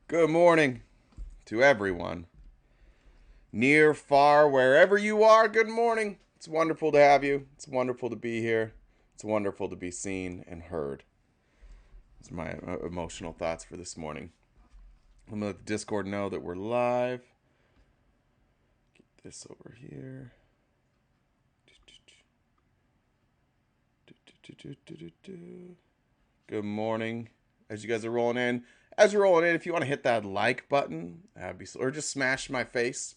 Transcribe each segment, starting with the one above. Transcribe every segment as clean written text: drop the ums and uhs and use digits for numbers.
Good morning to everyone. Near, far, wherever you are, good morning. It's wonderful to have you. It's wonderful to be here. It's wonderful to be seen and heard. Those are my emotional thoughts for this morning. I'm going to let the Discord know that we're live. Get this over here. Good morning. As you guys are rolling in, if you want to hit that like button, or just smash my face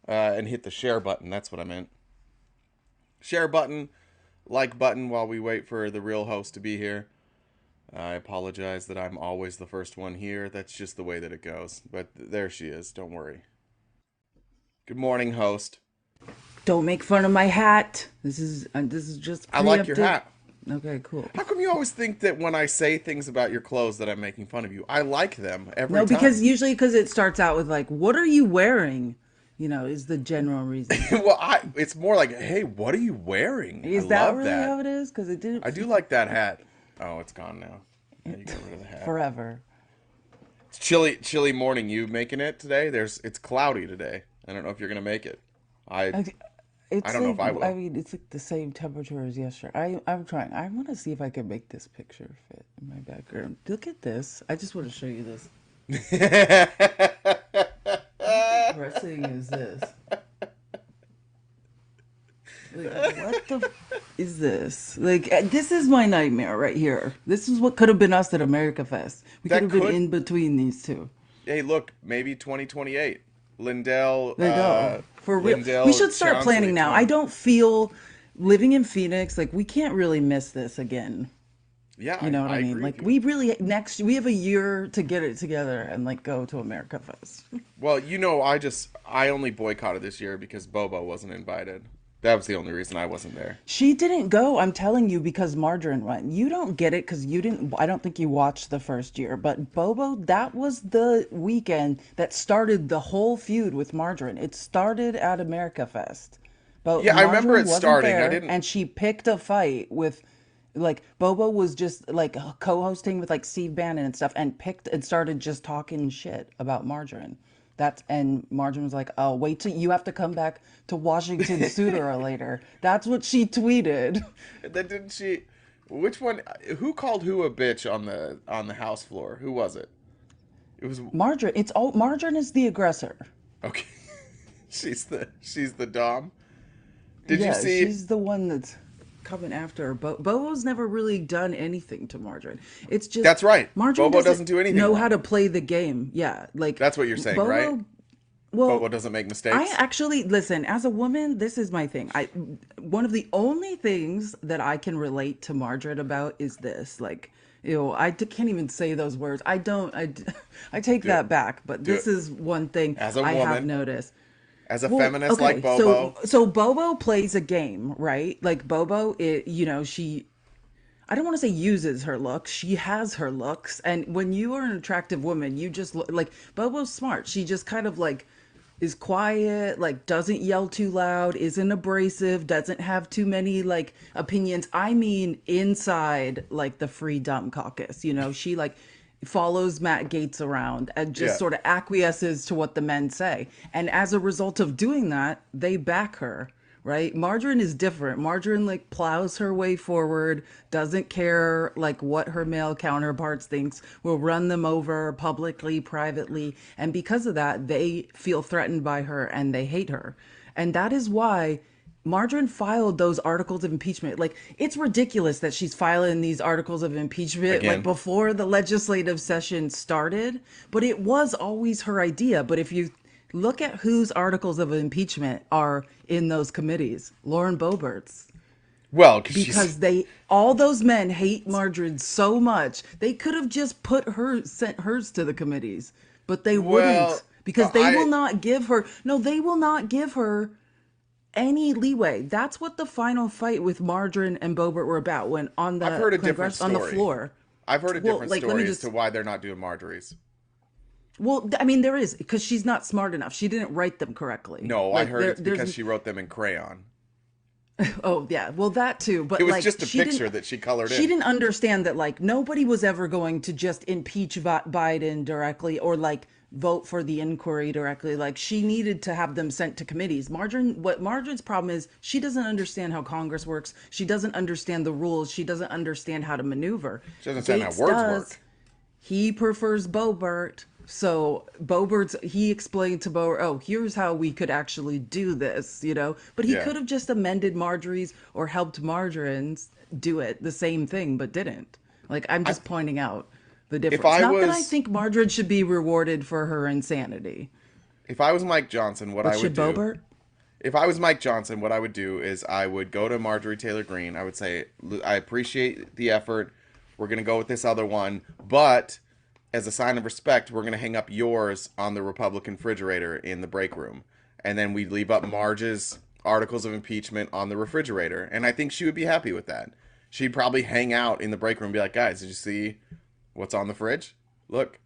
and hit the share button. That's what I meant. Share button, like button while we wait for the real host to be here. I apologize that I'm always the first one here. That's just the way that it goes. But there she is. Don't worry. Good morning, host. Don't make fun of my hat. This is just I like your preemptive. hat. Okay, cool. How come you always think that when I say things about your clothes that I'm making fun of you? I like them every No, time. because it starts out with like, "What are you wearing?" Is the general reason. Well, it's more like, hey, what are you wearing? I Is that love really that. how it is? Because it didn't I do like that hat. Oh, it's gone now. Yeah, you got rid of the hat. forever. It's chilly morning. You making it today? It's cloudy today. I don't know if you're gonna make it. I I, I it's don't know like if I will. it's like the same temperature as yesterday. I'm trying. I want to see if I can make this picture fit in my background. Look at this. I just want to show you this. How depressing is this? Like, what the is this? Like, this is my nightmare right here. This is what could have been us at AmericaFest. We could That have been could. in between these two. Hey, look, maybe 2028. Lindell, There you go. For real. We Lindell should start Chownsley planning now. I 20. don't feel living in Phoenix, like, we can't really miss this again. Yeah, You know what I I mean? agree with Like, you. we have a year to get it together and, like, go to AmericaFest. Well, I only boycotted this year because Bobo wasn't invited. That was the only reason I wasn't there. She didn't go, I'm telling you, because Margarine went. You don't get it because I don't think you watched the first year. But Bobo, that was the weekend that started the whole feud with Margarine. It started at America Fest. But Yeah, I remember Margarine it wasn't starting. I there didn't. and she picked a fight with, like, Bobo was just like co-hosting with like Steve Bannon and stuff and picked and started just talking shit about Margarine. And Margin was like, "Oh, wait till you have to come back to Washington sooner or later." That's what she tweeted. Then didn't she? Which one? Who called who a bitch on the house floor? Who was it? It was Margarine, Margarine is the aggressor. okay. She's the dom. Did you Yeah, see? she's the one that's coming after her. Bobo's never really done anything to Margarine. It's just That's right. Margarine Bobo doesn't doesn't do anything know how wrong. to play the game. Yeah, like That's what you're saying, right? Bobo. Well, Bobo doesn't make I mistakes. actually listen, as a woman, this is my thing. I One of the only things that I can relate to Margaret about is this. Like, can't even say those words. I don't. I take Do it. that back. But Do this it. is one thing As a I have woman, noticed. as a Well, feminist like okay, so Bobo. so Bobo plays a game, right? Like Bobo, she I don't want to say uses her looks. She has her looks, and when you are an attractive woman, you just look like Bobo's smart. She just kind of like is quiet, like doesn't yell too loud, isn't abrasive, doesn't have too many like opinions. I mean, inside like the Free Dumb Caucus, she like follows Matt Gaetz around and just Yeah. sort of acquiesces to what the men say. And as a result of doing that, they back her, right? Margarine is different. Margarine like plows her way forward, doesn't care like what her male counterparts thinks, will run them over publicly, privately, and because of that, they feel threatened by her and they hate her. And that is why Margarine filed those articles of impeachment. Like, it's ridiculous that she's filing these articles of impeachment like Again. before the legislative session started, but it was always her idea. But if you look at whose articles of impeachment are in those committees, Lauren Boebert's. Well, because she's Because all those men hate Margarine so much, they could have just sent hers to the committees, but they wouldn't well, because they will I not give her, no, they will not give her any leeway. That's what the final fight with Margarine and Boebert were about when on I've the heard a different congress on the story. floor. I've heard a Well, different like let me story as just to why they're not doing Marjorie's. well, I mean there is because she's not smart enough. She didn't write them correctly. No, I Like heard it's there's because she wrote them in crayon. Oh yeah, well that too, It but was like just a picture that she colored she in. didn't understand that like nobody was ever going to just impeach Biden directly or like vote for the inquiry directly. Like she needed to have them sent to committees. What Margarine's problem is, she doesn't understand how Congress works. She doesn't understand the rules. She doesn't understand how to maneuver. She doesn't understand how Gates words does. work. He prefers Bobert. So he explained to Bobert, oh, here's how we could actually do this, you know? But he Yeah. could have just amended Marjorie's or helped Margarine's do it, the same thing, but didn't. Like, I'm I just pointing out the if difference. I Not that I was think Margarine should be rewarded for her insanity. if I was Mike Johnson, what But I would should do Bobert? if I was Mike Johnson, what I would do is I would go to Marjorie Taylor Greene. I would say, I appreciate the effort. We're going to go with this other one. But as a sign of respect, we're going to hang up yours on the Republican refrigerator in the break room. And then we'd leave up Marge's articles of impeachment on the refrigerator. And I think she would be happy with that. She'd probably hang out in the break room and be like, guys, did you see what's on the fridge? Look,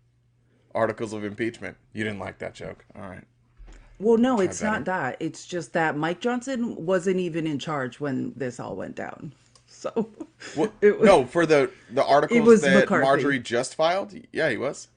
articles of impeachment. You didn't like that joke. All right. Well, no, Try it's not better. that. It's just that Mike Johnson wasn't even in charge when this all went down. So Well, it was no, for the it articles was that McCarthy. Marjorie just filed. Yeah, he was.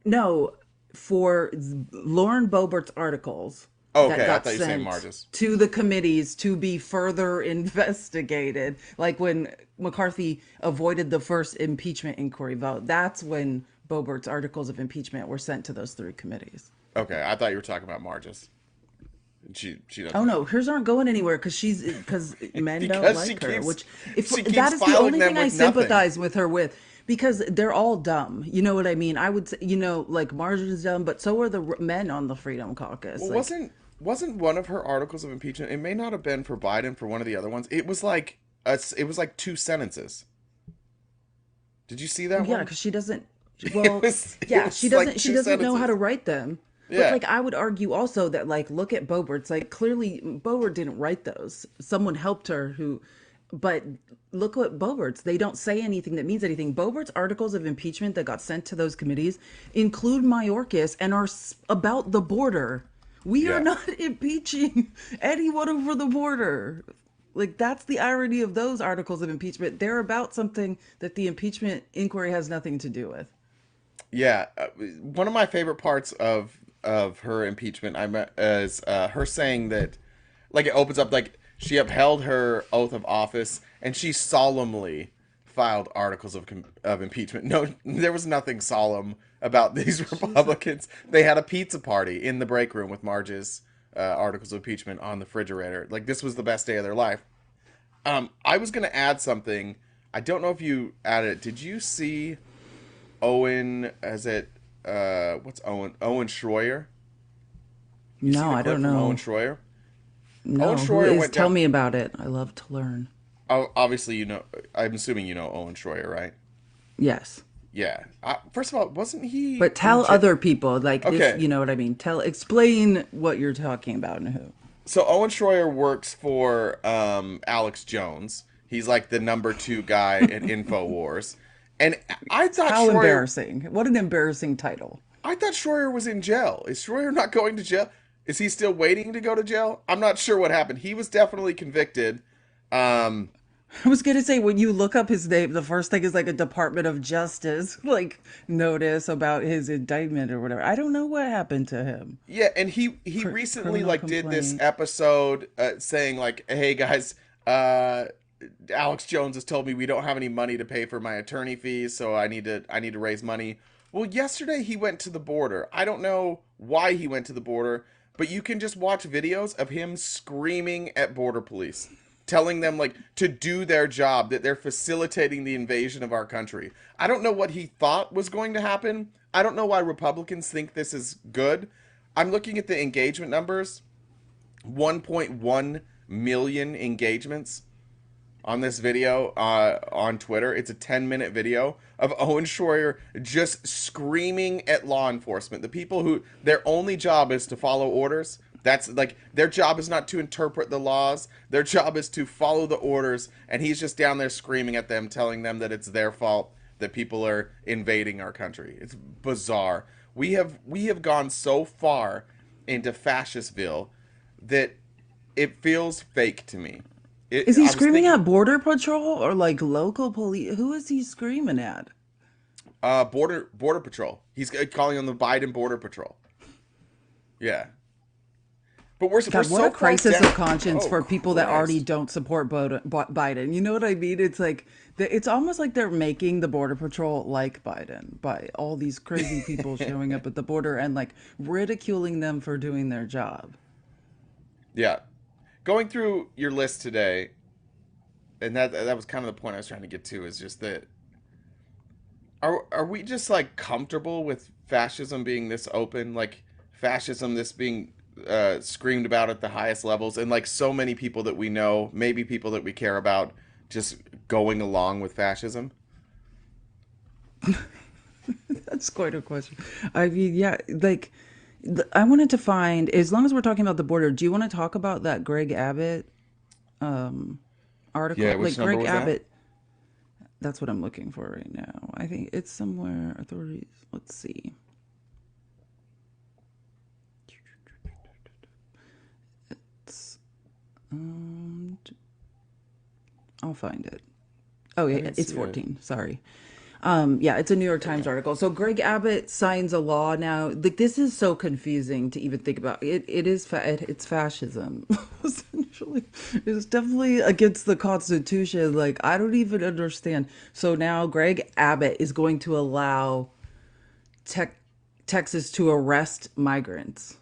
No, for Lauren Boebert's articles Oh, that okay, I got thought you were saying sent Marge's. to the committees to be further investigated, like when McCarthy avoided the first impeachment inquiry vote, that's when Boebert's articles of impeachment were sent to those three committees. Okay, I thought you were talking about Marge's. She Oh doesn't no, know hers aren't going anywhere because men don't because like her. Which if she keeps that is the filing only them thing I with nothing. sympathize with her with, because they're all dumb. You know what I mean? I would say, you know, like Marjorie's dumb, but so are the men on the Freedom Caucus. Well, Like, wasn't one of her articles of impeachment? It may not have been for Biden. For one of the other ones, it was like it was like two sentences. Did you see well, that yeah, one? because she doesn't. It Well, was it yeah, she was like doesn't. She two doesn't know how to sentences. write them. But Yeah, like, I would argue also that like, look at Boebert. Like, clearly Boebert didn't write those. Someone helped her who. But look what Boebert's. They don't say anything that means anything. Boebert's articles of impeachment that got sent to those committees include Mayorkas and are about the border. We are yeah. not impeaching anyone over the border. Like, that's the irony of those articles of impeachment. They're about something that the impeachment inquiry has nothing to do with. Yeah, one of my favorite parts of her impeachment I met is her saying that, like, it opens up like she upheld her oath of office and she solemnly filed articles of impeachment. No, there was nothing solemn about these She's Republicans. They had a pizza party in the break room with Marge's articles of impeachment on the refrigerator. Like, this was the best day of their life. I was gonna add something. I don't know if you added it. Did you see Owen? As it what's Owen? Owen Schroyer. You see no, the I clip don't from Owen know. Schroyer? Owen No, who Schroyer is? went Tell down. me about it. I love to learn. Oh, obviously, you know. I'm assuming you know Owen Schroyer, right? Yes. Yeah. First of all, wasn't he But in tell jail? other people like this, Okay. you know what I mean? Explain what you're talking about and who. So Owen Schroyer works for Alex Jones. He's like the number two guy at Infowars, and How embarrassing. What an embarrassing title. I thought Schroyer was in jail. Is Schroyer not going to jail? Is he still waiting to go to jail? I'm not sure what happened. He was definitely convicted. Um, I was gonna say when you look up his name, the first thing is like a Department of Justice like notice about his indictment or whatever. I don't know what happened to him. yeah, and he recently Criminal like did this complaint. episode saying like, "Hey guys, Alex Jones has told me we don't have any money to pay for my attorney fees, so I need to raise money." Well, yesterday he went to the border. I don't know why he went to the border, but you can just watch videos of him screaming at border police, telling them like to do their job, that they're facilitating the invasion of our country. I don't know what he thought was going to happen. I don't know why Republicans think this is good. I'm looking at the engagement numbers. 1.1 million engagements on this video on Twitter. It's a 10-minute video of Owen Schroyer just screaming at law enforcement. The people who their only job is to follow orders. That's like their job is not to interpret the laws. Their job is to follow the orders. And he's just down there screaming at them, telling them that it's their fault that people are invading our country. It's bizarre. We have gone so far into fascistville that it feels fake to me. Is he I was screaming thinking, at Border Patrol or like local police? Who is he screaming at? border patrol. He's calling on the Biden border patrol. Yeah, but we're God, what so a far crisis of down. conscience Oh for people that already Christ. don't support Biden. You know what I mean? It's like it's almost like they're making the border patrol like Biden by all these crazy people showing up at the border and like ridiculing them for doing their job. Yeah, going through your list today, and that was kind of the point I was trying to get to. Is just that are we just like comfortable with fascism being this open, like fascism this being screamed about at the highest levels, and like so many people that we know, maybe people that we care about, just going along with fascism? That's quite a question. I mean, yeah, like I wanted to find, as long as we're talking about the border, do you want to talk about that Greg Abbott Yeah, article? Like which number Greg was that? Abbott, that's what I'm looking for right now. I think it's somewhere, authorities, let's see. It's, um, I'll find it. Oh, I yeah, didn't it's see it. 14. Sorry. Yeah, it's a New York Times article. So Greg Abbott signs a law now. Like this is so confusing to even think about. It's fascism. Essentially, it's definitely against the Constitution. Like I don't even understand. So now Greg Abbott is going to allow tech Texas to arrest migrants.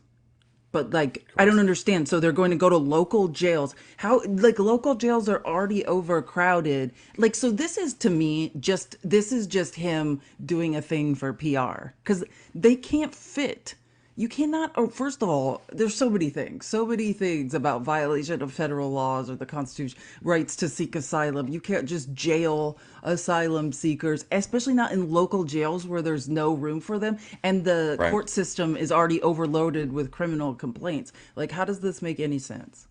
But like I don't Gross. understand. So they're going to go to local jails. How like local jails are already overcrowded. Like so this is to me just this is just him doing a thing for PR cuz they can't fit. You cannot oh first of all, there's so many things about violation of federal laws or the Constitution, rights to seek asylum. You can't just jail asylum seekers, especially not in local jails where there's no room for them and the Right. court system is already overloaded with criminal complaints. Like how does this make any sense?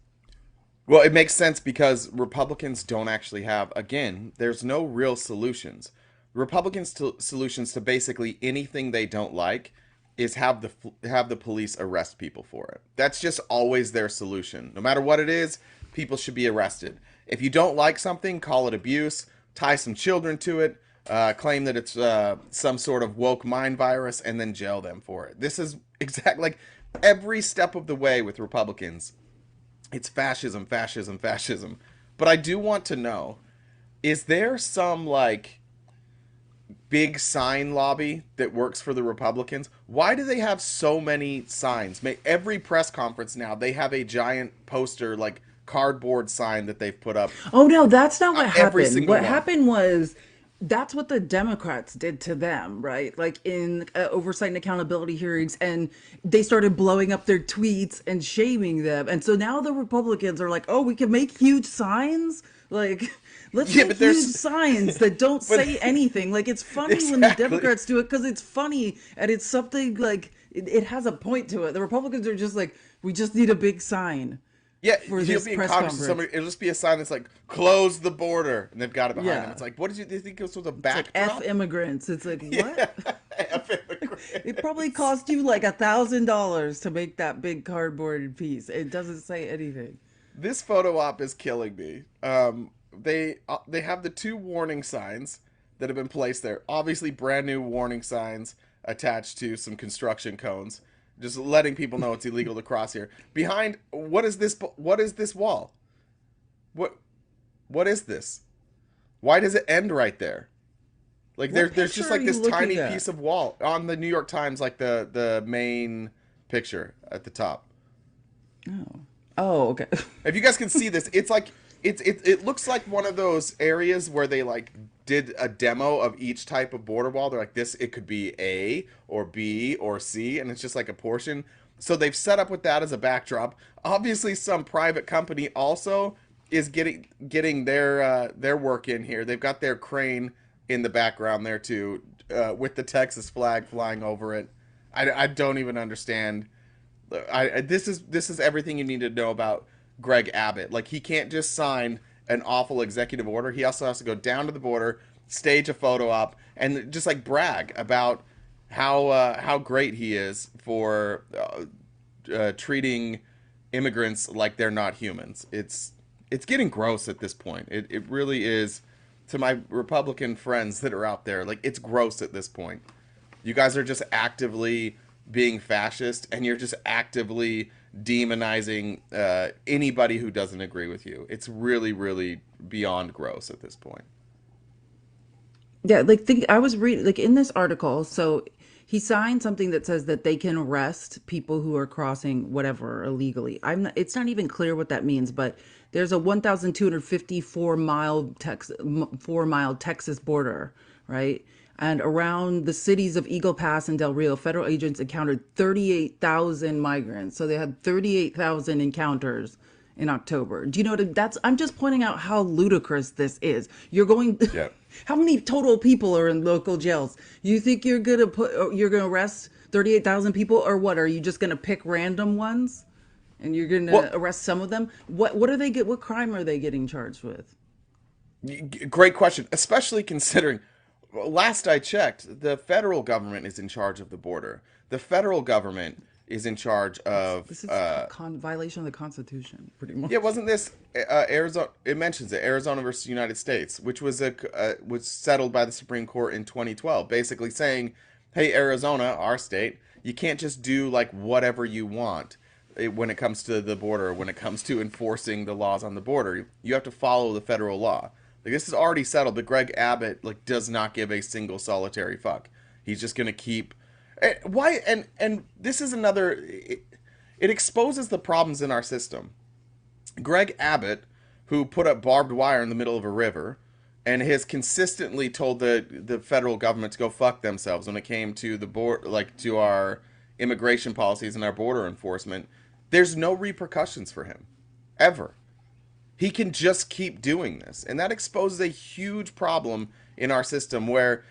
Well, it makes sense because Republicans don't actually have, again, there's no real solutions. Republicans' solutions to basically anything they don't like is have the police arrest people for it. That's just always their solution. No matter what it is, people should be arrested. If you don't like something, call it abuse, tie some children to it, claim that it's some sort of woke mind virus, and then jail them for it. This is exactly like every step of the way with Republicans, it's fascism, fascism, fascism. But I do want to know, is there some like big sign lobby that works for the Republicans? Why do they have so many signs? Every press conference now, they have a giant poster, like cardboard sign that they've put up. Oh no, that's not what Every happened. single What one. happened was that's what the Democrats did to them, right? Like in oversight and accountability hearings, and they started blowing up their tweets and shaming them. And so now the Republicans are like, "Oh, we can make huge signs. Like, let's Yeah, make but huge there's, signs that don't but say anything. Like, it's funny when the exactly. Democrats do it because it's funny and it's something like it has a point to it. The Republicans are just like, we just need a big sign Yeah, for he'll this be in press Congress and conference. somebody, it'll just be a sign that's like, close the border. And they've got it behind them. Yeah. It's like, what did you think this was a It's like F backdrop? immigrants. It's like, Yeah. what? F It probably immigrants. cost you like $1,000 to make that big cardboard piece. It doesn't say anything. This photo op is killing me. They have the two warning signs that have been placed there. Obviously, brand new warning signs attached to some construction cones, just letting people know it's illegal to cross here. Behind, what is this? What is this wall? What what is this? Why does it end right there? Like What there's picture just are like you this looking tiny at? piece of wall on the New York Times, like the main picture at the top. Oh. Oh, okay. If you guys can see this, it's like it looks like one of those areas where they like did a demo of each type of border wall. They're like this, it could be A or B or C, and it's just like a portion. So they've set up with that as a backdrop. Obviously, some private company also is getting their work in here. They've got their crane in the background there too, with the Texas flag flying over it. I don't even understand. This is everything you need to know about Greg Abbott. Like he can't just sign an awful executive order. He also has to go down to the border, stage a photo op, and just like brag about how great he is for treating immigrants like they're not humans. it's getting gross at this point. It really is. To my Republican friends that are out there, like, it's gross at this point. You guys are just actively being fascist, and you're just actively demonizing anybody who doesn't agree with you. It's really, really beyond gross at this point. Yeah, like think I was reading like in this article, so he signed something that says that they can arrest people who are crossing whatever illegally. It's not even clear what that means, but there's a 1,254 mile 4 mile Texas border, right? And around the cities of Eagle Pass and Del Rio, federal agents encountered 38,000 migrants. So they had 38,000 encounters in October. Do you know what that's? I'm just pointing out how ludicrous this is. You're going. Yeah. How many total people are in local jails? You think you're gonna arrest 38,000 people, or what? Are you just gonna pick random ones, and you're gonna Well, arrest some of them? What are they get? What crime are they getting charged with? great question, especially considering last I checked, the federal government is in charge of the border. The federal government is in charge of This is violation of the Constitution, pretty yeah, much. wasn't this Arizona? It mentions it, Arizona versus United States, which was was settled by the Supreme Court in 2012, basically saying, "Hey, Arizona, our state, you can't just do like whatever you want when it comes to the border, when it comes to enforcing the laws on the border. You have to follow the federal law." Like, this is already settled. But Greg Abbott like does not give a single solitary fuck. He's just gonna keep why and this is another. It exposes the problems in our system. Greg Abbott, who put up barbed wire in the middle of a river, and has consistently told the federal government to go fuck themselves when it came to the board, like to our immigration policies and our border enforcement. There's no repercussions for him, ever. He can just keep doing this, and that exposes a huge problem in our system where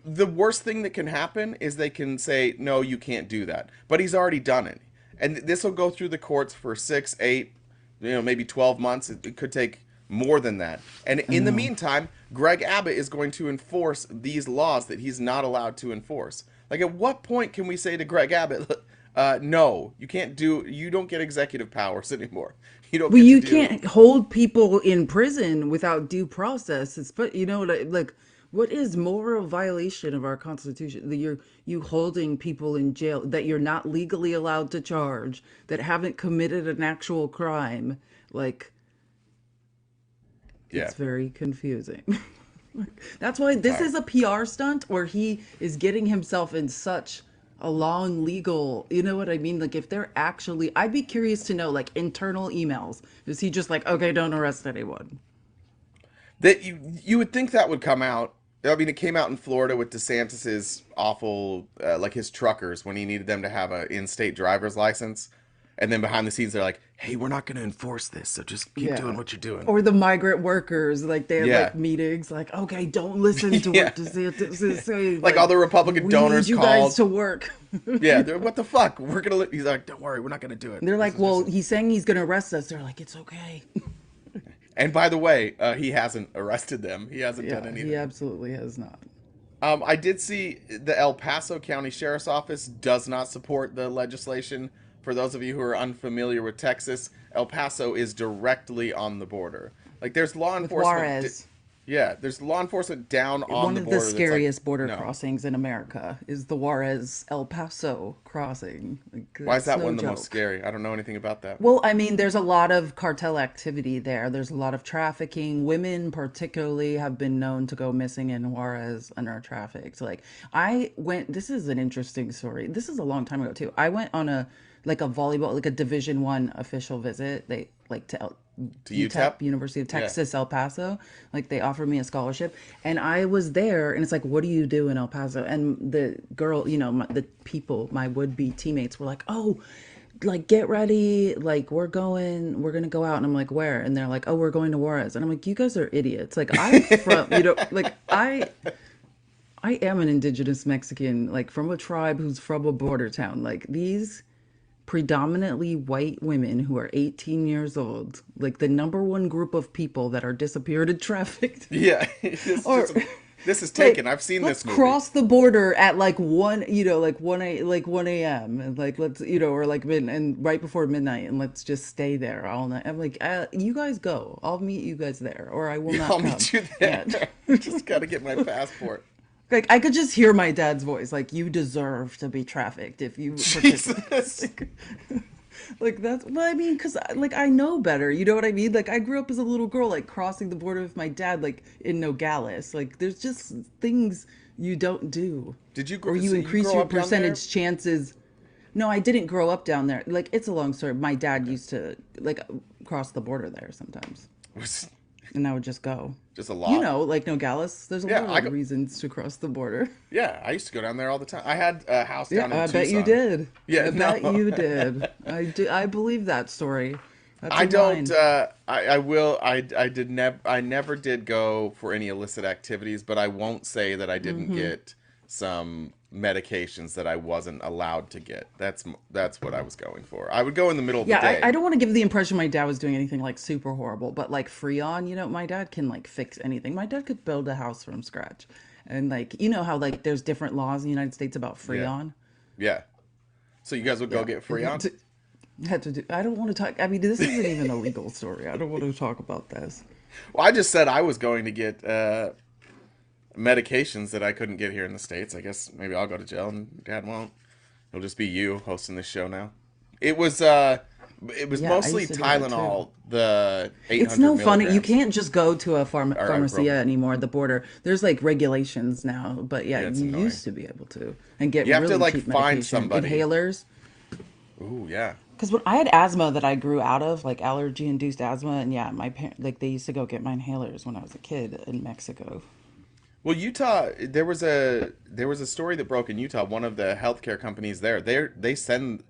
the worst thing that can happen is they can say, no, you can't do that. But he's already done it. And this will go through the courts for 6, 8, maybe 12 months. It could take more than that. And I in the know. meantime, Greg Abbott is going to enforce these laws that he's not allowed to enforce. Like, at what point can we say to Greg Abbott, no, you don't get executive powers anymore. You don't Well, get to you do. can't hold people in prison without due process. It's but like what is more a violation of our constitution? That you holding people in jail that you're not legally allowed to charge, that haven't committed an actual crime. Like Yeah, it's very confusing. That's why this entirely. is a PR stunt where he is getting himself in such a long legal, you know what I mean? Like if they're actually, I'd be curious to know like internal emails. Is he just like, okay, don't arrest anyone? That you would think that would come out. I mean, it came out in Florida with DeSantis's awful, like his truckers when he needed them to have a in-state driver's license, and then behind the scenes they're like, "Hey, we're not going to enforce this, so just keep doing Yeah. what you're doing." Or the migrant workers, like they had Yeah, like meetings, like, okay, don't listen to yeah. what DeSantis is saying. Like all Like, the Republican we need donors you guys called. to work. Yeah, they're, what the fuck? We're gonna. He's like, "Don't worry, we're not gonna do it. They're This like, is just." well, he's saying he's going to arrest us. They're like, it's okay. And by the way, he hasn't arrested them. He hasn't done Yeah, he anything. absolutely has not. I did see the El Paso County Sheriff's Office does not support the legislation. For those of you who are unfamiliar with Texas, El Paso is directly on the border. Like, there's law With enforcement. Juarez. Yeah, there's law enforcement down on One the of the border that's like, scariest border no. crossings in America is the Juarez El Paso crossing. Like, Why is it's that no one the most joke. scary? I don't know anything about that. Well, I mean, there's a lot of cartel activity there. There's a lot of trafficking. Women, particularly, have been known to go missing in Juarez and are trafficked. Like, this is an interesting story. This is a long time ago, too. I went on like a volleyball, like a Division I official visit. They, like, to To UTEP, UTEP? University of Yeah. Texas, El Paso. Like they offered me a scholarship, and I was there. And it's like, what do you do in El Paso? And the girl, the people, my would-be teammates, were like, oh, like get ready, like we're gonna go out. And I'm like, where? And they're like, oh, we're going to Juarez. And I'm like, you guys are idiots. Like I'm from, like I am an indigenous Mexican, like from a tribe who's from a border town. Like these predominantly white women who are 18 years old, like the number one group of people that are disappeared and trafficked, Yeah. It's or just This is taken. Like, I've seen let's this movie. cross the border at like one, like 1 a.m. and like let's, or like mid and right before midnight, and let's just stay there all night. I'm like, you guys go. I'll meet you guys there, or I will not I'll come. meet you there. And Just gotta get my passport. like I could just hear my dad's voice, like you deserve to be trafficked if you Jesus. participate. Like that's well, I mean, because like I know better. You know what I mean? Like I grew up as a little girl, like crossing the border with my dad, like in Nogales. Like there's just things you don't do, Did you or grow? you So you increase grow your up down there? percentage chances. No, I didn't grow up down there. Like it's a long story. My dad used to like cross the border there sometimes, Was and I would just go. just a lot. Like Nogales, there's a Yeah, lot I of go. reasons to cross the border. Yeah, I used to go down there all the time. I had a house Yeah, down in I bet you Tucson. did. Yeah, I bet no. you did. I do. I believe that story. That's I in don't. mine. I will. I did never. I never did go for any illicit activities, but I won't say that I didn't get some medications that I wasn't allowed to get. That's what I was going for. I would go in the middle of the Yeah, I day. don't want to give the impression my dad was doing anything like super horrible, but like Freon, my dad can like fix anything. My dad could build a house from scratch. And like, you know how like there's different laws in the United States about Yeah, Freon? yeah. So you guys would go Yeah. get It Freon? had to do, I don't want to talk. I mean, this isn't even a legal story. I don't want to talk about this. Well, I just said I was going to get medications that I couldn't get here in the States. I guess maybe I'll go to jail and Dad won't. It'll just be you hosting this show now. It was Yeah, I mostly used to do that too. Tylenol, the It's 800 no funny. You milligrams. can't just go to a Or I broke pharmacia it. anymore at the border. There's like regulations now, but yeah, Yeah, it's you annoying. used to be able to and get You have to really like cheap find medication, somebody. inhalers. Ooh, yeah. Because when I had asthma that I grew out of, like allergy induced asthma, and yeah, my parents like they used to go get my inhalers when I was a kid in Mexico. Well, Utah, there was a story that broke in Utah. One of the healthcare companies there, they send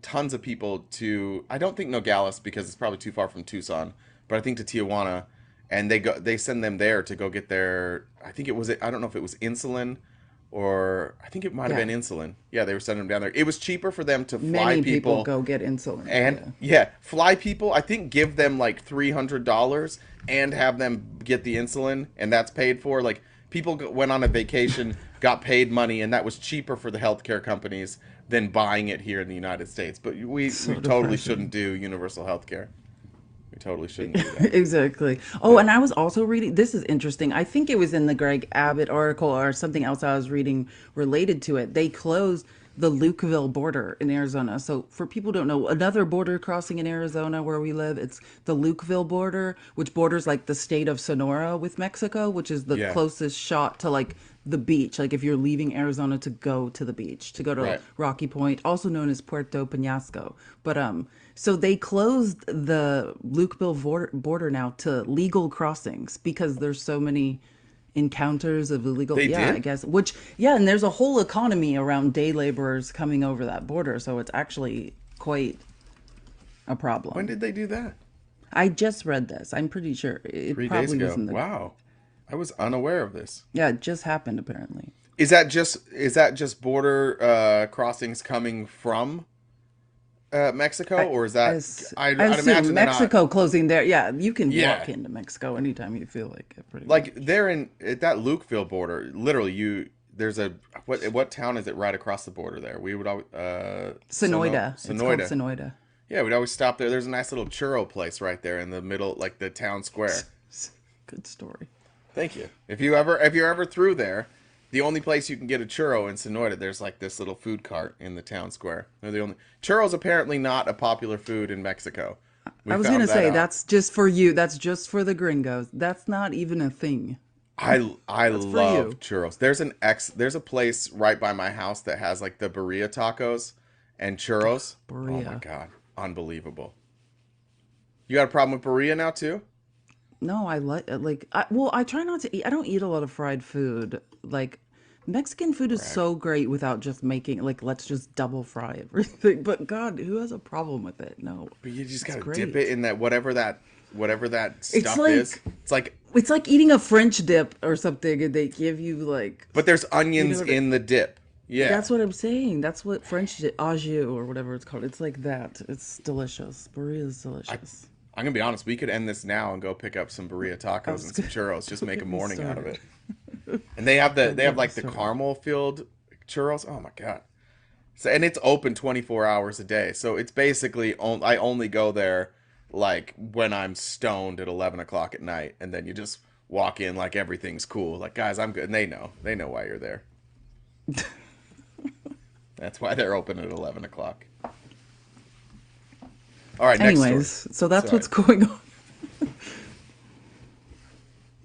tons of people to. I don't think Nogales because it's probably too far from Tucson, but I think to Tijuana, and they send them there to go get their. I think it was. I don't know if it was insulin, or I think it might have Yeah, been insulin. Yeah, they were sending them down there. It was cheaper for them to fly many people people go get insulin. and Yeah. yeah, fly people. I think give them like $300 and have them get the insulin, and that's paid for. Like people went on a vacation, got paid money, and that was cheaper for the healthcare companies than buying it here in the United States. But we So totally depressing. shouldn't do universal healthcare. We totally shouldn't do that. Exactly. Oh, Yeah. and I was also reading, this is interesting. I think it was in the Greg Abbott article or something else I was reading related to it. They closed the Lukeville border in Arizona. So, for people who don't know, another border crossing in Arizona where we live, it's the Lukeville border, which borders like the state of Sonora with Mexico, which is the Yeah. closest shot to like the beach. Like if you're leaving Arizona to go to the beach, to go to Right. Rocky Point, also known as Puerto Penasco. But so they closed the Lukeville border now to legal crossings because there's so many encounters of illegal. They Yeah, I did? guess. Which yeah, and there's a whole economy around day laborers coming over that border, so it's actually quite a When problem. did they do that? I just read this. I'm pretty sure it 3 days probably was ago. in the. Wow. I was unaware of this. Yeah, it just happened apparently. Is that just border crossings coming from Mexico, I, or is I, that s- I I'd assume imagine they're not. Mexico closing there. Yeah, you can Yeah, walk into Mexico anytime you feel like it, pretty like much. they're in at that Lukeville border. Literally, there's a what town is it right across the border there? We would always Sonoida. It's called Sonoida. Sonoida. Yeah, we'd always stop there. There's a nice little churro place right there in the middle, like the town square. Good story. Thank you. If you're ever through there, the only place you can get a churro in Sonoida, there's like this little food cart in the town square. They're the only churros apparently not a popular food in Mexico. We I was found gonna that say out. that's just for you. That's just for the gringos. That's not even a thing. I That's for love you. churros. There's a place right by my house that has like the burrito tacos and churros. Oh my Berea. god, unbelievable. You got a problem with burrito now too? No, I well, I try not to eat. I don't eat a lot of fried food. Like Mexican food is Brag. so great without just making like let's just double fry everything. But God, who has a problem with it? No, But you just it's gotta dip it great. in that whatever that It's stuff is. like It's like, it's like eating a French dip or something, and they give you like but there's you know onions what in the dip. Yeah. that's what I'm saying. That's what French dip, au jus or whatever it's called. It's like that. It's delicious. Burrito is I, delicious. I'm gonna be honest. We could end this now and go pick up some burrito I tacos was and some gonna churros. Just make a get me morning out of started. it. And they have Love the like the story. caramel filled churros. Oh my god. So and it's open 24 hours a day. So it's basically I only go there like when I'm stoned at 11 o'clock at night, and then you just walk in like everything's cool. Like guys, I'm good. And they know why you're there. That's why they're open at 11 o'clock. All right, next story. Anyways, so that's Sorry. what's going on.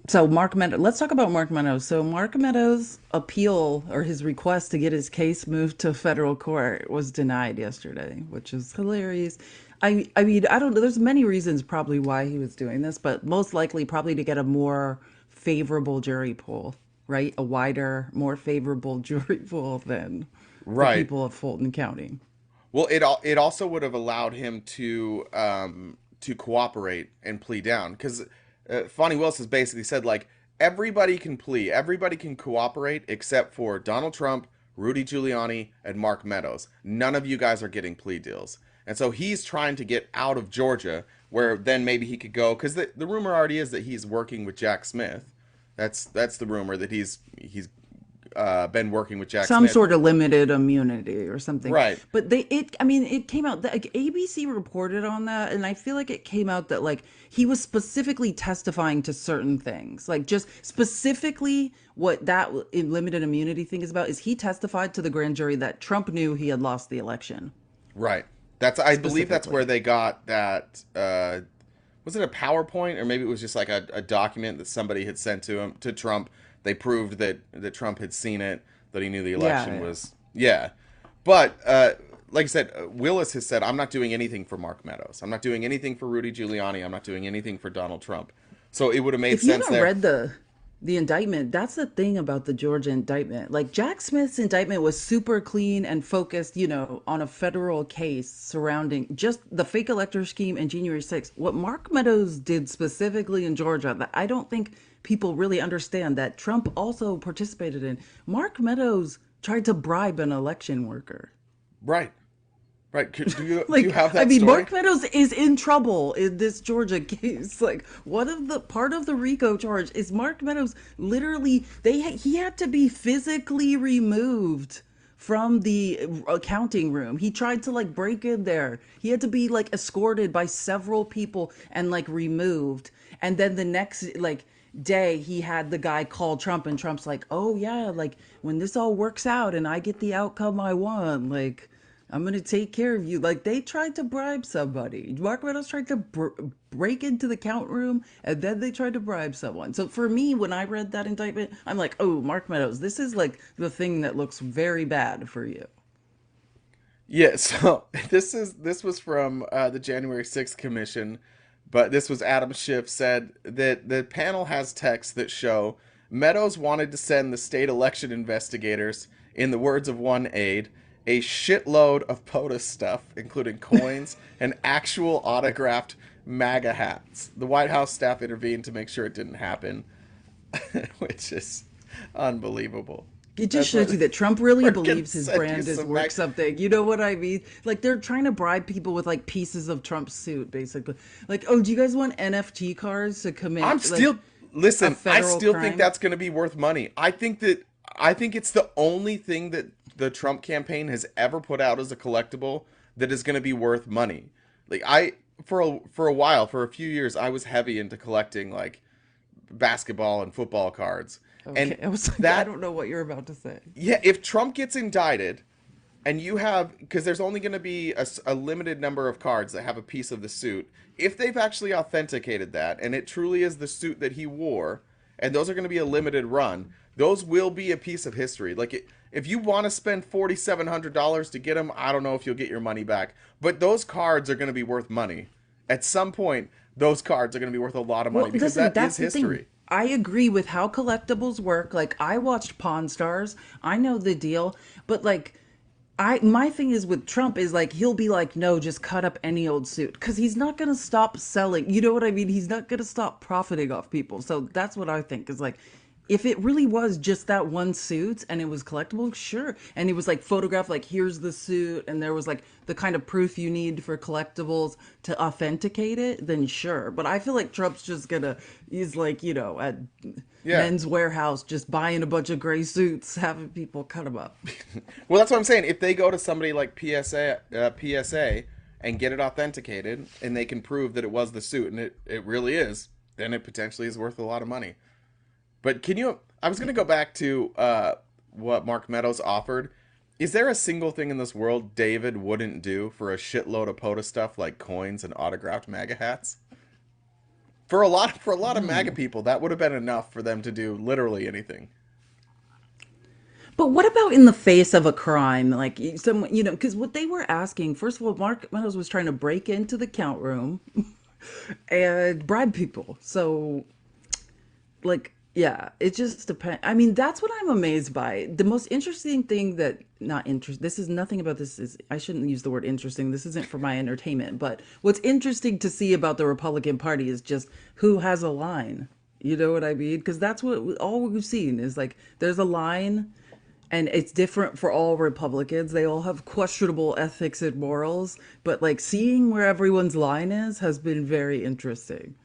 So Mark Meadows, let's talk about Mark Meadows. So Mark Meadows' appeal or his request to get his case moved to federal court was denied yesterday, which is hilarious. I mean, I don't know. There's many reasons probably why he was doing this, but most likely probably to get a more favorable jury pool, right? A wider, more favorable jury pool than the Right. people of Fulton County. Well, it also would have allowed him to cooperate and plea down because Fonnie Willis has basically said like everybody can plea, everybody can cooperate except for Donald Trump, Rudy Giuliani, and Mark Meadows. None of you guys are getting plea deals, and so he's trying to get out of Georgia, where then maybe he could go because the rumor already is that he's working with Jack Smith. That's the rumor that he's been working with Jack Some Smith. sort of limited immunity or something. Right. But I mean, it came out that like ABC reported on that, and I feel like it came out that like he was specifically testifying to certain things, like just specifically what that limited immunity thing is about is he testified to the grand jury that Trump knew he had lost the election Right. That's I believe that's where specifically. they got that was it a PowerPoint or maybe it was just like a document that somebody had sent to him to Trump. They proved that Trump had seen it, that he knew the Yeah, election yeah. was yeah. But like I said, Willis has said, I'm not doing anything for Mark Meadows. I'm not doing anything for Rudy Giuliani. I'm not doing anything for Donald Trump. So it would have made If you sense haven't there. read the indictment, that's the thing about the Georgia indictment. Like Jack Smith's indictment was super clean and focused, on a federal case surrounding just the fake elector scheme and January 6th. What Mark Meadows did specifically in Georgia, that I don't think people really understand that Trump also participated in. Mark Meadows tried to bribe an election worker. Right. Right. Do you Like, have I that mean, story? Mark Meadows is in trouble in this Georgia case. Like, one of the part of the RICO charge is Mark Meadows literally he had to be physically removed from the accounting room. He tried to like break in there. He had to be like escorted by several people and like removed. And then the next like day he had the guy call Trump and Trump's like, "Oh yeah, like when this all works out and I get the outcome I want, like I'm gonna take care of you." Like they tried to bribe somebody. Mark Meadows tried to break into the count room, and then they tried to bribe someone. So for me, when I read that indictment, I'm like, "Oh, Mark Meadows, this is like the thing that looks very bad for you." Yeah, so this was from the January 6th commission, but this was Adam Schiff said that the panel has texts that show Meadows wanted to send the state election investigators, in the words of one aide, a shitload of POTUS stuff, including coins and actual autographed MAGA hats. The White House staff intervened to make sure it didn't happen, which is unbelievable. It just That's shows what you that Trump really we're gonna believes his send you brand is some worth something. You know what I mean? Like they're trying to bribe people with like pieces of Trump's suit, basically. Like, oh, do you guys want NFT cards to I'm commit like still a listen, I federal still think crime? that's going to be worth money. I think it's the only thing that the Trump campaign has ever put out as a collectible that is going to be worth money. Like for a while, for a few years I was heavy into collecting like basketball and football cards. And Okay, I was like, I that don't know what you're about to say. yeah, if Trump gets indicted and you have because there's only going to be a limited number of cards that have a piece of the suit, if they've actually authenticated that and it truly is the suit that he wore, and those are going to be a limited run, those will be a piece of history. If you want to spend $4,700 to get them, I don't know if you'll get your money back, but those cards are going to be worth money at some point. Those cards are going to be worth a lot of money Well, because listen, that is that's the thing. history. I agree with how collectibles work. Like I watched Pawn Stars. I know the deal, but like I my thing is with Trump is like he'll be like, "No, just cut up any old suit," cuz he's not going to stop selling. You know what I mean? He's not going to stop profiting off people. So that's what I think is like if it really was just that one suit and it was collectible, sure. And it was like photographed, like here's the suit, and there was like the kind of proof you need for collectibles to authenticate it, then sure. But I feel like Trump's just gonna, he's like, at Yeah. Men's Warehouse, just buying a bunch of gray suits, having people cut them up. Well, that's what I'm saying. If they go to somebody like PSA and get it authenticated, and they can prove that it was the suit, and it really is, then it potentially is worth a lot of money. But can you? I was going to go back to what Mark Meadows offered. Is there a single thing in this world David wouldn't do for a shitload of POTA stuff like coins and autographed MAGA hats? For a lot of MAGA people, that would have been enough for them to do literally anything. But what about in the face of a crime? Like some, because what they were asking, first of all, Mark Meadows was trying to break into the count room and bribe people. So, like, yeah, it just depends. I mean, that's what I'm amazed by. The most interesting thing that, not interest, this is nothing about this is, I shouldn't use the word interesting. This isn't for my entertainment. But what's interesting to see about the Republican Party is just who has a line. You know what I mean? Because that's what all we've seen is like there's a line and it's different for all Republicans. They all have questionable ethics and morals, but like seeing where everyone's line is has been very interesting.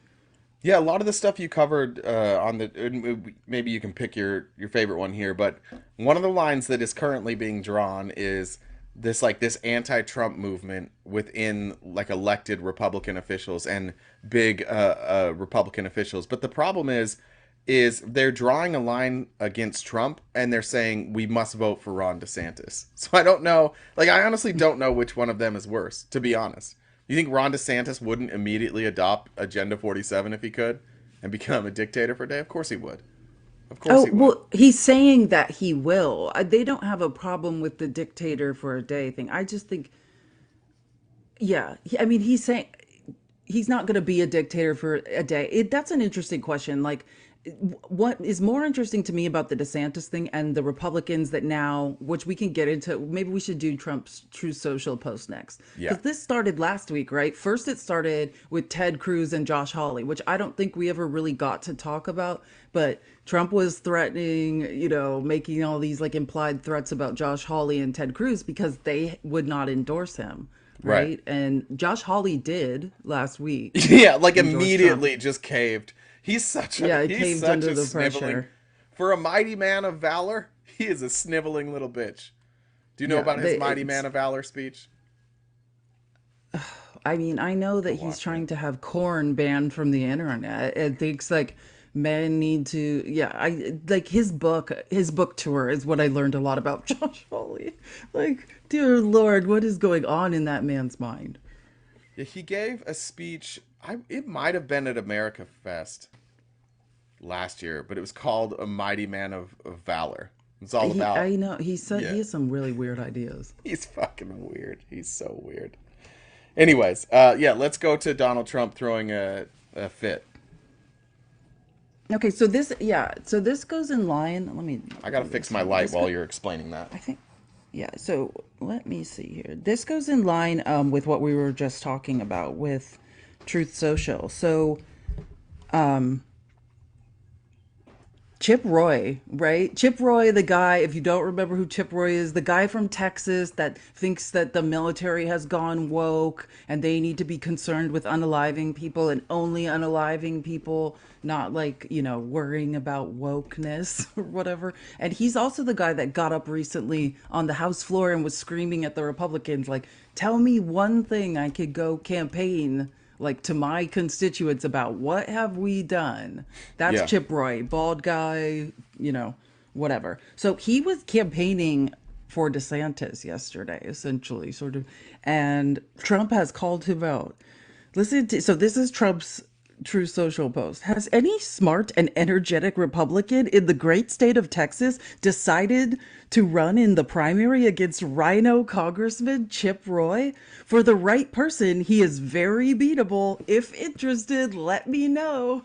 Yeah, a lot of the stuff you covered on the and maybe you can pick your favorite one here, but one of the lines that is currently being drawn is this anti-Trump movement within like elected Republican officials and big Republican officials. But the problem is they're drawing a line against Trump and they're saying we must vote for Ron DeSantis. So I don't know, like I honestly don't know which one of them is worse, to be honest. You think Ron DeSantis wouldn't immediately adopt Agenda 47 if he could and become a dictator for a day? Of course he would. Of course Oh, he would. well, he's saying that he will. They don't have a problem with the dictator for a day thing. I just think, yeah, I mean, he's saying he's not going to be a dictator for a day. That's an interesting question. Like, what is more interesting to me about the DeSantis thing and the Republicans that now, which we can get into, maybe we should do Trump's True Social post next. Yeah. Because this started last week, right? First, it started with Ted Cruz and Josh Hawley, which I don't think we ever really got to talk about. But Trump was threatening, making all these like implied threats about Josh Hawley and Ted Cruz because they would not endorse him. Right. Right. And Josh Hawley did last week Yeah, like endorse Trump. immediately just caved. Yeah, it He's caved such under a the sniveling pressure. for a mighty man of valor. He is a sniveling little bitch. Do you know Yeah, about his mighty man of valor speech? I mean, I know that Go he's watch it. trying to have corn banned from the internet. It thinks like men need to, yeah, I like his book tour is what I learned a lot about Josh Foley. Like, dear Lord, what is going on in that man's mind? Yeah, he gave a speech. It might have been at AmericaFest last year, but it was called "A Mighty Man of Valor." It's all about I know he said yeah. he has some really weird ideas. He's fucking weird. He's so weird. Anyways, yeah, let's go to Donald Trump throwing a fit. Okay, so this goes in line. Let me I gotta do fix this my here. light while you're explaining that. I think, yeah. So let me see here. This goes in line with what we were just talking about with Truth Social. So Chip Roy, right? Chip Roy, the guy, if you don't remember who Chip Roy is, the guy from Texas that thinks that the military has gone woke and they need to be concerned with unaliving people and only unaliving people, not like, worrying about wokeness or whatever. And he's also the guy that got up recently on the House floor and was screaming at the Republicans, like, tell me one thing I could go campaign like to my constituents about what have we done. That's Yeah. Chip Roy, bald guy, whatever. So he was campaigning for DeSantis yesterday, essentially, sort of, and Trump has called him out. So this is Trump's True Social post. Has any smart and energetic Republican in the great state of Texas decided to run in the primary against Rhino Congressman Chip Roy? For the right person, he is very beatable. If interested, let me know.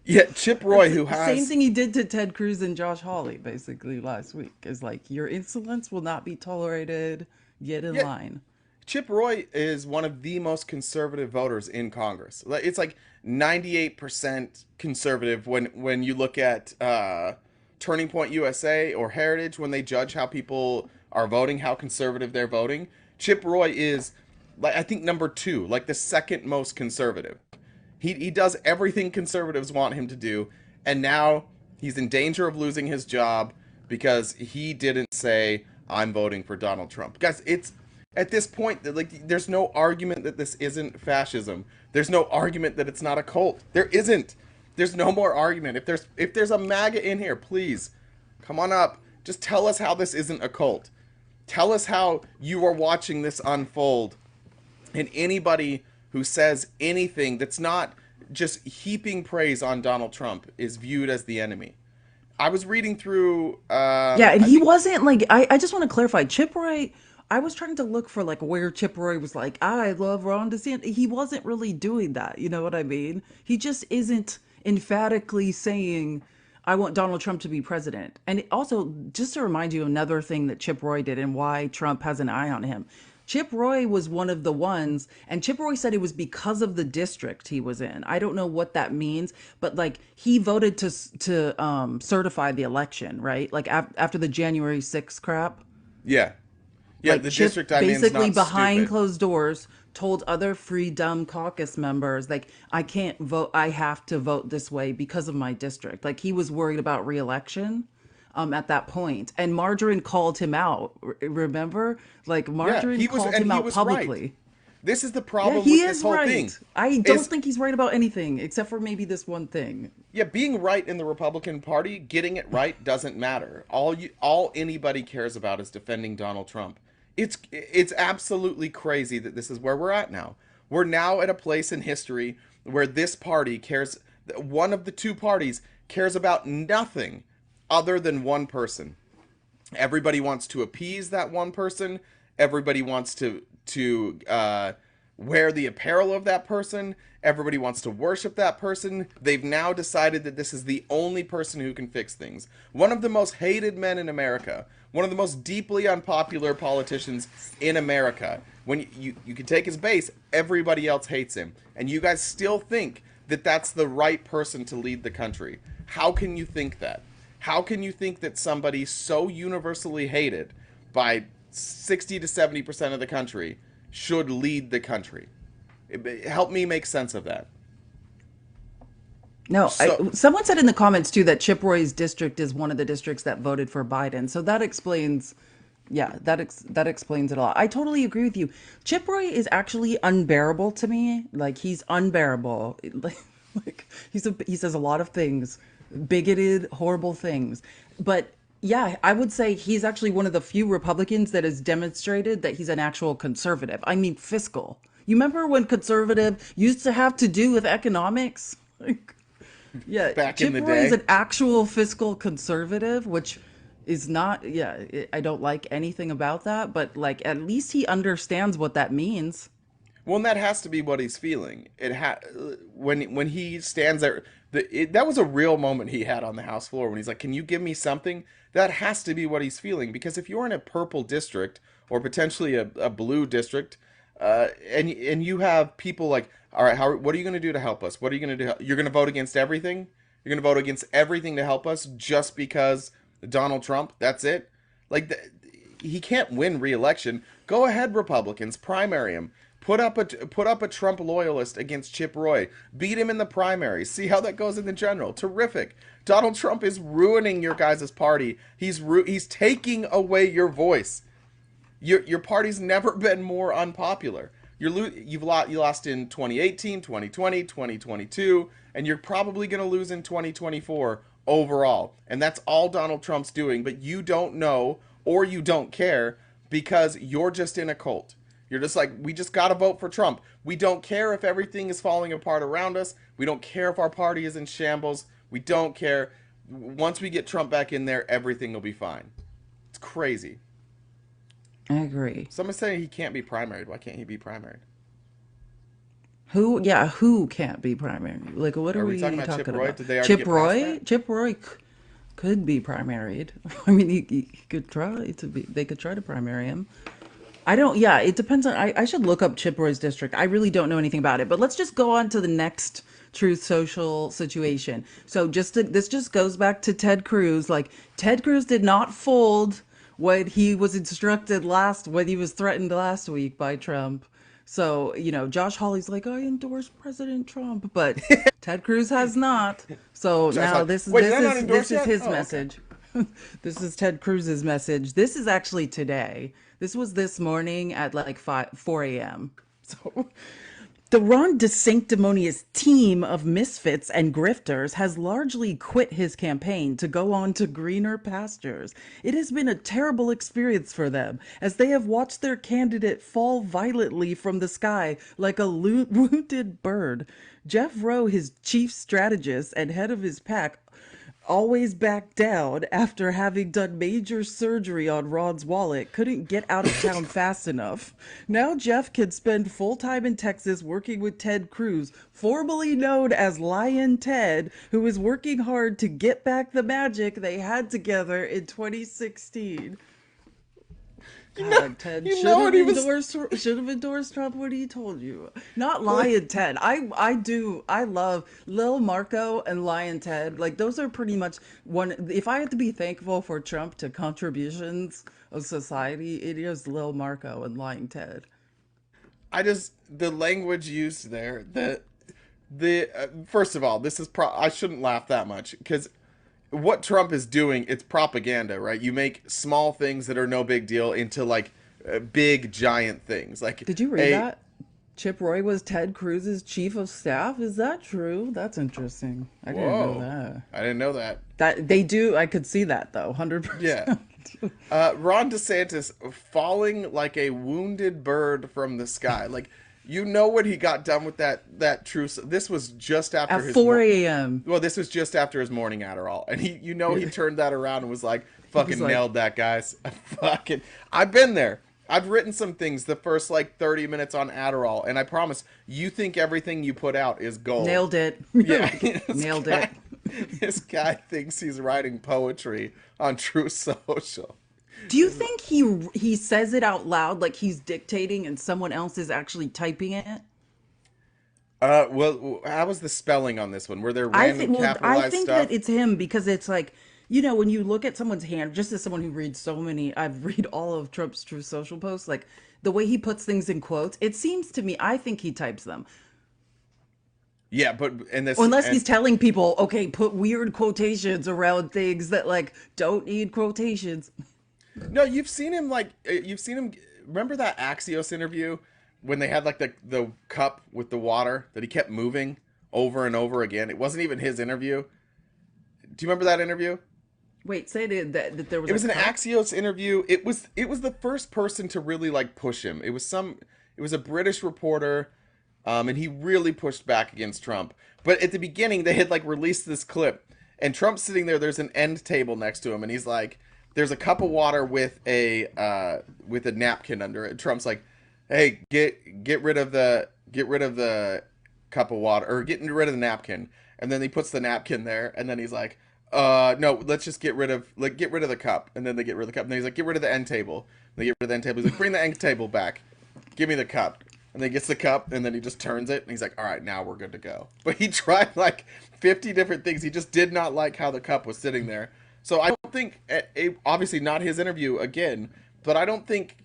Yeah, Chip Roy, It's who the same has thing he did to Ted Cruz and Josh Hawley basically last week. Is like, your insolence will not be tolerated. Get in yeah, line. Chip Roy is one of the most conservative voters in Congress. It's like 98% conservative when you look at Turning Point USA or Heritage when they judge how people are voting, how conservative they're voting. Chip Roy is, like, I think number two, like the second most conservative. He does everything conservatives want him to do, and now he's in danger of losing his job because he didn't say I'm voting for Donald Trump. Guys, it's at this point that, like, there's no argument that this isn't fascism. There's no argument that it's not a cult. There isn't. There's no more argument. If there's a MAGA in here, please come on up. Just tell us how this isn't a cult. Tell us how you are watching this unfold. And anybody who says anything that's not just heaping praise on Donald Trump is viewed as the enemy. I was reading through, Yeah, and I he think, wasn't like I just want to clarify, Chip Roy, I was trying to look for like where Chip Roy was like, I love Ron DeSantis. He wasn't really doing that, you know what I mean? He just isn't emphatically saying I want Donald Trump to be president. And also, just to remind you another thing that Chip Roy did and why Trump has an eye on him. Chip Roy was one of the ones, and Chip Roy said it was because of the district he was in. I don't know what that means, but like he voted to certify the election, right? Like after the January 6th crap. yeah. Yeah, Like the Chip district I'm in is basically not behind stupid. closed doors told other Freedom Caucus members, like, I can't vote, I have to vote this way because of my district. Like he was worried about reelection at that point. And Margarine called him out. Remember? Like Yeah, Margarine called him he out was right. publicly. This is the Yeah, problem he with this is whole thing. right. I don't Is think he's right about anything except for maybe this one thing. Yeah, being right in the Republican Party, getting it right doesn't matter. All anybody cares about is defending Donald Trump. It's absolutely crazy that this is where we're at now. We're now at a place in history where this party cares, one of the two parties cares about nothing other than one person. Everybody wants to appease that one person. Everybody wants to wear the apparel of that person. Everybody wants to worship that person. They've now decided that this is the only person who can fix things. One of the most hated men in America, one of the most deeply unpopular politicians in America. When you can take his base, everybody else hates him, and you guys still think that that's the right person to lead the country. How can you think that? How can you think that somebody so universally hated by 60 to 70% of the country should lead the country? Help me make sense of that. No, So, someone said in the comments too that Chip Roy's district is one of the districts that voted for Biden. So that explains, yeah, that explains it all. I totally agree with you. Chip Roy is actually unbearable to me. Like he's unbearable. Like he says a lot of things, bigoted, horrible things. But yeah, I would say he's actually one of the few Republicans that has demonstrated that he's an actual conservative. I mean, fiscal. You remember when conservative used to have to do with economics? Like, yeah, back in Chip the Roy is day, an actual fiscal conservative, which is not, yeah, I don't like anything about that, but like at least he understands what that means. well, and that has to be what he's feeling. When he stands there, that was a real moment he had on the House floor when he's like, "Can you give me something?" That has to be what he's feeling because if you're in a purple district or potentially a blue district, and you have people like, "All right, what are you going to do to help us? What are you going to do? You're going to vote against everything? You're going to vote against everything to help us just because Donald Trump? That's it?" Like he can't win re-election. Go ahead, Republicans, primary him. Put up a Trump loyalist against Chip Roy. Beat him in the primaries. See how that goes in the general. Terrific. Donald Trump is ruining your guys' party. He's taking away your voice. Your party's never been more unpopular. You lost in 2018, 2020, 2022, and you're probably going to lose in 2024 overall. And that's all Donald Trump's doing, but you don't know or you don't care because you're just in a cult. You're just like, we just got to vote for Trump. We don't care if everything is falling apart around us. We don't care if our party is in shambles. We don't care. Once we get Trump back in there, everything will be fine. It's crazy. I agree. Someone's saying he can't be primaried. Why can't he be primaried? Who, yeah, who can't be primary? Like, what are Are we talking we about Chip talking Roy? about? Did they already Chip get past Roy? that? Chip Roy could be primaried. I mean, he could try to be, they could try to primary him. I don't, yeah, it depends on, I should look up Chip Roy's district. I really don't know anything about it, but let's just go on to the next Truth Social situation. So this just goes back to Ted Cruz. Like, Ted Cruz did not fold when he was when he was threatened last week by Trump. So, Josh Hawley's like, I endorse President Trump, but Ted Cruz has not. So Josh, now like, wait, did I not this endorse is yet? his Oh, okay. message. This is Ted Cruz's message. This is actually today. This was this morning at like 4 a.m. So the Ron DeSanctimonious team of misfits and grifters has largely quit his campaign to go on to greener pastures. It has been a terrible experience for them, as they have watched their candidate fall violently from the sky like a wounded bird. Jeff Rowe, his chief strategist and head of his pack, always back down after having done major surgery on Ron's wallet, couldn't get out of town fast enough. Now Jeff can spend full time in Texas working with Ted Cruz, formerly known as Lion Ted, who is working hard to get back the magic they had together in 2016. You know, God, Ted you know what he was. should have endorsed Trump when he told you. Not Lion Ted. I love Lil Marco and Lion Ted. Like, those are pretty much one. If I had to be thankful for Trump to contributions of society, it is Lil Marco and Lion Ted. I just the language used there. The first of all, this is I shouldn't laugh that much because what Trump is doing, it's propaganda, right? You make small things that are no big deal into like big giant things. Like Did you read a that? Chip Roy was Ted Cruz's chief of staff. Is that true? That's interesting. I didn't know whoa, that. I didn't know that. That they do. I could see that though. Yeah. 100%. Ron DeSantis falling like a wounded bird from the sky. Like you know when he got done with that truce. This was just after At his 4 a.m. well, this was just after his morning Adderall, and he turned that around and was like, He was "Fucking like, nailed that, guys." Fucking, I've been there. I've written some things the first like 30 minutes on Adderall, and I promise you think everything you put out is gold. nailed it. Yeah, Nailed it. this guy thinks he's writing poetry on True Social. Do you think he says it out loud like he's dictating and someone else is actually typing it? Well, how was the spelling on this one? Were there random I capitalized think that stuff? it's him because it's like, when you look at someone's hand, just as someone who reads I've read all of Trump's True Social posts, like the way he puts things in quotes, it seems to me, I think he types them. Yeah, but and Or this unless and he's telling people, okay, put weird quotations around things that like don't need quotations. no, you've seen him. Remember that Axios interview when they had like the cup with the water that he kept moving over and over again. It wasn't even his interview. Do you remember that interview? Wait, say that there was It a was an cup? Axios interview. It was the first person to really like push him. It was a British reporter, and he really pushed back against Trump. But at the beginning, they had like released this clip, and Trump's sitting there. There's an end table next to him, and he's like, "There's a cup of water with a napkin under it." Trump's like, "Hey, get rid of the cup of water or getting rid of the napkin." And then he puts the napkin there, and then he's like, no, let's just get rid of the cup." And then they get rid of the cup. And then he's like, "Get rid of the end table." And they get rid of the end table. He's like, "Bring the end table back. Give me the cup." And then he gets the cup, and then he just turns it, and he's like, "All right, now we're good to go." But he tried like 50 different things. He just did not like how the cup was sitting there. So I don't think, obviously not his interview again, but I don't think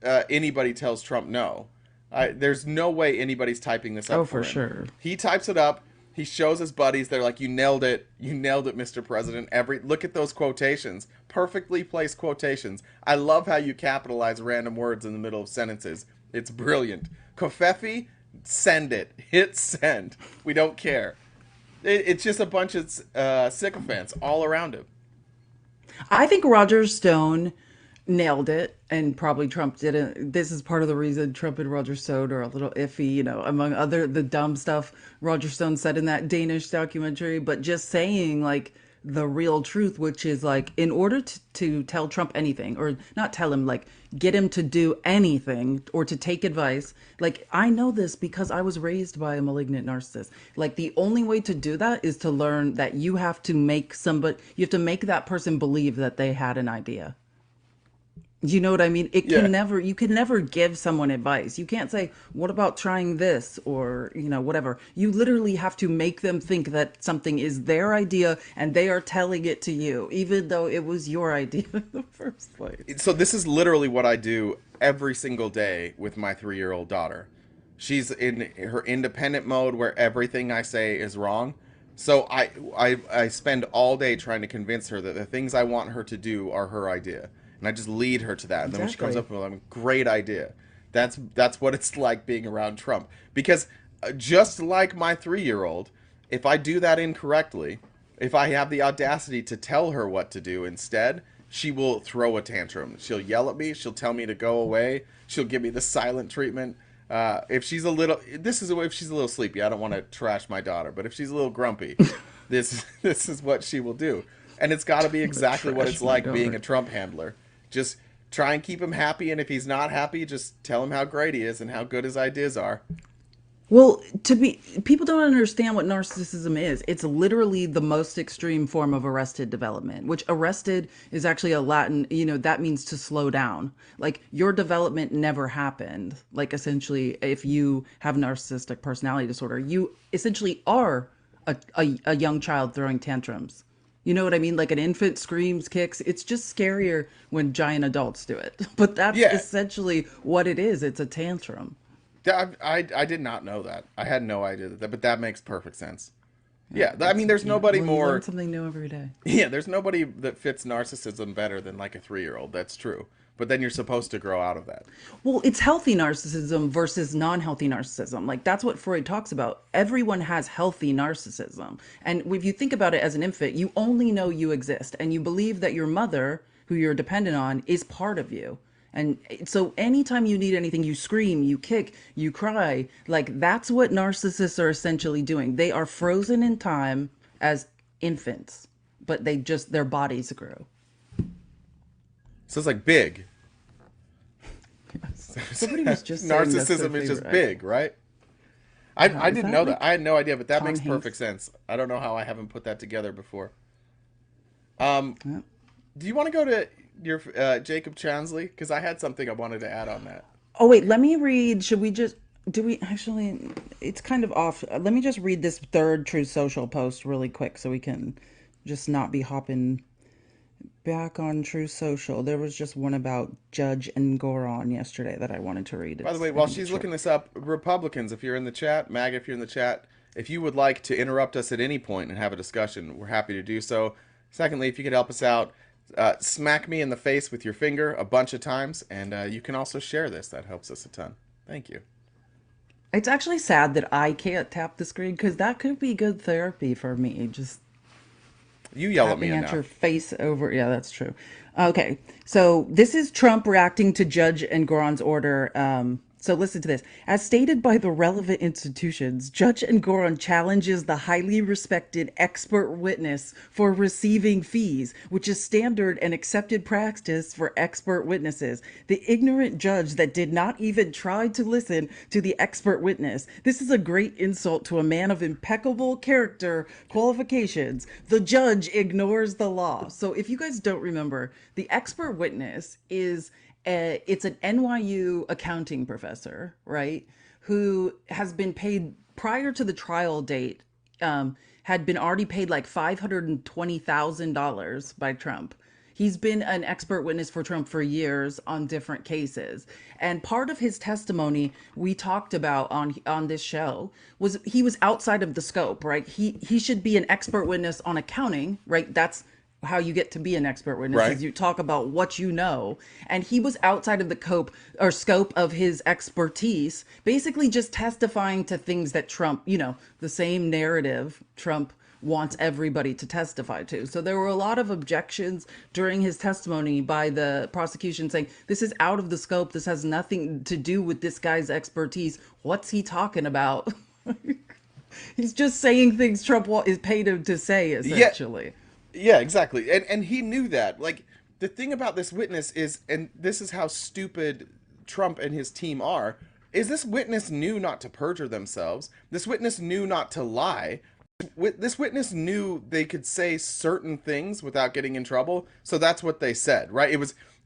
anybody tells Trump no. There's no way anybody's typing this Oh, up for for him. sure. He types it up. He shows his buddies. They're like, you nailed it, Mr. President." Look at those quotations, perfectly placed quotations. I love how you capitalize random words in the middle of sentences. It's brilliant. Kofefi, send it. Hit send. We don't care. It's just a bunch of sycophants all around him. I think Roger Stone nailed it, and probably Trump didn't. This is part of the reason Trump and Roger Stone are a little iffy, among other the dumb stuff Roger Stone said in that Danish documentary. But just saying like the real truth, which is like in order to tell Trump anything, or not tell him, like get him to do anything or to take advice. Like, I know this because I was raised by a malignant narcissist. Like, the only way to do that is to learn that you have to make that person believe that they had an idea. You know what I mean? It Yeah. can never, you can never give someone advice. You can't say, what about trying this or, whatever. You literally have to make them think that something is their idea and they are telling it to you, even though it was your idea in the first place. So this is literally what I do every single day with my 3-year-old daughter. She's in her independent mode where everything I say is wrong. So I spend all day trying to convince her that the things I want her to do are her idea, and I just lead her to that. And then when she comes Exactly. up with a great idea, that's what it's like being around Trump. Because just like my 3-year-old, if I do that incorrectly, if I have the audacity to tell her what to do instead, she will throw a tantrum. She'll yell at me. She'll tell me to go away. She'll give me the silent treatment. If she's a little, this is if she's a little sleepy. I don't want to trash my daughter, but if she's a little grumpy, this is what she will do. And it's got to be But exactly what trash it's my like being daughter. a Trump handler. Just try and keep him happy, and if he's not happy, just tell him how great he is and how good his ideas are. Well, people don't understand what narcissism is. It's literally the most extreme form of arrested development, which arrested is actually a Latin, that means to slow down. Like your development never happened. Like essentially, if you have narcissistic personality disorder, you essentially are a young child throwing tantrums. You know what I mean? Like an infant screams, kicks. It's just scarier when giant adults do it. But that's Yeah, essentially what it is. It's a tantrum. I did not know that. I had no idea that, but that makes perfect sense. Yeah, Yeah, I mean, there's nobody well, you learn more. something new every day. Yeah, there's nobody that fits narcissism better than like a 3-year-old. That's true. But then you're supposed to grow out of that. Well, it's healthy narcissism versus non-healthy narcissism. Like that's what Freud talks about. Everyone has healthy narcissism. And if you think about it as an infant, you only know you exist and you believe that your mother, who you're dependent on, is part of you. And so anytime you need anything, you scream, you kick, you cry. Like that's what narcissists are essentially doing. They are frozen in time as infants, but their bodies grew. So it's like big. Yes. Somebody was just saying that's their Narcissism is favorite just actor. big, right? I Is didn't that know that. like I had no idea, but that Tom makes Hanks? perfect sense. I don't know how I haven't put that together before. Um, Yeah. do you want to go to your Jacob Chansley? Because I had something I wanted to add on that. Oh wait, let me read. Should we just do we actually it's kind of off. Let me just read this third True Social post really quick so we can just not be hopping back on True Social. There was just one about Judge and Goron yesterday that I wanted to read. By the It's way, I while think she's it's short. looking this up, Republicans, if you're in the chat, MAGA, if you're in the chat, if you would like to interrupt us at any point and have a discussion, we're happy to do so. Secondly, if you could help us out, smack me in the face with your finger a bunch of times, and you can also share this. That helps us a ton. Thank you. It's actually sad that I can't tap the screen because that could be good therapy for me. Just You yell at me tapping at your enough. face over. Yeah, that's true. Okay, so this is Trump reacting to Judge and Goron's order. So listen to this. As stated by the relevant institutions, Judge Goron challenges the highly respected expert witness for receiving fees, which is standard and accepted practice for expert witnesses. The ignorant judge that did not even try to listen to the expert witness. This is a great insult to a man of impeccable character qualifications. The judge ignores the law. So if you guys don't remember, the expert witness is it's an NYU accounting professor, right? Who has been paid prior to the trial date, had been already paid like $520,000 by Trump. He's been an expert witness for Trump for years on different cases. And part of his testimony we talked about on this show was he was outside of the scope, right? He should be an expert witness on accounting, right? That's how you get to be an expert witness Right? is you talk about what you know, and he was outside of the scope of his expertise, basically just testifying to things that Trump, the same narrative Trump wants everybody to testify to. So there were a lot of objections during his testimony by the prosecution saying this is out of the scope, this has nothing to do with this guy's expertise, what's he talking about? He's just saying things Trump is paid him to say, Yeah, essentially. yeah, exactly. And he knew that. Like the thing about this witness is, and this is how stupid Trump and his team are, is this witness knew not to perjure themselves. This witness knew not to lie. This witness knew they could say certain things without getting in trouble, so that's what they said, right?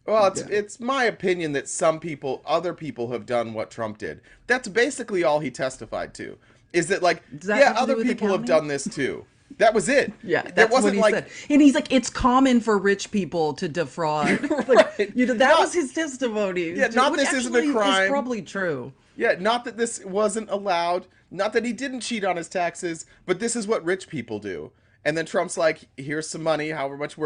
Well, it's Yeah. it's my opinion that other people have done what Trump did. That's basically all he testified to. Is that like, Does that yeah, have to do other with people have accounting? done this too. That was it. Yeah, There that's what wasn't he like said. And he's like, it's common for rich people to defraud. Like, right. that was Not his testimony, yeah, not which this isn't a actually is crime. probably true. Yeah, not that this wasn't allowed, not that he didn't cheat on his taxes, but this is what rich people do. And then Trump's like, here's some money, however much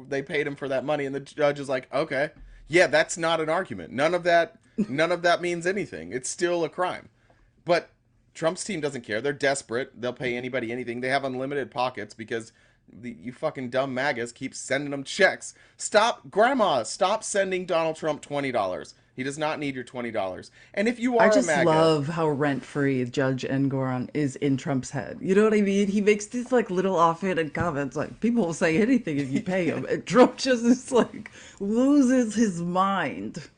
they paid him for that money, and the judge is like, okay, yeah, that's not an argument. None of that means anything. It's still a crime. But Trump's team doesn't care. They're desperate. They'll pay anybody anything. They have unlimited pockets because you fucking dumb MAGAs keep sending them checks. Stop sending Donald Trump $20. He does not need your $20. And if you I are a just MAGA, love how rent-free Judge Engoron is in Trump's head. You know what I mean? He makes these like little offhanded comments like people will say anything if you pay him. And Trump just is like loses his mind.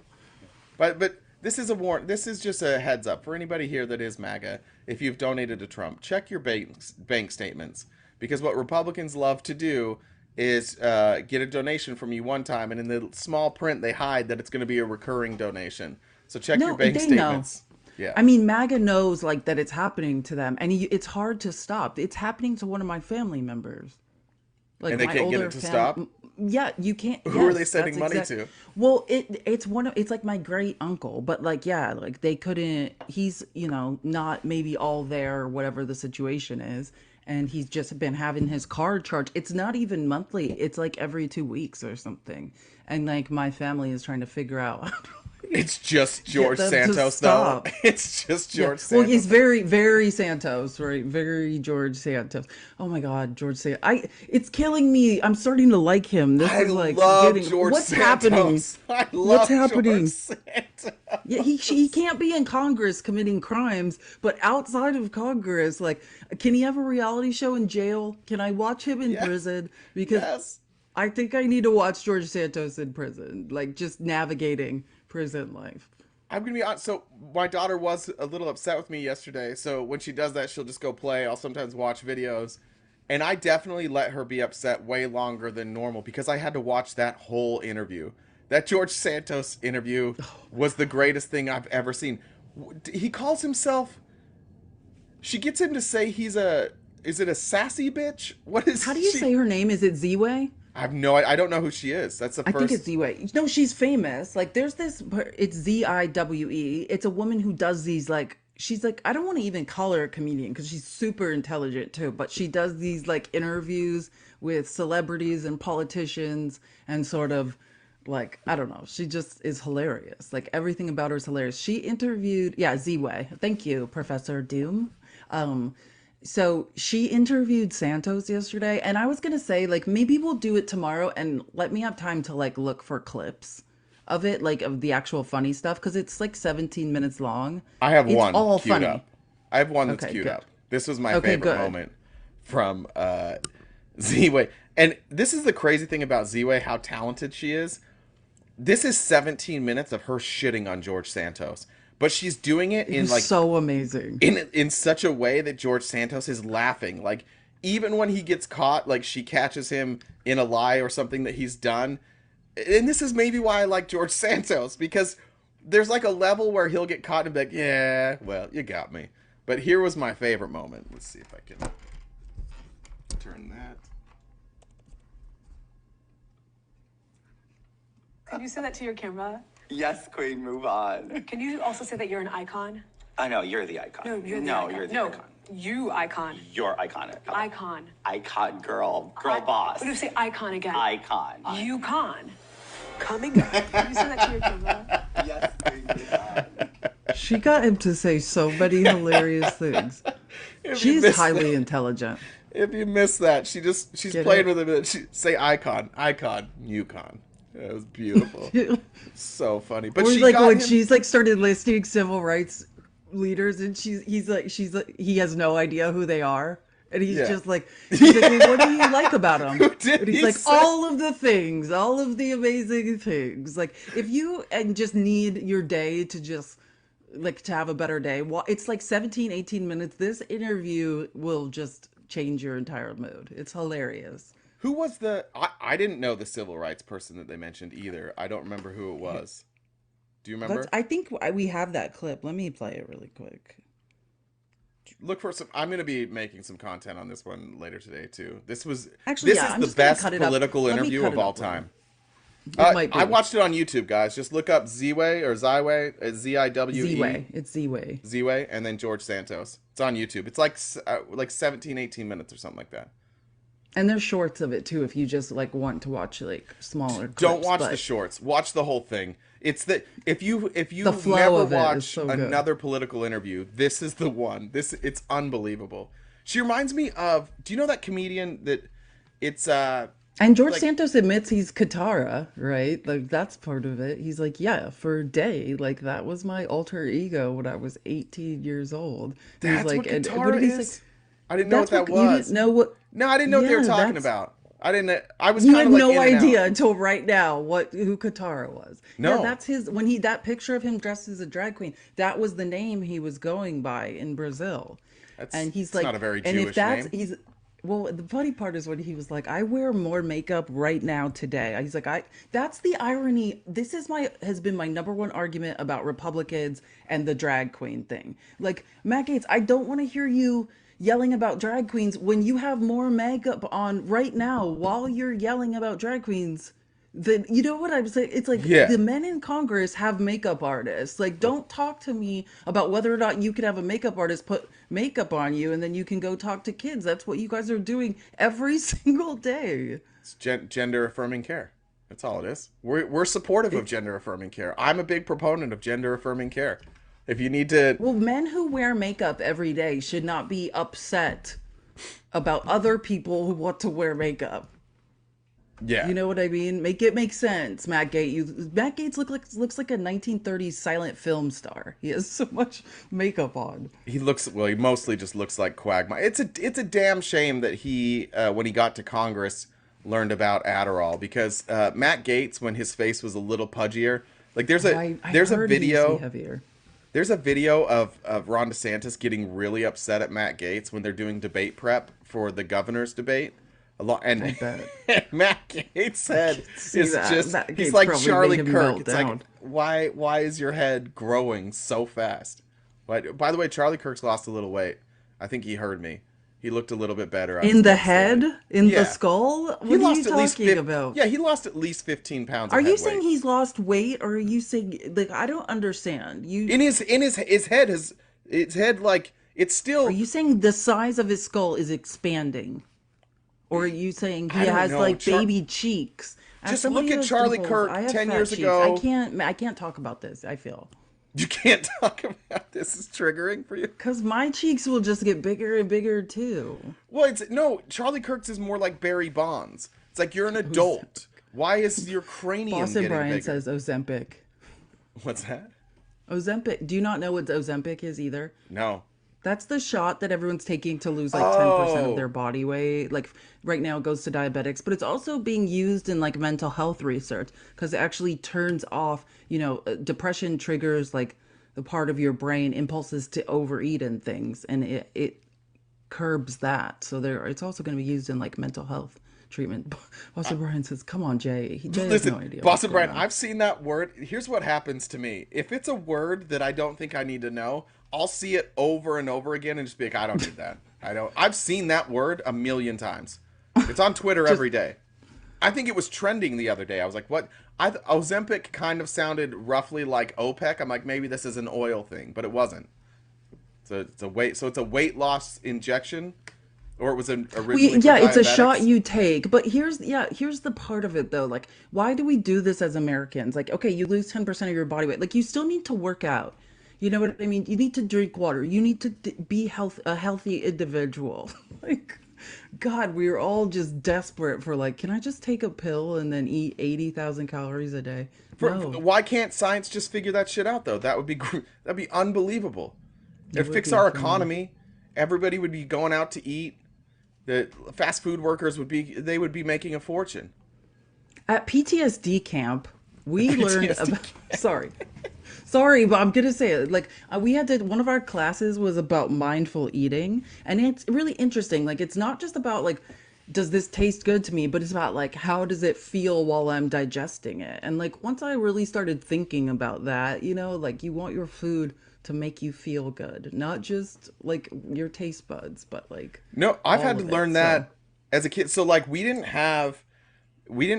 but this is a warrant. This is just a heads up for anybody here that is MAGA. If you've donated to Trump, check your bank statements, because what Republicans love to do is get a donation from you one time, and in the small print they hide that it's going to be a recurring donation. So check your No, bank they know. statements. Yeah, I mean, MAGA knows like that it's happening to them, and it's hard to stop. It's happening to one of my family members, like and they my can't get older it to stop. family. Yeah, you can't. Who are they Yes, sending that's money exact. to? Well, it's like my great uncle, but like yeah, like they couldn't. He's not maybe all there or whatever the situation is, and he's just been having his card charged. It's not even monthly. It's like every 2 weeks or something, and like my family is trying to figure out. It's just Get George them to Santos, though. stop. It's just Yeah. George Well, he's Santos. very, very Santos, right? Very George Santos. Oh my God, George Santos. It's killing me. I'm starting to like him. This I is like love getting. George What's happening? Santos. I What's love George happening? Santos. Yeah, he can't be in Congress committing crimes, but outside of Congress, like, can he have a reality show in jail? Can I watch him in Yeah. prison? Because Yes. I think I need to watch George Santos in prison, like just navigating prison life. I'm gonna be honest. So my daughter was a little upset with me yesterday. So when she does that, she'll just go play. I'll sometimes watch videos, and I definitely let her be upset way longer than normal because I had to watch that whole interview. That George Santos interview was the greatest thing I've ever seen. He calls himself. She gets him to say he's a. Is it a sassy bitch? What is How do you she? say her name? Is it Ziwe? I have no. I don't know who she is. That's the I think first. it's Ziwe. No, she's famous. Like, there's this. It's Ziwe. It's a woman who does these like. She's like, I don't want to even call her a comedian because she's super intelligent too. But she does these like interviews with celebrities and politicians and sort of like I don't know. She just is hilarious. Like everything about her is hilarious. She interviewed, yeah, Ziwe. Thank you, Professor Doom. Um, so she interviewed Santos yesterday, and I was gonna say like maybe we'll do it tomorrow and let me have time to like look for clips of it, like of the actual funny stuff, because it's like 17 minutes long. I have It's one all queued funny. up. I have one that's Okay, queued good. up. This was my Okay, favorite good. moment from Z-Way. And this is the crazy thing about Z-Way, how talented she is. This is 17 minutes of her shitting on George Santos. But she's doing it It in was like so amazing. in such a way that George Santos is laughing. Like even when he gets caught, like she catches him in a lie or something that he's done. And this is maybe why I like George Santos, because there's like a level where he'll get caught and be like, yeah, well, you got me. But here was my favorite moment. Let's see if I can turn that. Can you say that to your camera? Yes, Queen, move on. Can you also say that you're an icon? I know, you're the icon. No, you're the no, icon. you're the no, icon. you icon. You're iconic. Icon. Icon girl. Girl boss. What do you say icon again? Icon. You con. Coming up. Can you say that to your camera? Yes, Queen, move on. She got him to say so many hilarious things. If you She's missed highly that- intelligent. If you missed that, she's Get playing it? with him. And she say icon, Yukon. It was beautiful. So funny. But Or she like got when him. she's like started listing civil rights leaders, and she's like he has no idea who they are, and he's Yeah. just like she's like, well, what do you like about them? Who did And he's he like say? all of the things, all of the amazing things. Like if you and just need your day to just like to have a better day, well, it's like 17, 18 minutes. This interview will just change your entire mood. It's hilarious. Who was the? I didn't know the civil rights person that they mentioned either. I don't remember who it was. Do you Let's. remember? I think we have that clip. Let me play it really quick. Look for some. I'm going to be making some content on this one later today too. Actually, This yeah, is I'm the just gonna best cut it up. political Let me interview cut of it all up later. time. It might be I watched it on YouTube, guys. Just look up Z-Way or Ziway, Ziwe, Z-Way. It's Z-Way. Z-Way, and then George Santos. It's on YouTube. It's like 17, 18 minutes or something like that. And there's shorts of it too if you just like want to watch like smaller clips. Don't watch but the shorts. Watch the whole thing. It's that if you The flow never of it is watch so good. another political interview, this is the one. It's unbelievable. She reminds me of. Do you know that comedian that? It's And George like- Santos admits he's Katara, right? Like that's part of it. He's like, yeah, for a day, like that was my alter ego when I was 18 years old. He's That's like, what and Katara what he's is. I didn't know what that You was. didn't know what? No, I didn't know what they were Yeah, talking that's- about. I didn't. I was You kind had of like no in and out. idea until right now who Katara was. No. Yeah, that's his. When that picture of him dressed as a drag queen, that was the name he was going by in Brazil. And he's it's like, not a very and if Jewish that's name. he's. Well, the funny part is when he was like, I wear more makeup right now today. He's like, that's the irony. This has been my number one argument about Republicans and the drag queen thing. Like, Matt Gaetz, I don't want to hear you yelling about drag queens when you have more makeup on right now while you're yelling about drag queens. You know what I'm saying? It's like the men in Congress have makeup artists. Like, don't talk to me about whether or not you could have a makeup artist put makeup on you and then you can go talk to kids. That's what you guys are doing every single day. It's gender affirming care. That's all it is. We're supportive of gender affirming care. I'm a big proponent of gender affirming care. If you need to, Well, men who wear makeup every day should not be upset about other people who want to wear makeup. yeah, You know what I mean? Make it make sense, Matt Gaetz. Matt Gaetz looks like a 1930s silent film star. He has so much makeup on. he looks well. He mostly just looks like Quagmire. It's a damn shame that he when he got to Congress learned about Adderall because Matt Gaetz when his face was a little pudgier. Like there's a I there's a heard he's video. heavier. There's a video of Ron DeSantis getting really upset at Matt Gaetz when they're doing debate prep for the governor's debate. And Matt Gaetz' head see is that. just, Matt he's Gaetz like probably Charlie made him Kirk. melt It's down. like, why is your head growing so fast? By the way, Charlie Kirk's lost a little weight. I think he heard me. He looked a little bit better. In the head? In Yeah. the skull? What He are lost you at least talking about? Yeah, he lost at least 15 pounds. Are of you head saying weight. he's lost weight, or are you saying like I don't understand? in his head his head like it's still Are you saying the size of his skull is expanding? Or are you saying he I don't has know. like baby cheeks? As Just somebody look at who has Charlie dimples, Kirk I have 10 fat years cheeks. ago. I can't talk about this, I feel. you can't talk about this. Is triggering for you. Cuz my cheeks will just get bigger and bigger too. Well, it's no. Charlie Kirk's is more like Barry Bonds. It's like you're an adult. Why is your cranium Boston getting Brian bigger? says Ozempic. What's that? Ozempic. Do you not know what Ozempic is either? No. That's the shot that everyone's taking to lose like 10% Oh. of their body weight. Like right now it goes to diabetics, but it's also being used in like mental health research because it actually turns off, depression triggers like the part of your brain impulses to overeat and things, and it curbs that. So it's also going to be used in like mental health treatment. Boston Brian says, "Come on, Jay. Jay has Listen, no idea." Boston what's Brian, going on. I've seen that word. Here's what happens to me. If it's a word that I don't think I need to know, I'll see it over and over again and just be like, I don't need that. I've seen that word a million times. It's on Twitter every day. I think it was trending the other day. I was like, what? Ozempic kind of sounded roughly like OPEC. I'm like, maybe this is an oil thing, but it wasn't. So it's a weight loss injection, or it was originally for it's a diabetics? shot you take. But here's the part of it though. Like, why do we do this as Americans? Like, okay, you lose 10% of your body weight. Like, you still need to work out. You know what I mean? You need to drink water. You need to be a healthy individual. Like, God, we are all just desperate for like, can I just take a pill and then eat 80,000 calories a day? No. Why can't science just figure that shit out though? That'd be unbelievable. It'd would fix be our fun. economy. Everybody would be going out to eat. The fast food workers would be making a fortune. At PTSD camp, we learned PTSD about. Sorry, but I'm gonna say it. Like, one of our classes was about mindful eating, and it's really interesting. Like, it's not just about like does this taste good to me? But it's about like, how does it feel while I'm digesting it? And like, once I really started thinking about that, like you want your food to make you feel good, not just like your taste buds, but like No, I've had all to of it. learn So that as a kid. So like we didn't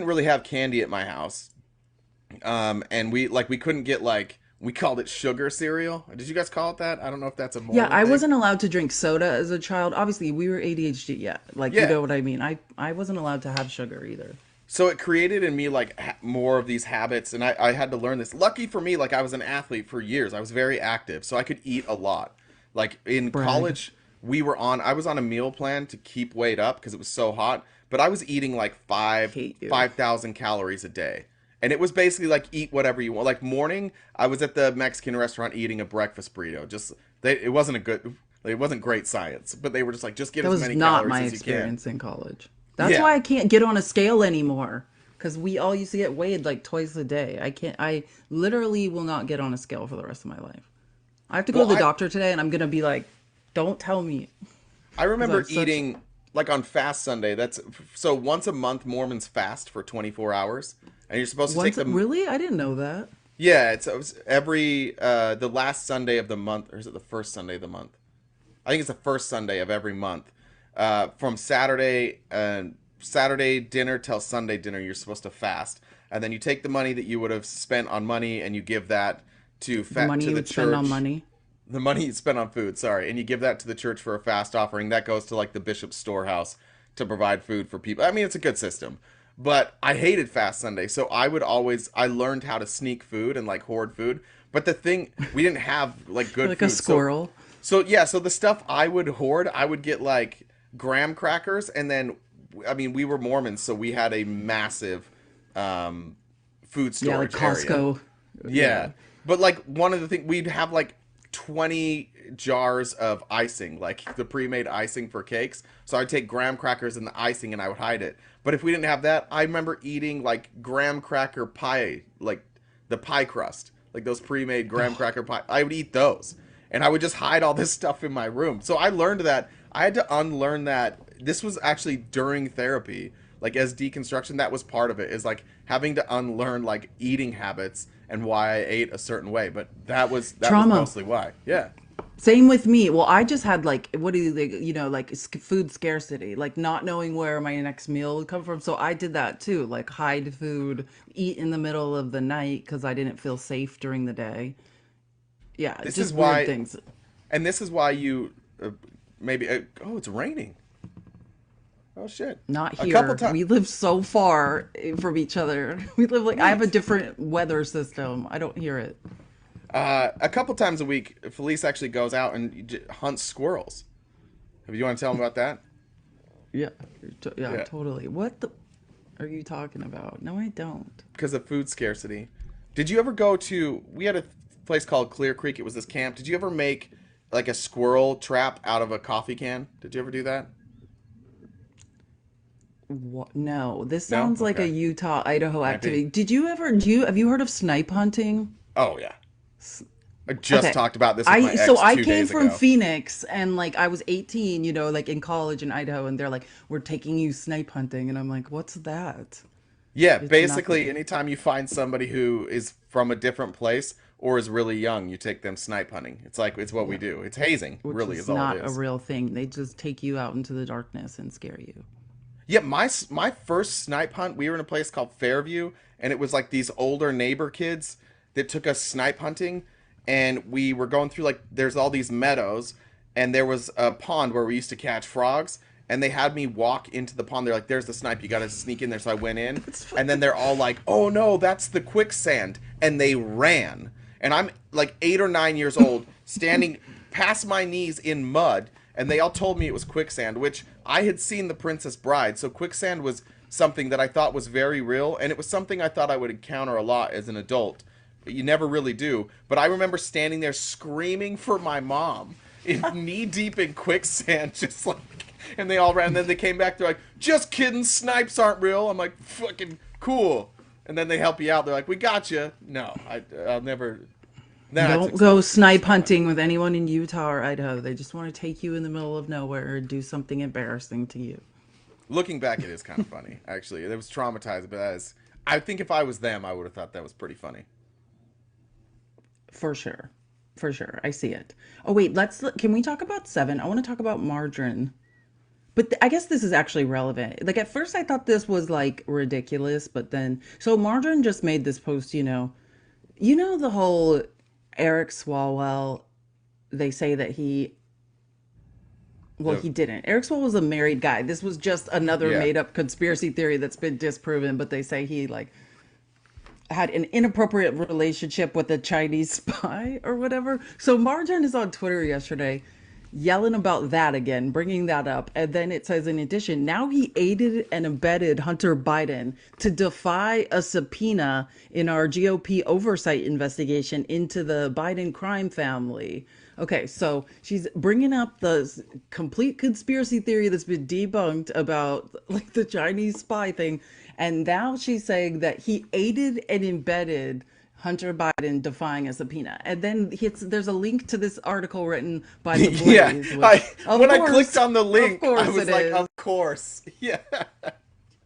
really have candy at my house. And we couldn't get like we called it sugar cereal. Did you guys call it that? I don't know if that's a yeah, Mormon I thing. wasn't allowed to drink soda as a child. Obviously, we were ADHD. Yeah, like you Yeah. know what I mean. I wasn't allowed to have sugar either. So it created in me like more of these habits, and I had to learn this. Lucky for me, like I was an athlete for years. I was very active, so I could eat a lot. Like in Brag. college, I was on a meal plan to keep weight up because it was so hot. But I was eating like Hate you. 5,000 calories a day, and it was basically like eat whatever you want. Like morning, I was at the Mexican restaurant eating a breakfast burrito. It wasn't a good, it wasn't great science, but they were just like just get That as was many not calories my as you can. experience in college. That's Yeah. why I can't get on a scale anymore. Because we all used to get weighed like twice a day. I can't, I literally will not get on a scale for the rest of my life. I have to go Well, to the doctor today and I'm going to be like, don't tell me. I Because I'm remember such. eating like on fast Sunday. That's so once a month Mormons fast for 24 hours, and you're supposed to take Once, them. really? I didn't know that. Yeah, it's every the last Sunday of the month, or is it the first Sunday of the month? I think it's the first Sunday of every month. From Saturday dinner till Sunday dinner, you're supposed to fast, and then you take the money that you would have spent on money and you give that The money to you the would spend on church. money. The money you spend on food, sorry, and you give that to the church for a fast offering. That goes to like the bishop's storehouse to provide food for people. I mean, it's a good system. But I hated fast Sunday, so I learned how to sneak food and like hoard food. But the thing, we didn't have like You're good like a food. So squirrel. so the stuff I would hoard, I would get like graham crackers, and then I mean, we were Mormons, so we had a massive um food Yeah, like storage area. Costco. Yeah. Yeah. But like one of the things we'd have like 20 jars of icing, like the pre-made icing for cakes. So I'd take graham crackers and the icing and I would hide it. But if we didn't have that, I remember eating like graham cracker pie, like the pie crust, like those pre-made graham cracker pie. I would eat those. And I would just hide all this stuff in my room. So I learned that I had to unlearn that. This was actually during therapy, like as deconstruction, that was part of it, is like having to unlearn like eating habits and why I ate a certain way. But that was Trauma. mostly why. Yeah. Same with me. Well, I just had like, what do you like, like food scarcity, like not knowing where my next meal would come from. So I did that too, like hide food, eat in the middle of the night because I didn't feel safe during the day. Yeah, This is just weird why, things. and this is why you maybe. Oh, it's raining. Oh shit. Not A couple here. times. We live so far from each other. We live like, I have a different weather system. I don't hear it. A couple times a week, Felice actually goes out and hunts squirrels. If you want to tell him about that? Yeah, yeah, Yeah. totally. What the are you talking about? No, I don't. Because of food scarcity. Did you ever go to? We had a place called Clear Creek. It was this camp. Did you ever make like a squirrel trap out of a coffee can? Did you ever do that? What? No, this No. sounds like a Okay. Utah, Idaho Might be. activity. Have you heard of snipe hunting? Oh yeah. I just Okay. talked about this with my I ex so I 2 days came from ago. Phoenix and like I was 18, like in college in Idaho and they're like, "We're taking you snipe hunting." And I'm like, "What's that?" Yeah, It's basically, nothing. anytime you find somebody who is from a different place or is really young, you take them snipe hunting. It's what we Yeah. do. It's hazing, Which really, is is all not it a is. real thing. They just take you out into the darkness and scare you. Yeah, my first snipe hunt, we were in a place called Fairview, and it was like these older neighbor kids that took us snipe hunting, and we were going through like there's all these meadows, and there was a pond where we used to catch frogs, and they had me walk into the pond. They're like, "There's the snipe, you got to sneak in there." So I went in, and then they're all like, "Oh no, that's the quicksand," and they ran, and I'm like 8 or 9 years old, standing past my knees in mud, and they all told me it was quicksand, which I had seen The Princess Bride, so quicksand was something that I thought was very real, and it was something I thought I would encounter a lot as an adult. But you never really do. But I remember standing there screaming for my mom, in knee deep in quicksand, just like, and they all ran. And then they came back. They're like, "Just kidding, snipes aren't real." I'm like, "Fucking cool." And then they help you out. They're like, "We got you." No, I'll never. That's Don't go snipe snipe hunting. hunting with anyone in Utah or Idaho. They just want to take you in the middle of nowhere and do something embarrassing to you. Looking back, it is kind of funny. Actually, it was traumatized, but as I think if I was them, I would have thought that was pretty funny. For sure. For sure. I see it. Oh, wait, can we talk about Seven? I want to talk about Margarine. But I guess this is actually relevant. Like at first I thought this was like ridiculous, but then so Margarine just made this post, the whole Eric Swalwell, they say that The, he didn't. Eric Swalwell was a married guy. This was just another yeah, made up conspiracy theory that's been disproven, but they say he like had an inappropriate relationship with a Chinese spy or whatever. So Marjan is on Twitter yesterday yelling about that again, bringing that up. And then it says, in addition, now he aided and abetted Hunter Biden to defy a subpoena in our GOP oversight investigation into the Biden crime family. Okay, so she's bringing up the complete conspiracy theory that's been debunked about like the Chinese spy thing. And now she's saying that he aided and embedded Hunter Biden defying a subpoena. And then there's a link to this article written by The yeah. Blaze. Which, When I clicked on the link, I was like, is. of course, yeah.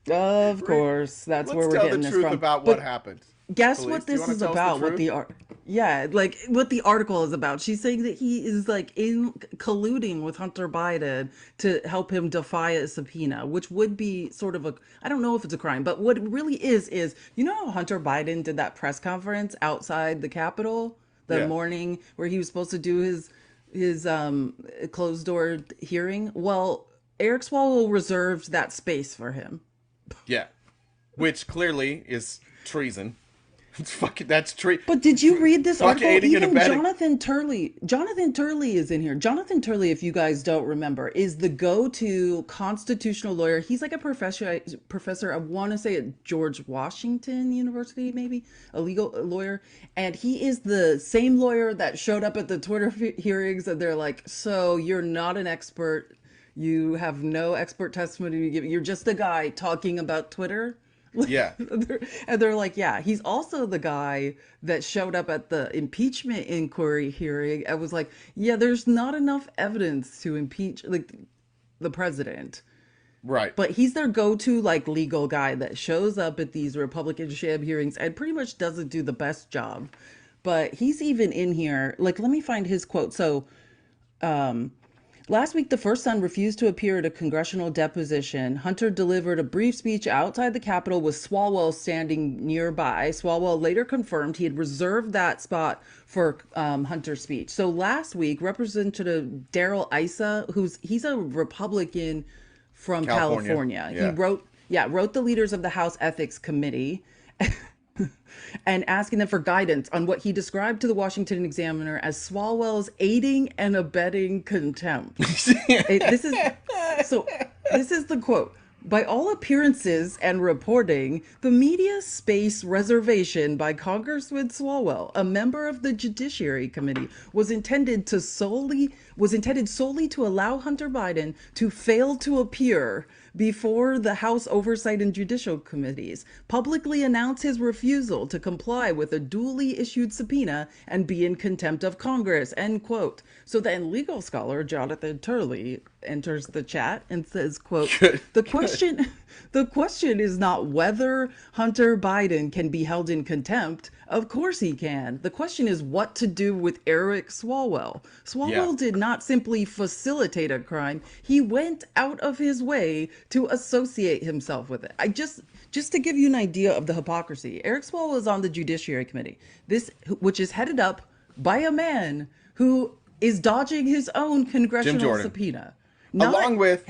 Of course, that's Let's where we're tell getting the this truth from. about But what happened. guess Police, what do you this wanna is tell us the about? truth? Yeah, like what the article is about. She's saying that he is like in colluding with Hunter Biden to help him defy a subpoena, which would be sort of I don't know if it's a crime, but what it really is how Hunter Biden did that press conference outside the Capitol the Yeah, morning where he was supposed to do his closed door hearing? Well, Eric Swalwell reserved that space for him. yeah. Which clearly is treason. It's fucking, that's treason. But did you read this Fuck article? aiding and Even abetting. Jonathan Turley is in here. Jonathan Turley, if you guys don't remember, is the go-to constitutional lawyer. He's like a professor, I want to say at George Washington University, maybe, a legal lawyer. And he is the same lawyer that showed up at the Twitter hearings, and they're like, so you're not an expert. You have no expert testimony to give. You're just a guy talking about Twitter. Yeah, And they're like, yeah, he's also the guy that showed up at the impeachment inquiry hearing and was like, yeah, there's not enough evidence to impeach like the president. right. But he's their go-to like legal guy that shows up at these Republican sham hearings and pretty much doesn't do the best job. But he's even in here. Like, let me find his quote. So last week, the first son refused to appear at a congressional deposition. Hunter delivered a brief speech outside the Capitol with Swalwell standing nearby. Swalwell later confirmed he had reserved that spot for Hunter's speech. So last week, Representative Darrell Issa, he's a Republican from California. He Yeah. wrote the leaders of the House Ethics Committee and asking them for guidance on what he described to the Washington Examiner as Swalwell's aiding and abetting contempt. This is the quote. By all appearances and reporting, the media space reservation by Congressman Swalwell, a member of the Judiciary Committee, was intended solely to allow Hunter Biden to fail to appear before the House Oversight and Judicial Committees, publicly announce his refusal to comply with a duly issued subpoena, and be in contempt of Congress, end quote. So then legal scholar Jonathan Turley enters the chat and says, quote, the question is not whether Hunter Biden can be held in contempt. Of course he can. The question is what to do with Eric Swalwell. Swalwell did not simply facilitate a crime. He went out of his way to associate himself with it. Just to give you an idea of the hypocrisy, Eric Swalwell is on the Judiciary Committee, which is headed up by a man who is dodging his own congressional subpoena. Along with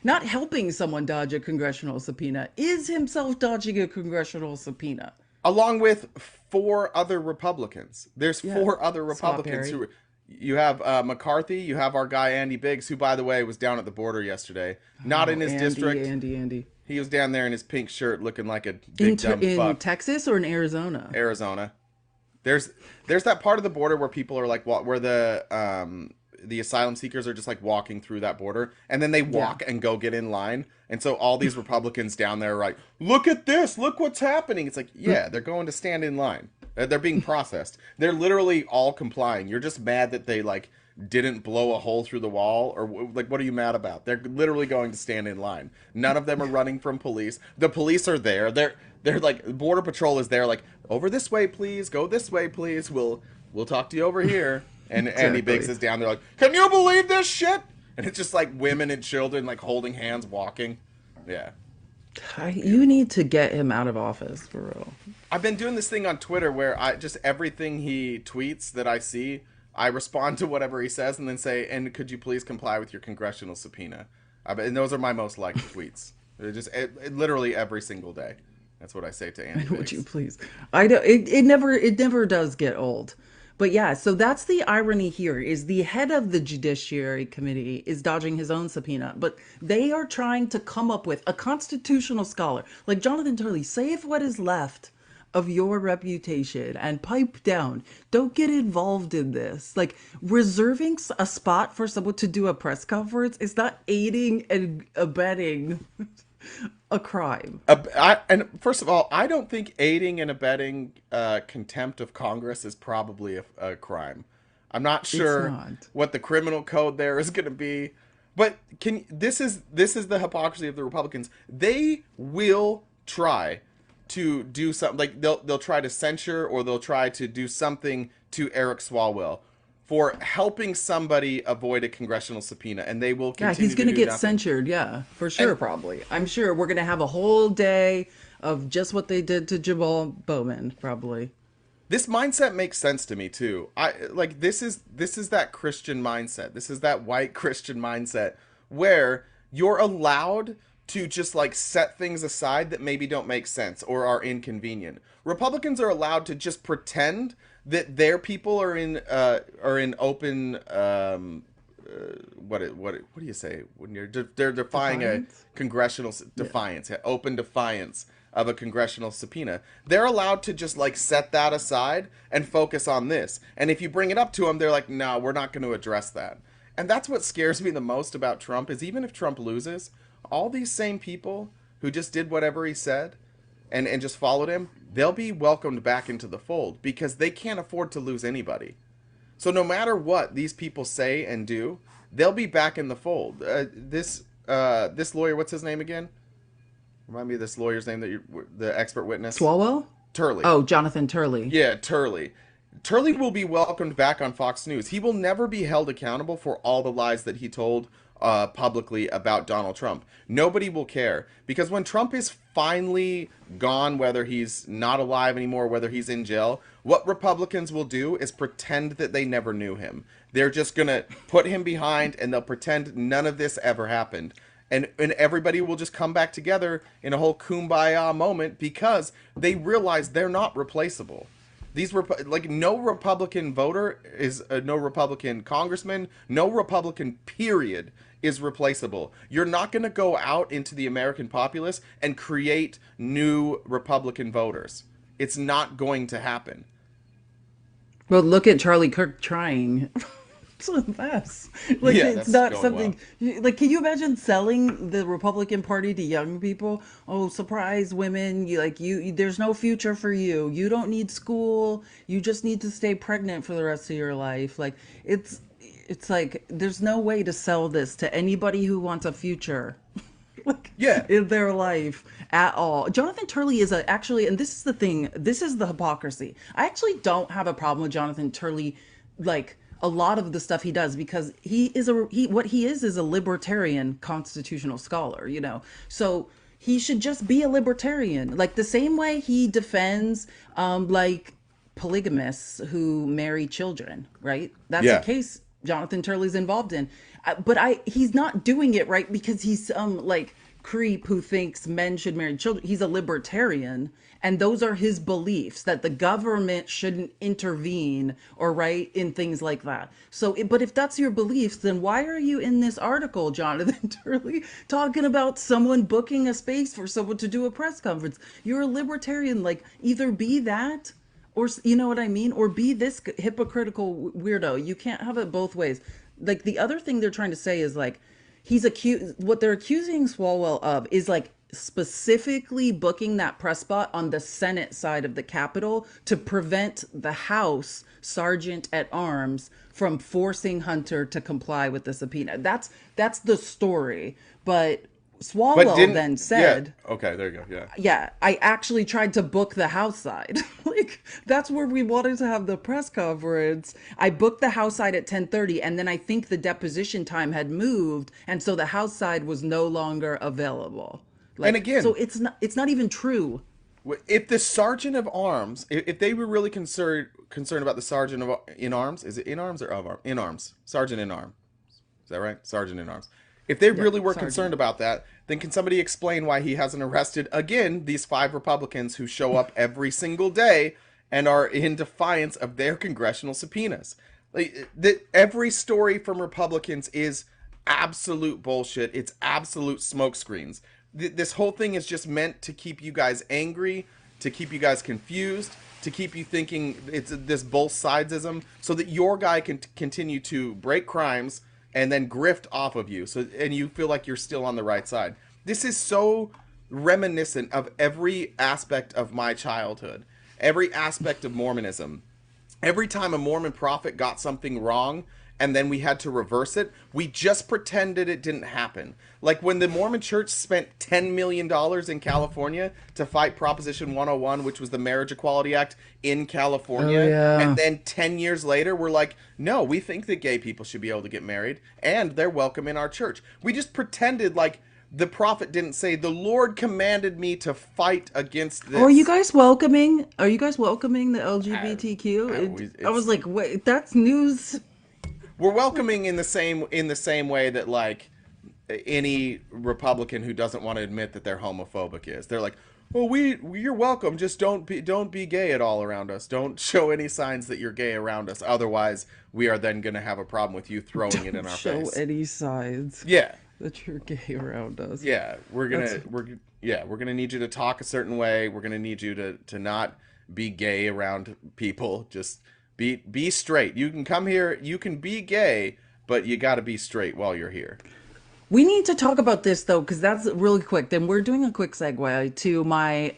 Not helping someone dodge a congressional subpoena, is himself dodging a congressional subpoena. Along with four other Republicans. There's four other Republicans Harry. who. You have McCarthy. You have our guy Andy Biggs, who, by the way, was down at the border yesterday. Not in his district. Andy. He was down there in his pink shirt, looking like a big dumb In fuck. Texas or in Arizona? Arizona. There's that part of the border where people are like, where the asylum seekers are just like walking through that border, and then they walk and go get in line. And so all these Republicans down there are like, look at this, look what's happening. It's like, yeah, they're going to stand in line. They're being processed. They're literally all complying. You're just mad that they like didn't blow a hole through the wall, or like what are you mad about? They're literally going to stand in line. None of them are running from police. The police are there. They're like Border Patrol is there like over this way please, go this way please. We'll talk to you over here. And Andy Biggs Exactly. is down there like, "Can you believe this shit?" And it's just like women and children like holding hands walking. Yeah. You need to get him out of office for real. I've been doing this thing on Twitter where I just everything he tweets that I see, I respond to whatever he says and then say, "And could you please comply with your congressional subpoena?" And those are my most liked tweets. They're just literally every single day. That's what I say to Andy Would you Biggs. please? I know it never does get old. But yeah, so that's the irony here is the head of the Judiciary Committee is dodging his own subpoena, but they are trying to come up with a constitutional scholar like Jonathan Turley, save what is left of your reputation and pipe down. Don't get involved in this. Like reserving a spot for someone to do a press conference is not aiding and abetting a crime. And first of all, I don't think aiding and abetting contempt of Congress is probably a crime. I'm not sure not. what the criminal code there is going to be, but this is the hypocrisy of the Republicans. They will try to do something like they'll try to censure or they'll try to do something to Eric Swalwell for helping somebody avoid a congressional subpoena, and they will Yeah, continue he's going to do get nothing. censured. Yeah, for sure, And probably. I'm sure we're going to have a whole day of just what they did to Jamal Bowman, probably. this mindset makes sense to me too. I like this is that Christian mindset. This is that white Christian mindset where you're allowed to just like set things aside that maybe don't make sense or are inconvenient. Republicans are allowed to just pretend that their people are in open what do you say when they're defying a Defiance? congressional defiance, yeah, open defiance of a congressional subpoena. They're allowed to just like set that aside and focus on this. And if you bring it up to them, they're like, "No, we're not going to address that." And that's what scares me the most about Trump is even if Trump loses, all these same people who just did whatever he said and just followed him, they'll be welcomed back into the fold because they can't afford to lose anybody. So no matter what these people say and do, they'll be back in the fold. This lawyer, what's his name again? Remind me of this lawyer's name that the expert witness. Swalwell? Turley. Oh, Jonathan Turley. Yeah, Turley. Turley will be welcomed back on Fox News. He will never be held accountable for all the lies that he told publicly about Donald Trump. Nobody will care because when Trump is finally gone, whether he's not alive anymore, whether he's in jail, what Republicans will do is pretend that they never knew him. They're just going to put him behind and they'll pretend none of this ever happened. And everybody will just come back together in a whole kumbaya moment because they realize they're not replaceable. Like no Republican voter is no Republican congressman, no Republican period is replaceable. You're not going to go out into the American populace and create new Republican voters. It's not going to happen. Well, look at Charlie Kirk trying. It's a mess. Like Yeah, it's that's not going something like can you imagine selling the Republican Party to young people? Oh, surprise women, you there's no future for you. You don't need school. You just need to stay pregnant for the rest of your life. Like it's like there's no way to sell this to anybody who wants a future. Like Yeah. in their life at all. Jonathan Turley is actually, and this is the thing, this is the hypocrisy. I actually don't have a problem with Jonathan Turley, like a lot of the stuff he does because what he is a libertarian constitutional scholar, you know. So he should just be a libertarian, like the same way he defends like polygamists who marry children, right? That's Yeah. a case Jonathan Turley's involved in. But he's not doing it right because he's some like creep who thinks men should marry children. He's a libertarian, and those are his beliefs that the government shouldn't intervene or right in things like that. So, but if that's your beliefs, then why are you in this article, Jonathan Turley, talking about someone booking a space for someone to do a press conference? You're a libertarian. Like either be that or you know what I mean, or be this hypocritical weirdo. You can't have it both ways. Like the other thing they're trying to say is like he's accused, what they're accusing Swalwell of is like specifically booking that press spot on the Senate side of the Capitol to prevent the House Sergeant at Arms from forcing Hunter to comply with the subpoena. That's the story. But But Swalwell didn't, then yeah. said, Okay, there you go. Yeah. yeah, I actually tried to book the House side. Like that's where we wanted to have the press conference. I booked the House side at 10:30, and then I think the deposition time had moved, and so the House side was no longer available. And Like so again, it's not even true. if the sergeant of arms, if they were really concerned about the sergeant of in arms, is it in arms or of arms? In arms, sergeant in arms. Is that right? Sergeant in arms. If they Yeah, really were concerned Sergeant. about that, then can somebody explain why he hasn't arrested again these 5 Republicans who show up every single day and are in defiance of their congressional subpoenas? Like every story from Republicans is absolute bullshit. It's absolute smokescreens. This whole thing is just meant to keep you guys angry, to keep you guys confused, to keep you thinking it's this both sidesism, so that your guy can continue to break crimes and then grift off of you. So and you feel like you're still on the right side. This is so reminiscent of every aspect of my childhood, every aspect of Mormonism. Every time a Mormon prophet got something wrong and then we had to reverse it, we just pretended it didn't happen. Like when the Mormon church spent $10 million in California to fight Proposition 101, which was the Marriage Equality Act in Oh California, and yeah. then 10 years later, we're like, no, we think that gay people should be able to get married and they're welcome in our church. We just pretended like the prophet didn't say, the Lord commanded me to fight against Oh, are you this. guys welcoming? Are you guys welcoming the I, LGBTQ? I was it's like, wait, that's news. we're welcoming in the same way that like any Republican who doesn't want to admit that they're homophobic is. They're like, well, you're welcome. Just don't be gay at all around us. Don't show any signs that you're gay around us. Otherwise, we are then going to have a problem with you throwing it in our Show face. any signs Yeah, that you're gay around us. yeah. That's We're gonna need you to talk a certain way. We're gonna need you to not be gay around people. Just be straight. You can come here. You can be gay, but you got to be straight while you're here. We need to talk about this though, because that's really quick. Then we're doing a quick segue to my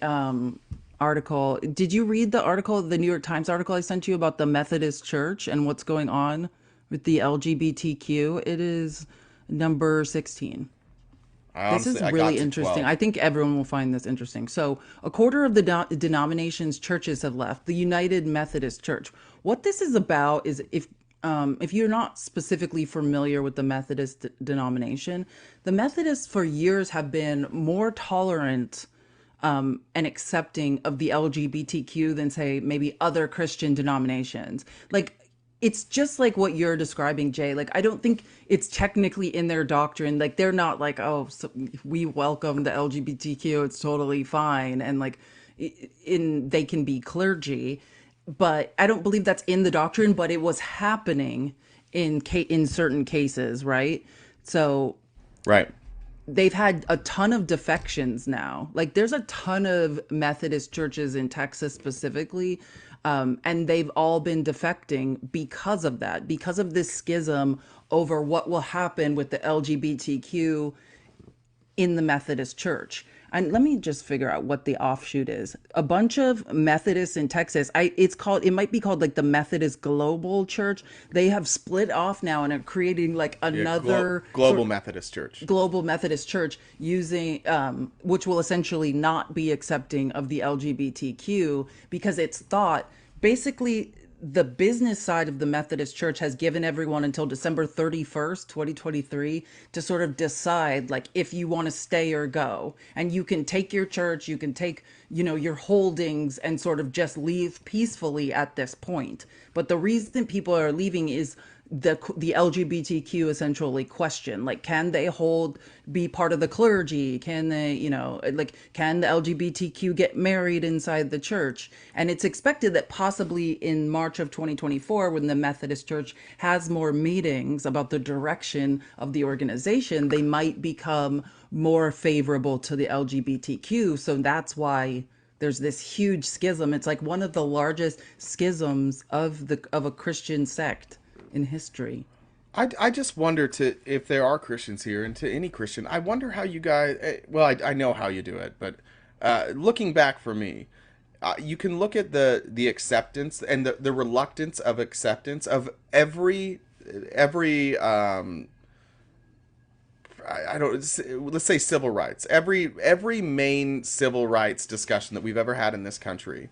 article. Did you read the article, the New York Times article I sent you about the Methodist Church and what's going on with the LGBTQ? It is number 16. I This honestly, is I got really to interesting. 12. I think everyone will find this interesting. So, a quarter of the denomination's churches have left. The United Methodist Church. What this is about is if you're not specifically familiar with the Methodist denomination, the Methodists for years have been more tolerant and accepting of the LGBTQ than say maybe other Christian denominations. Like it's just like what you're describing, Jay. Like I don't think it's technically in their doctrine. Like they're not like, oh, so we welcome the LGBTQ. It's totally fine, and like in they can be clergy, but I don't believe that's in the doctrine. But it was happening in certain cases, right? So Right. they've had a ton of defections now. Like there's a ton of Methodist churches in Texas specifically, and they've all been defecting because of that, because of this schism over what will happen with the LGBTQ in the Methodist Church. And let me just figure out what the offshoot is. A bunch of Methodists in Texas, it might be called like the Methodist Global Church. They have split off now and are creating like Yeah. another Global Methodist Church. global Methodist church using which will essentially not be accepting of the LGBTQ because it's thought basically the business side of the Methodist Church has given everyone until December 31st, 2023 to sort of decide like if you want to stay or go. And you can take your church, you can take, your holdings and sort of just leave peacefully at this point. But the reason people are leaving is the LGBTQ essentially question, like can they be part of the clergy, can they, like can the LGBTQ get married inside the church? And it's expected that possibly in March of 2024 when the Methodist Church has more meetings about the direction of the organization, they might become more favorable to the LGBTQ. So that's why there's this huge schism. It's like one of the largest schisms of a Christian sect in history. I just wonder to if there are Christians here, and to any Christian, I wonder how you guys. Well, I know how you do it, but looking back for me, you can look at the acceptance and the reluctance of acceptance of every I don't, let's say civil rights. Every main civil rights discussion that we've ever had in this country,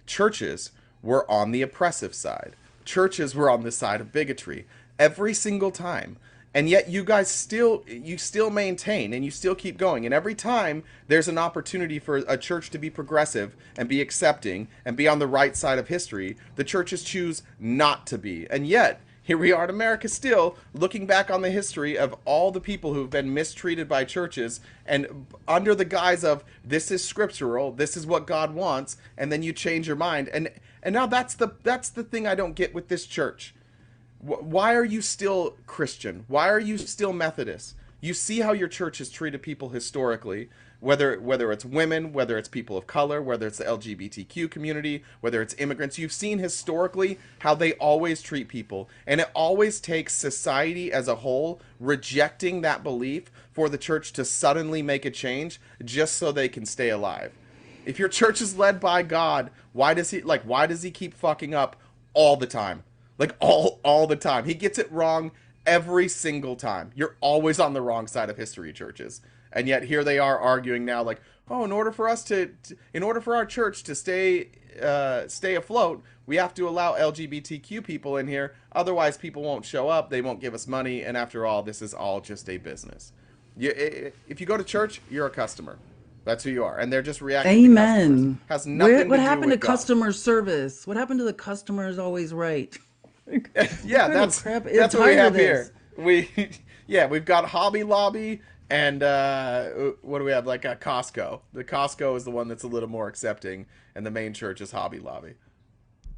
churches were on the oppressive side. Churches were on the side of bigotry every single time. And yet you still maintain and you still keep going. And every time there's an opportunity for a church to be progressive and be accepting and be on the right side of history, the churches choose not to be. And yet here we are in America still looking back on the history of all the people who've been mistreated by churches, and under the guise of this is scriptural, this is what God wants, and then you change your mind. And now that's the thing I don't get with this church. Why are you still Christian? Why are you still Methodist? You see how your church has treated people historically, whether it's women, whether it's people of color, whether it's the LGBTQ community, whether it's immigrants. You've seen historically how they always treat people, and it always takes society as a whole rejecting that belief for the church to suddenly make a change just so they can stay alive. If your church is led by God, why does he keep fucking up all the time? Like all the time. He gets it wrong every single time. You're always on the wrong side of history, churches. And yet here they are arguing now, like, oh, in order for our church to stay afloat, we have to allow LGBTQ people in here. Otherwise, people won't show up. They won't give us money. And after all, this is all just a business. If you go to church, you're a customer. That's who you are, and they're just reacting to customers. Amen. Has nothing What to do happened to with God. customer service? What happened to the customer is always right? Yeah, Kind of that's crap. I'm that's what we tired of have this. here. We've got Hobby Lobby and what do we have? Like a Costco. The Costco is the one that's a little more accepting, and the main church is Hobby Lobby.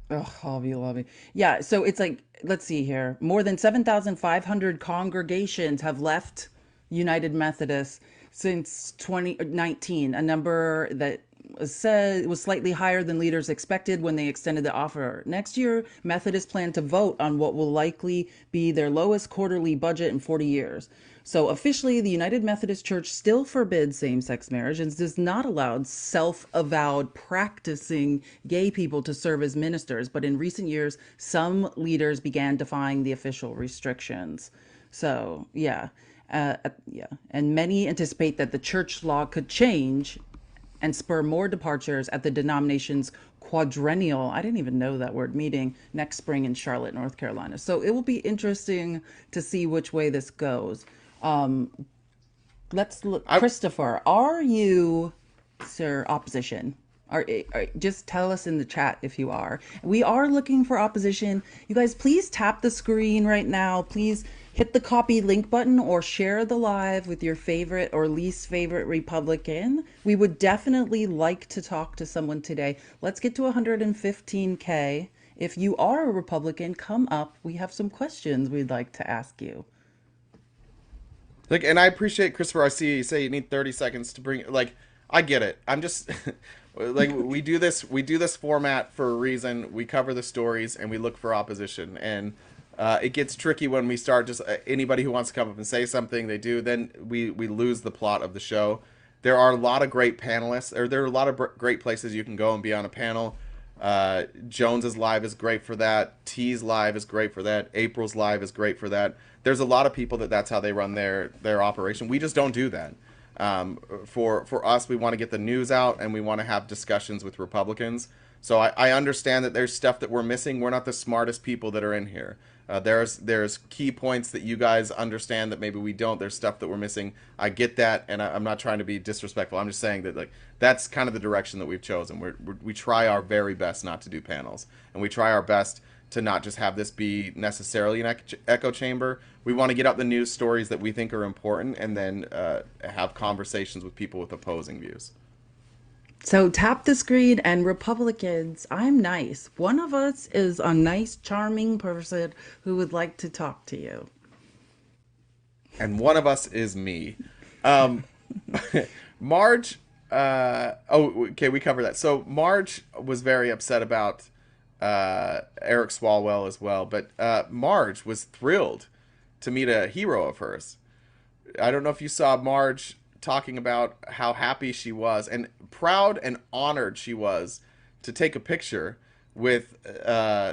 Oh, Hobby Lobby. Yeah, so it's like, let's see here. More than 7,500 congregations have left United Methodist since 2019, a number that was slightly higher than leaders expected when they extended the offer. Next year, Methodists plan to vote on what will likely be their lowest quarterly budget in 40 years. So officially, the United Methodist Church still forbids same-sex marriage and does not allow self-avowed practicing gay people to serve as ministers. But in recent years, some leaders began defying the official restrictions. So, yeah. Yeah. And many anticipate that the church law could change and spur more departures at the denomination's quadrennial, I didn't even know that word, meeting next spring in Charlotte, North Carolina. So it will be interesting to see which way this goes. Um, let's look. I Christopher, are you, sir, opposition? Just tell us in the chat if you are. We are looking for opposition. You guys, please tap the screen right now. Please hit the copy link button or share the live with your favorite or least favorite Republican. We would definitely like to talk to someone today. Let's get to 115K. If you are a Republican, come up. We have some questions we'd like to ask you. Like, and I appreciate, Christopher. I see you say you need 30 seconds to bring. Like, I get it. I'm just like, we do this format for a reason. We cover the stories and we look for opposition, and it gets tricky when we start just anybody who wants to come up and say something. They do. Then we lose the plot of the show. There are a lot of great panelists, or there are a lot of great places you can go and be on a panel. Jones's live is great for that. T's live is great for that. April's live is great for that. There's a lot of people that's how they run their operation. We just don't do that. For us, we want to get the news out and we want to have discussions with Republicans. So I understand that there's stuff that we're missing. We're not the smartest people that are in here. There's key points that you guys understand that maybe we don't. There's stuff that we're missing. I get that, and I'm not trying to be disrespectful. I'm just saying that, like, that's kind of the direction that we've chosen. We try our very best not to do panels, and we try our best to not just have this be necessarily an echo chamber. We want to get out the news stories that we think are important, and then have conversations with people with opposing views. So tap the screen, and Republicans, I'm nice. One of us is a nice, charming person who would like to talk to you. And one of us is me. Marge, okay, we covered that. So Marge was very upset about Eric Swalwell as well, but Marge was thrilled to meet a hero of hers. I don't know if you saw Marge talking about how happy she was and proud and honored she was to take a picture with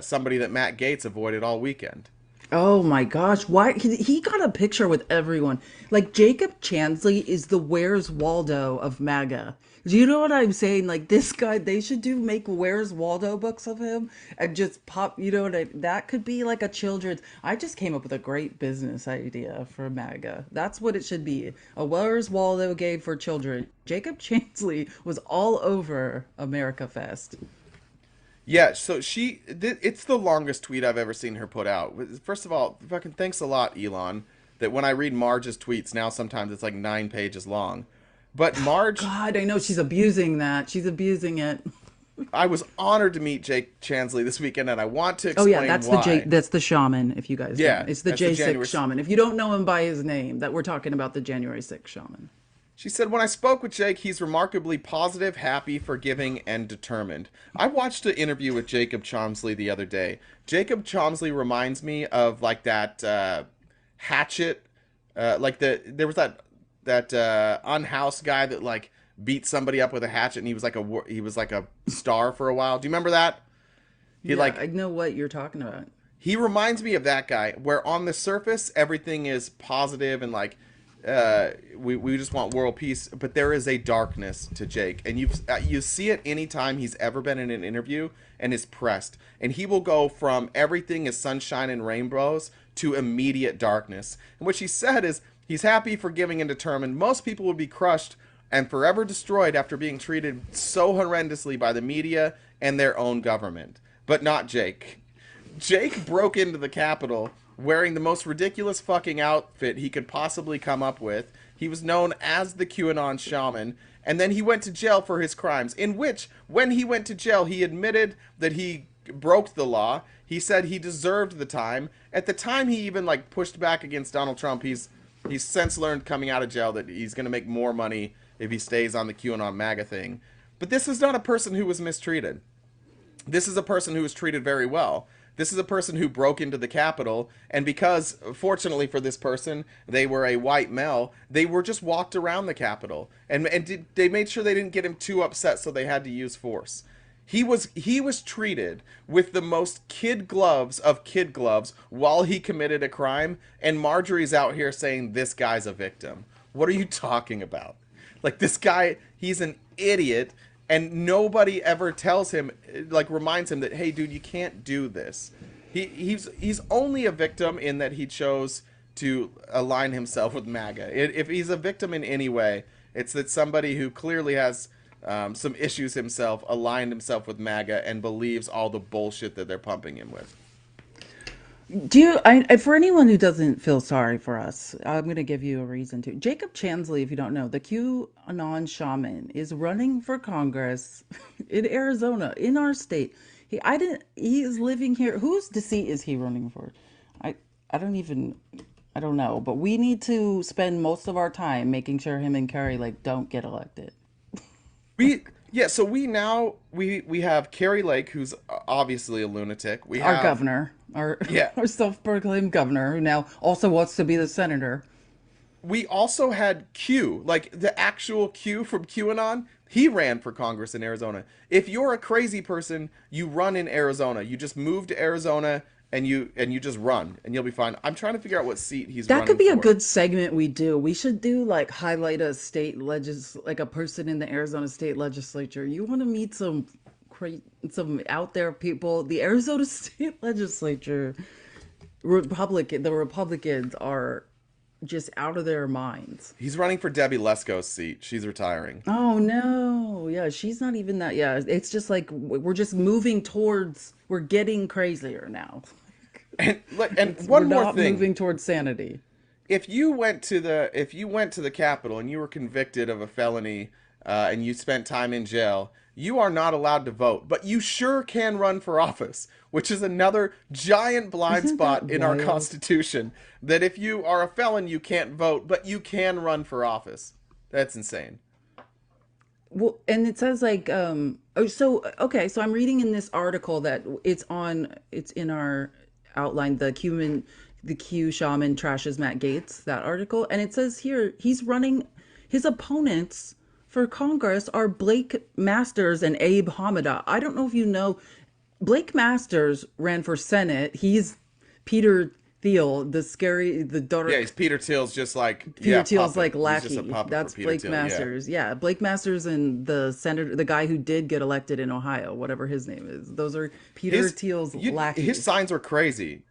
somebody that Matt Gaetz avoided all weekend. Oh my gosh, why he got a picture with everyone. Like Jacob Chansley is the Where's Waldo of MAGA. Do you know what I'm saying? Like this guy, they should do make Where's Waldo books of him and just pop, you know what that could be like a children's. I just came up with a great business idea for MAGA. That's what it should be. A Where's Waldo game for children. Jacob Chansley was all over AmericaFest. Yeah, so it's the longest tweet I've ever seen her put out. First of all, fucking thanks a lot, Elon, that when I read Marge's tweets, now sometimes it's like 9 pages long. But Marge, God, I know she's abusing that. She's abusing it. I was honored to meet Jake Chansley this weekend, and I want to Oh explain yeah, that's why. that's the shaman. If you guys, Yeah, don't. It's the that's the January J6 shaman. If you don't know him by his name, that we're talking about the January 6th shaman. She said, when I spoke with Jake, he's remarkably positive, happy, forgiving, and determined. I watched an interview with Jacob Chomsley the other day. Jacob Chomsley reminds me of like that Hatchet, like there was that unhoused guy that like beat somebody up with a hatchet, and he was like a star for a while. Do you remember that? Yeah, I know what you're talking about. He reminds me of that guy, where on the surface everything is positive and like we just want world peace, but there is a darkness to Jake, and you see it anytime he's ever been in an interview and is pressed, and he will go from everything is sunshine and rainbows to immediate darkness. And what she said is he's happy, forgiving, and determined. Most people would be crushed and forever destroyed after being treated so horrendously by the media and their own government, but not Jake. Jake broke into the Capitol wearing the most ridiculous fucking outfit he could possibly come up with. He was known as the QAnon shaman, and then he went to jail for his crimes, in which, when he went to jail, he admitted that he broke the law. He said he deserved the time. At the time, he even like pushed back against Donald Trump. He's since learned coming out of jail that he's going to make more money if he stays on the QAnon MAGA thing. But this is not a person who was mistreated. This is a person who was treated very well. This is a person who broke into the Capitol, and because, fortunately for this person, they were a white male, they were just walked around the Capitol. They made sure they didn't get him too upset, so they had to use force. He was treated with the most kid gloves of kid gloves while he committed a crime, and Marjorie's out here saying this guy's a victim. What are you talking about? Like, this guy, he's an idiot, and nobody ever tells him, like, reminds him that, hey, dude, you can't do this. He's only a victim in that he chose to align himself with MAGA. If he's a victim in any way, it's that somebody who clearly has some issues himself aligned himself with MAGA and believes all the bullshit that they're pumping him with. For anyone who doesn't feel sorry for us, I'm going to give you a reason to. Jacob Chansley, if you don't know, the QAnon shaman is running for Congress in Arizona, in our state. He is living here. Whose seat is he running for? I don't know, but we need to spend most of our time making sure him and Carrie Lake don't get elected. So we have Carrie Lake, who's obviously a lunatic. We have Our governor, our self-proclaimed governor, who now also wants to be the senator. We also had Q, like the actual Q from QAnon. He ran for Congress in Arizona. If you're a crazy person, you run in Arizona. You just move to Arizona and you just run and you'll be fine. I'm trying to figure out what seat he's running That could be a for. good segment we do. We should do like highlight a like a person in the Arizona state legislature. You want to meet some out there people. The Arizona state legislature, the Republicans are just out of their minds. He's running for Debbie Lesko's seat. She's retiring. Oh no. Yeah, she's not even that. Yeah, it's just like we're just moving towards, we're getting crazier now. And one we're more not thing. moving towards sanity. If you went to the Capitol and you were convicted of a felony and you spent time in jail, you are not allowed to vote, but you sure can run for office, which is another giant blind Isn't spot that in our wild? Constitution. That if you are a felon, you can't vote, but you can run for office. That's insane. Well, and it says like, so I'm reading in this article that it's in our outline, the Q shaman trashes Matt Gaetz, that article, and it says here he's running his opponents for Congress are Blake Masters and Abe Hamada. I don't know if you know, Blake Masters ran for Senate. He's Peter Thiel, the daughter. Yeah, he's Peter Thiel's just like Peter yeah, Thiel's puppet. like He's just a lackey. puppet That's for Peter Blake Thiel. Masters. Yeah. Blake Masters and the senator, the guy who did get elected in Ohio, whatever his name is. Those are Peter Thiel's lackeys. His signs were crazy.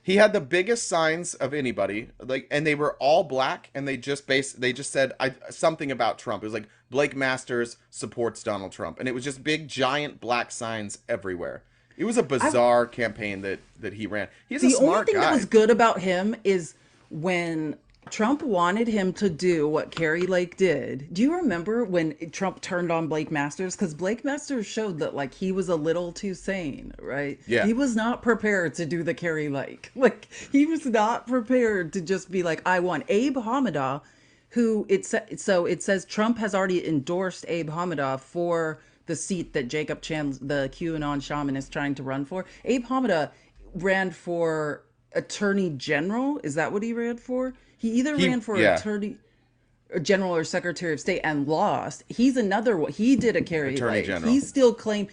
He had the biggest signs of anybody, like, and they were all black, and they just said something about Trump. It was like Blake Masters supports Donald Trump, and it was just big, giant black signs everywhere. It was a bizarre campaign that he ran. He's a The only smart thing guy. that was good about him is when Trump wanted him to do what Carrie Lake did. Do you remember when Trump turned on Blake Masters? Because Blake Masters showed that like he was a little too sane, right? Yeah. He was not prepared to do the Carrie Lake. Like he was not prepared to just be like, I want Abe Hamada, who it says Trump has already endorsed Abe Hamada for the seat that Jacob Chan, the QAnon shaman, is trying to run for. Abe Hamada ran for Attorney General. Is that what he ran for? He either ran for Attorney General or Secretary of State and lost. He's another one. He did a Carrie Attorney Lake. General. He's still claiming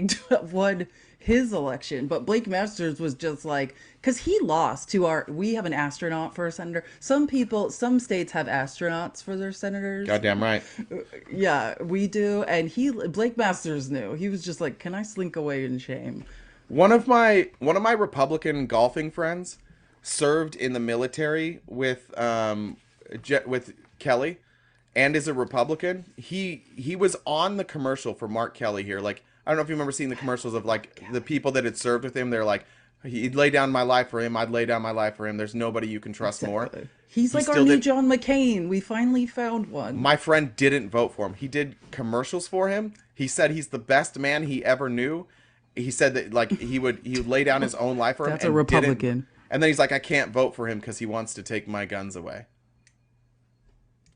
to have won his election. But Blake Masters was just like, because he lost to we have an astronaut for a senator. Some states have astronauts for their senators. Goddamn right. Yeah, we do. And Blake Masters knew. He was just like, can I slink away in shame? One of my Republican golfing friends served in the military with Kelly, and is a Republican. He was on the commercial for Mark Kelly here. Like, I don't know if you remember seeing the commercials of like the people that had served with him. They're like, he'd lay down my life for him. I'd lay down my life for him. There's nobody you can trust more. He's like our new John McCain. We finally found one. My friend didn't vote for him. He did commercials for him. He said he's the best man he ever knew. He said that like he would lay down his own life for him. That's a Republican. And then he's like, I can't vote for him because he wants to take my guns away.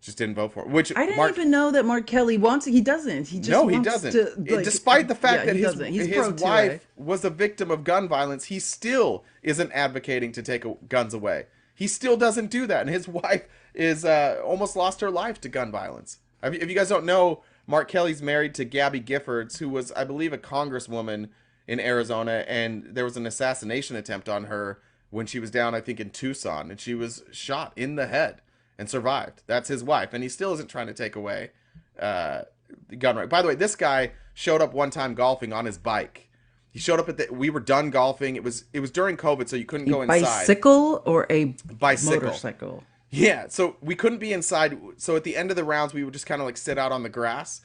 Just didn't vote for him. Which I didn't even know that Mark Kelly wants. He doesn't. He just he wants doesn't. to, like, despite the fact that his pro-2A. wife was a victim of gun violence, he still isn't advocating to take guns away. He still doesn't do that, and his wife is almost lost her life to gun violence. If you guys don't know, Mark Kelly's married to Gabby Giffords, who was, I believe, a congresswoman in Arizona, and there was an assassination attempt on her when she was down, I think, in Tucson, and she was shot in the head and survived. That's his wife, and he still isn't trying to take away the gun right. By the way, this guy showed up one time golfing on his bike. He showed up we were done golfing. It was during COVID, so you couldn't go inside. Bicycle or a Bicycle. motorcycle? Yeah, so we couldn't be inside. So at the end of the rounds, we would just kind of like sit out on the grass.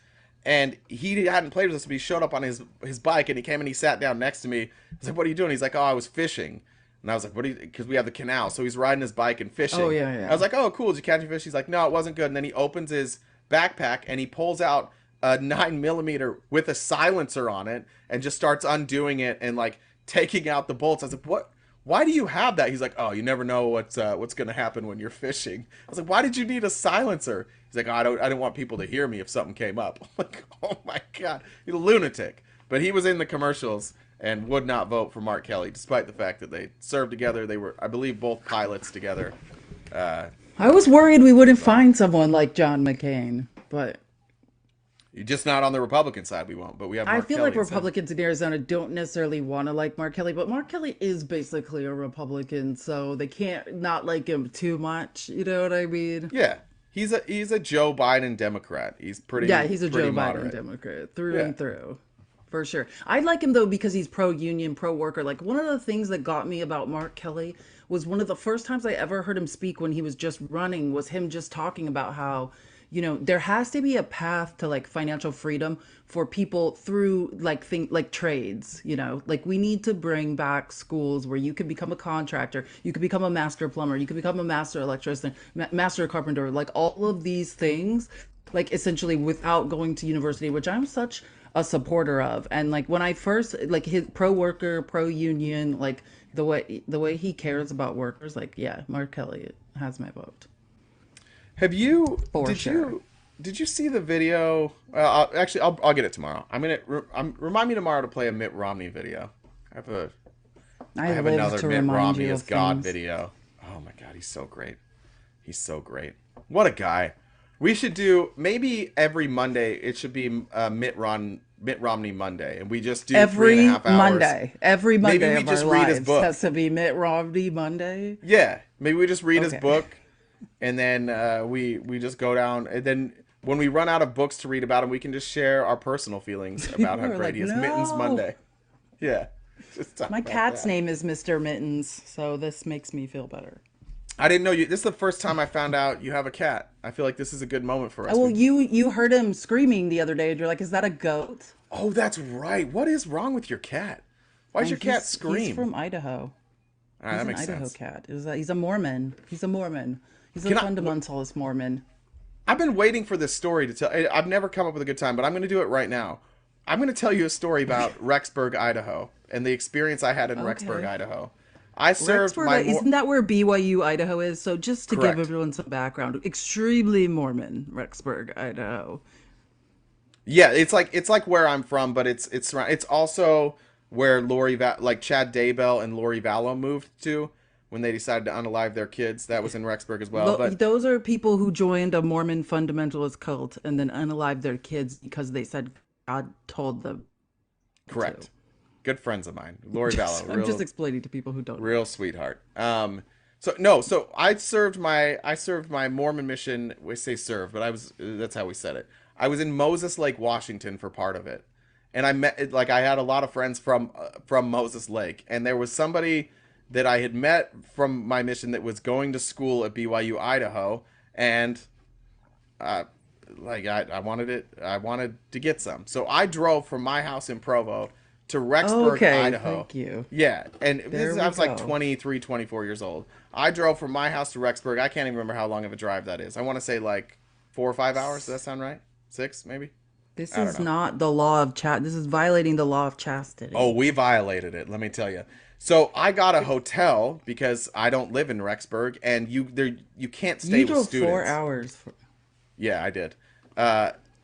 And he hadn't played with us, but he showed up on his bike, and he came and he sat down next to me. I was like, what are you doing? He's like, oh, I was fishing. And I was like, what are you, because we have the canal. So he's riding his bike and fishing. Oh, yeah. I was like, oh, cool. Did you catch a fish? He's like, no, it wasn't good. And then he opens his backpack and he pulls out a 9mm with a silencer on it and just starts undoing it and like taking out the bolts. I was like, what? Why do you have that? He's like, oh, you never know what's going to happen when you're fishing. I was like, why did you need a silencer? He's like, oh, I didn't want people to hear me if something came up. I'm like, oh my God, you're a lunatic. But he was in the commercials and would not vote for Mark Kelly, despite the fact that they served together. They were, I believe, both pilots together. I was worried we wouldn't find someone like John McCain, but You're just not on the Republican side. We won't, but we have Mark I feel Kelly like Republicans in Arizona don't necessarily want to like Mark Kelly, but Mark Kelly is basically a Republican, so they can't not like him too much. You know what I mean? Yeah, he's a Joe Biden Democrat. He's pretty. Yeah, he's a pretty Joe moderate. Biden Democrat through and through. For sure. I like him though because he's pro-union, pro-worker. Like one of the things that got me about Mark Kelly was one of the first times I ever heard him speak when he was just running was him just talking about how, you know, there has to be a path to like financial freedom for people through like trades, you know, like we need to bring back schools where you can become a contractor, you can become a master plumber, you can become a master electrician, master carpenter, like all of these things, like essentially without going to university, which I'm such a supporter of. And like when I first like his pro-worker, pro-union, like the way he cares about workers, like yeah, Mark Kelly has my vote. Have you? For sure. Did you see the video? Actually, I'll get it tomorrow. Remind me tomorrow to play a Mitt Romney video. I I I have live another to Mitt remind Romney you as of God things. video. Oh my God, he's so great. He's so great. What a guy. We should do maybe every Monday. It should be Mitt Romney Monday, and we just do three and a Every half hours. Monday, every Maybe Monday we of our just read his lives book. has to be Mitt Romney Monday. Yeah, maybe we just read his Okay. book, and then we just go down. And then when we run out of books to read about him, we can just share our personal feelings about People how are great like, he is. Mittens no. Monday. Yeah, just talk My about cat's that. name is Mr. Mittens, so this makes me feel better. I didn't know you. This is the first time I found out you have a cat. I feel like this is a good moment for Oh, us. well, you heard him screaming the other day, and you're like, "Is that a goat?" Oh, that's right. What is wrong with your cat? Why does your cat He's scream? from Idaho. All right, He's that an makes Idaho sense. cat. He's a Mormon. He's a Mormon. He's a Can I? fundamentalist Mormon. I've been waiting for this story to tell. I've never come up with a good time, but I'm going to do it right now. I'm going to tell you a story about Rexburg, Idaho, and the experience I had in Rexburg, Okay. Idaho. I served Rexburg, isn't that where BYU Idaho is? So just to give correct. everyone some background, extremely Mormon, Rexburg, Idaho. Yeah, it's like where I'm from, but it's also where like Chad Daybell and Lori Vallow moved to when they decided to unalive their kids. That was in Rexburg as well. But Those are people who joined a Mormon fundamentalist cult and then unalived their kids because they said God told them to. correct, good friends of mine, Lori Vallow, I'm just real explaining to people who don't know. real sweetheart. So no, so I served my Mormon mission. We say serve, but that's how we said it. I was in Moses Lake, Washington for part of it, and I had a lot of friends from Moses Lake, and there was somebody that I had met from my mission that was going to school at BYU Idaho, and uh, I wanted to get some, so I drove from my house in Provo to Rexburg, Okay, Idaho. thank you. Yeah, and There I we was like go. 23, 24 years old. I drove from my house to Rexburg. I can't even remember how long of a drive that is. I want to say like 4 or 5 hours. Does that sound right? 6, maybe? This I don't is know. not the law of This is violating the law of Oh, chastity. we violated it. Let me tell you. So I got a hotel because I don't live in Rexburg, and you can't stay You with drove four students. hours. Yeah, I did.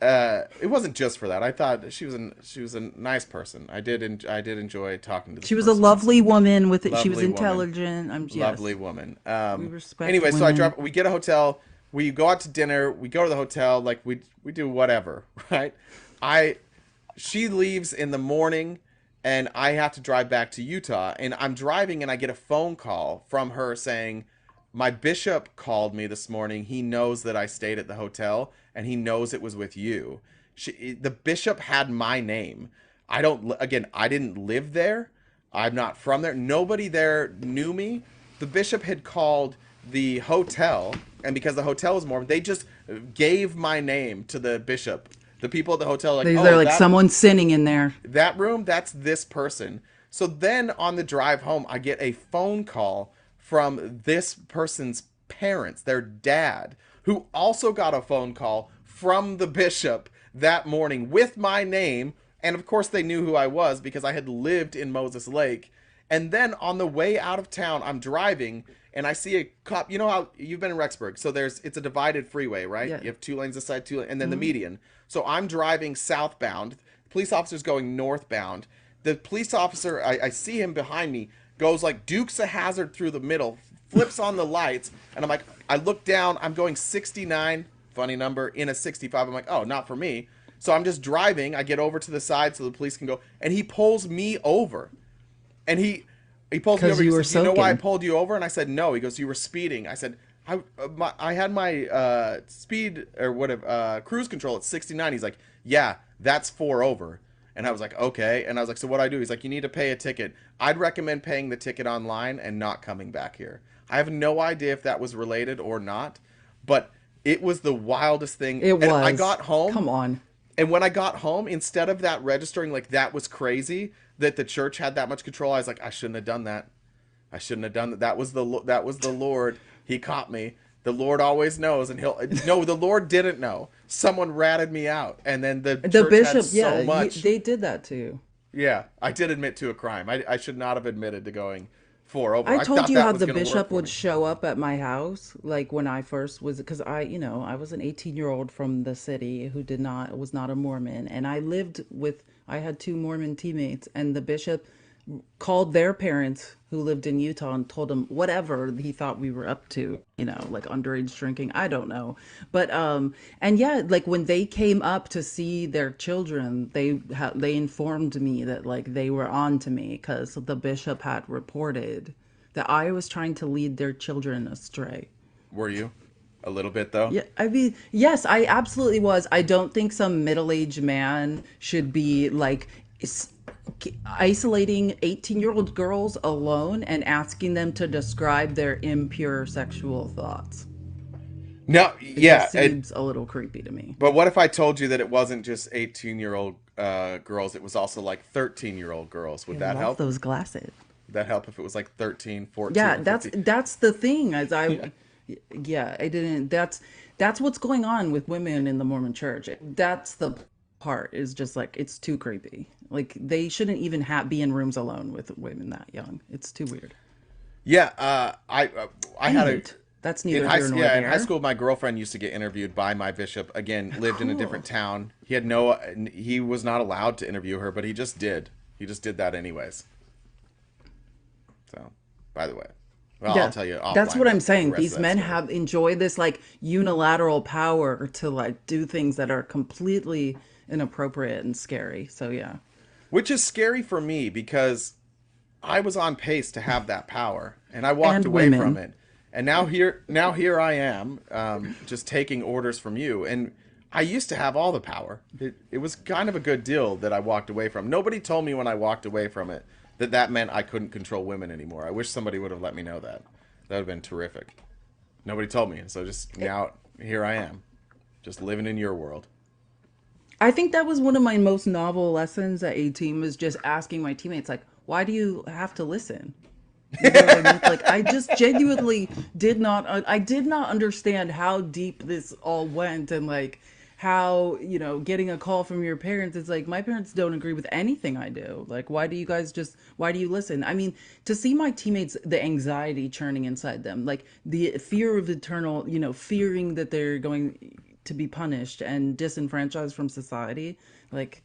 It wasn't just for that. I thought she was a nice person. I did enjoy talking to this She was a person. lovely woman with it. She was Lovely woman. intelligent. Lovely Yes, woman. we respect Anyway, so women. we get a hotel, we go out to dinner, we go to the hotel, like we do whatever, right? I She leaves in the morning, and I have to drive back to Utah, and I'm driving and I get a phone call from her saying, "My bishop called me this morning. He knows that I stayed at the hotel and he knows it was with you." The bishop had my name. I didn't live there. I'm not from there. Nobody there knew me. The bishop had called the hotel, and because the hotel was Mormon, they just gave my name to the bishop. The people at the hotel like, These are "Oh, like someone sinning in there. that room, that's this person." So then on the drive home, I get a phone call from this person's parents, their dad, who also got a phone call from the bishop that morning with my name. And of course, they knew who I was because I had lived in Moses Lake. And then on the way out of town, I'm driving and I see a cop. You know how you've been in Rexburg, so it's a divided freeway, right? Yeah. You have 2 lanes this side, and then the median. So I'm driving southbound. Police officer's going northbound. The police officer, I see him behind me, goes like Dukes a hazard through the middle, flips on the lights, and I'm like, I look down, I'm going 69, funny number, in a 65. I'm like, oh, not for me. So I'm just driving. I get over to the side so the police can go, and he pulls me over. And he pulls me Because over. He you were says, "You know why I soaking. pulled you over?" And I said, "No." He goes, "You were speeding." I said, I had my speed or whatever cruise control at 69. He's like, "Yeah, that's 4 over." And I was like, "Okay." And I was like, "So what do I do?" He's like, "You need to pay a ticket. I'd recommend paying the ticket online and not coming back here." I have no idea if that was related or not, but it was the wildest thing. It And I was. got home, Come on. and when I got home, instead of that registering like that was crazy that the church had that much control, I was like, I shouldn't have done that. I shouldn't have done that. That was the Lord. He caught me. The Lord always knows, and he'll no. The Lord didn't know. Someone ratted me out, and then the The church had bishop, so yeah, much. they did that to you. Yeah, I did admit to a crime. I should not have admitted to going 4 over. I I told thought you that how was the going to work bishop for would me. show up at my house, like when I first was, because I was an 18-year-old from the city who was not a Mormon, and I had two Mormon teammates, and the bishop called their parents who lived in Utah and told them whatever he thought we were up to, like underage drinking. I don't know. But and yeah, like when they came up to see their children, they informed me that like they were on to me because the bishop had reported that I was trying to lead their children astray. Were you? A little bit though. Yeah, I mean, yes, I absolutely was. I don't think some middle-aged man should be like isolating 18-year-old girls alone and asking them to describe their impure sexual thoughts. No, It yeah. just seems a little creepy to me. But what if I told you that it wasn't just 18-year-old girls, it was also like 13-year-old girls? Would I that love help? those glasses. Would that help if it was like 13, 14, Yeah, or that's 15? that's the thing. As I, yeah, I didn't. That's what's going on with women in the Mormon Church. That's the part is just like it's too creepy. Like they shouldn't even be in rooms alone with women that young. It's too weird. Yeah, I had a Anyway, that's neither here nor yeah, in high there. school my girlfriend used to get interviewed by my bishop. Again, lived in a Cool. different town. He was not allowed to interview her, but he just did. He just did that anyways. So, by the way, well, I'll Yeah, tell you that's offline what I'm the saying. rest of These that men story. have enjoy this like unilateral power to like do things that are completely inappropriate and scary. So yeah. Which is scary for me because I was on pace to have that power, and I walked And away from women. it. And now here I am, just taking orders from you. And I used to have all the power. It was kind of a good deal that I walked away from. Nobody told me when I walked away from it that that meant I couldn't control women anymore. I wish somebody would have let me know that. That would have been terrific. Nobody told me, so just now here I am, just living in your world. I think that was one of my most novel lessons at 18 was just asking my teammates like, why do you have to listen? You know what I mean? Like I just genuinely I did not understand how deep this all went and like how, getting a call from your parents is like my parents don't agree with anything I do. Like why do you listen? I mean, to see my teammates the anxiety churning inside them, like the fear of eternal, fearing that they're going to be punished and disenfranchised from society, like